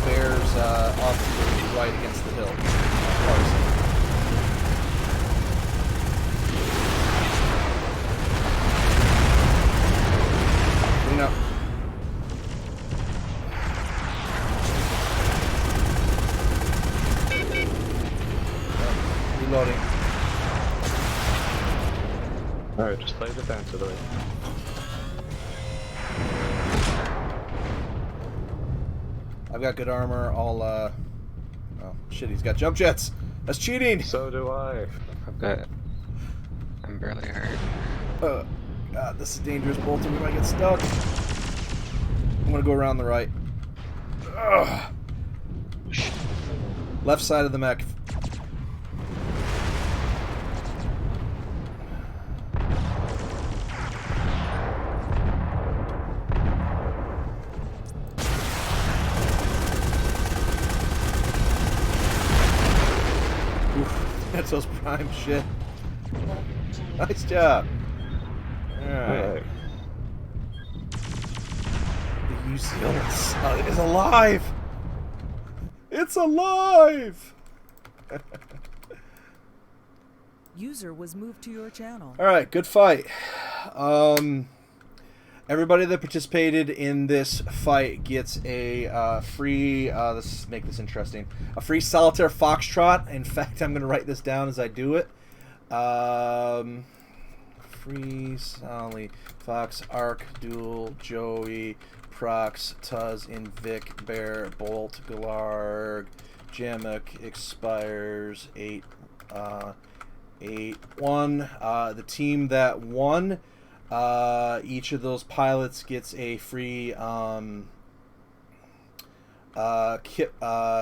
S1: Bears off to the right against the hill. Clean up. Reloading.
S8: Alright, just play defensively.
S1: I've got good armor. Oh shit, he's got jump jets. That's cheating.
S8: So do I.
S11: I'm barely hurt.
S1: God, this is dangerous, Bolton. We might get stuck. I'm gonna go around the right. Ugh. Left side of the mech. Oof, that's those prime shit. Nice job. Alright. The UCL is alive! It's alive!
S5: User was moved to your channel.
S1: Alright, good fight. Everybody that participated in this fight gets a free, let's make this interesting, a free Solitaire Foxtrot. In fact, I'm going to write this down as I do it. Free Solly, Fox, Arc, Duel, Joey, Prox, Tuz, Invic, Bear, Bolt, Galarg, Jamek, expires 8-1. The team that won, each of those pilots gets a free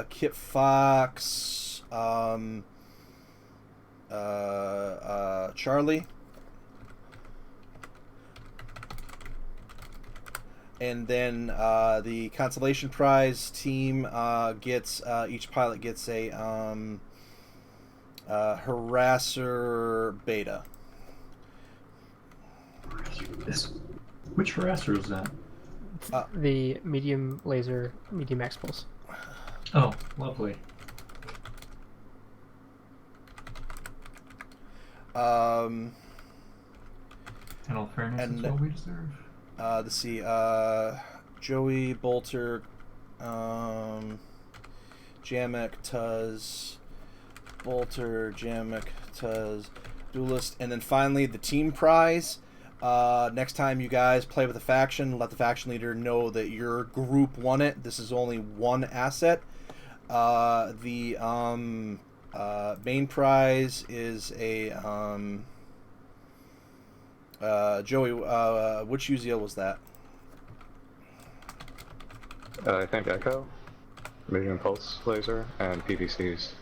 S1: Kit Fox, Charlie. And then the consolation prize team gets each pilot gets a harasser beta.
S12: Which harasser is that?
S10: The medium laser, medium X pulse.
S12: Oh, lovely. In all fairness, it's what we deserve.
S1: Let's see, Joey, Bolter, Jamek, Tuz, Bolter, Jamek, Tuz, Duelist, and then finally the team prize. Next time you guys play with a faction, let the faction leader know that your group won it. This is only one asset. The main prize is a Joey, which UZL was that?
S8: I think Echo, medium pulse laser, and PVCs.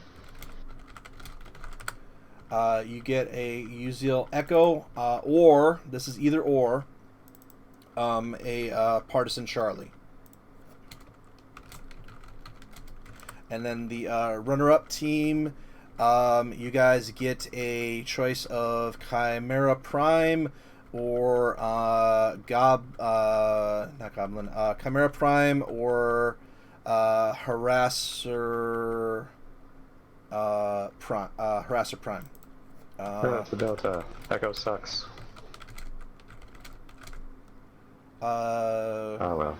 S1: You get a UZL Echo, or this is either or, a Partisan Charlie. And then the runner-up team, you guys get a choice of Chimera Prime or not Goblin, Chimera Prime or Harasser Harasser Prime.
S8: It's a Delta. Echo sucks. Oh well.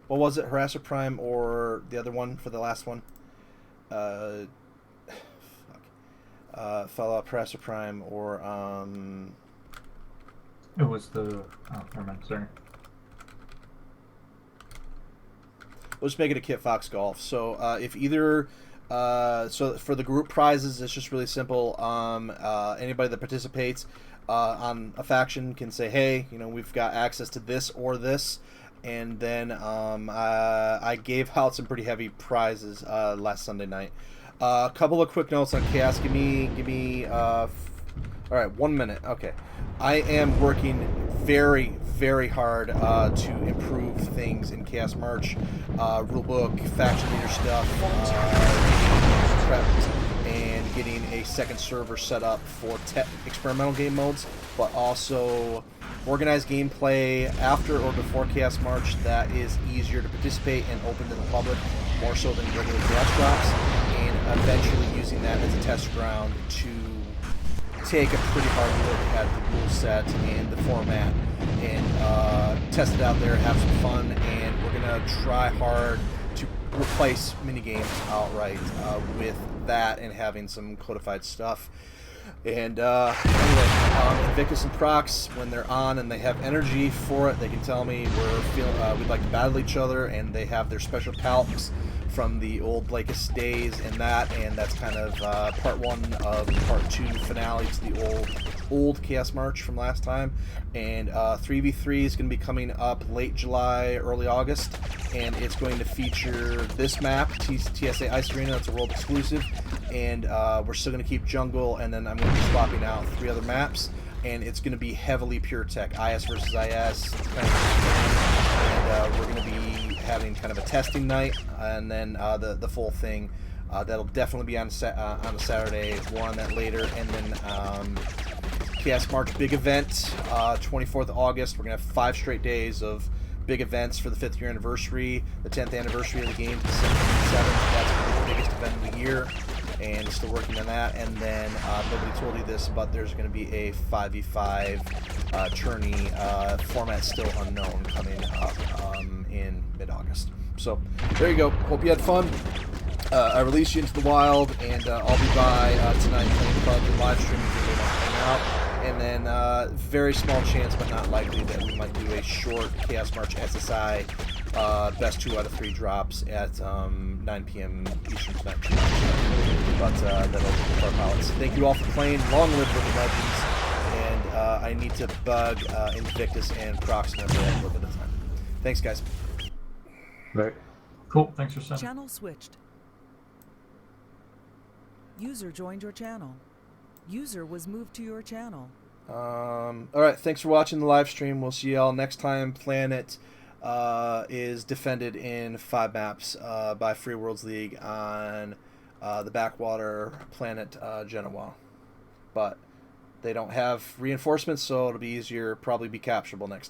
S1: What was it? Harasser Prime or the other one for the last one? Follow up Harasser Prime or
S12: It was the never mind, sorry.
S1: We'll just make it a Kit Fox Golf. So if either so for the group prizes, it's just really simple. Anybody that participates on a faction can say, hey, you know, we've got access to this or this. And then I gave out some pretty heavy prizes last Sunday night. A couple of quick notes on Chaos. Give me all right, 1 minute. Okay. I am working very, very hard to improve things in Chaos March, rulebook, faction leader stuff, prep, and getting a second server set up for experimental game modes, but also organized gameplay after or before Chaos March that is easier to participate and open to the public, more so than regular Chaos drops, and eventually using that as a test ground to take a pretty hard look at the rule set and the format and test it out there, have some fun, and we're gonna try hard to replace minigames outright with that and having some codified stuff. And anyway, Invictus and Prox, when they're on and they have energy for it, they can tell me we'd like to battle each other, and they have their special calcs from the old Blakist days and that's kind of part 1 of part 2 finale to the old Chaos March from last time. And 3v3 is going to be coming up late July, early August, and it's going to feature this map, TSA Ice Arena. That's a world exclusive, and we're still going to keep Jungle, and then I'm going to be swapping out 3 other maps, and it's going to be heavily pure tech, IS versus IS, kind of, and we're going to be having kind of a testing night, and then the full thing. That'll definitely be on a Saturday. More on that later, and then Chaos March big event, 24th of August. We're gonna have 5 straight days of big events for the 5th year anniversary, the 10th anniversary of the game, December 7th. That's gonna be the biggest event of the year, and still working on that. And then nobody told you this, but there's gonna be a 5v5 tourney format still unknown coming up in mid-August. So there you go. Hope you had fun. I released you into the wild, and I'll be by tonight playing PUBG live stream if you really want to hang out. And then very small chance, but not likely, that we might do a short Chaos March SSI best 2 out of 3 drops at 9 p.m. Eastern tonight. But that'll be our pilots. Thank you all for playing. Long live Living Legends. And I need to bug Invictus and Proxima for a little bit of time. Thanks, guys.
S12: Right. Cool. Thanks for sending.
S5: Channel switched. User joined your channel. User was moved to your channel.
S1: Alright, thanks for watching the live stream. We'll see y'all next time. Planet is defended in 5 maps by Free Worlds League on the backwater planet Genoa. But they don't have reinforcements, so it'll be easier, probably be capturable next time.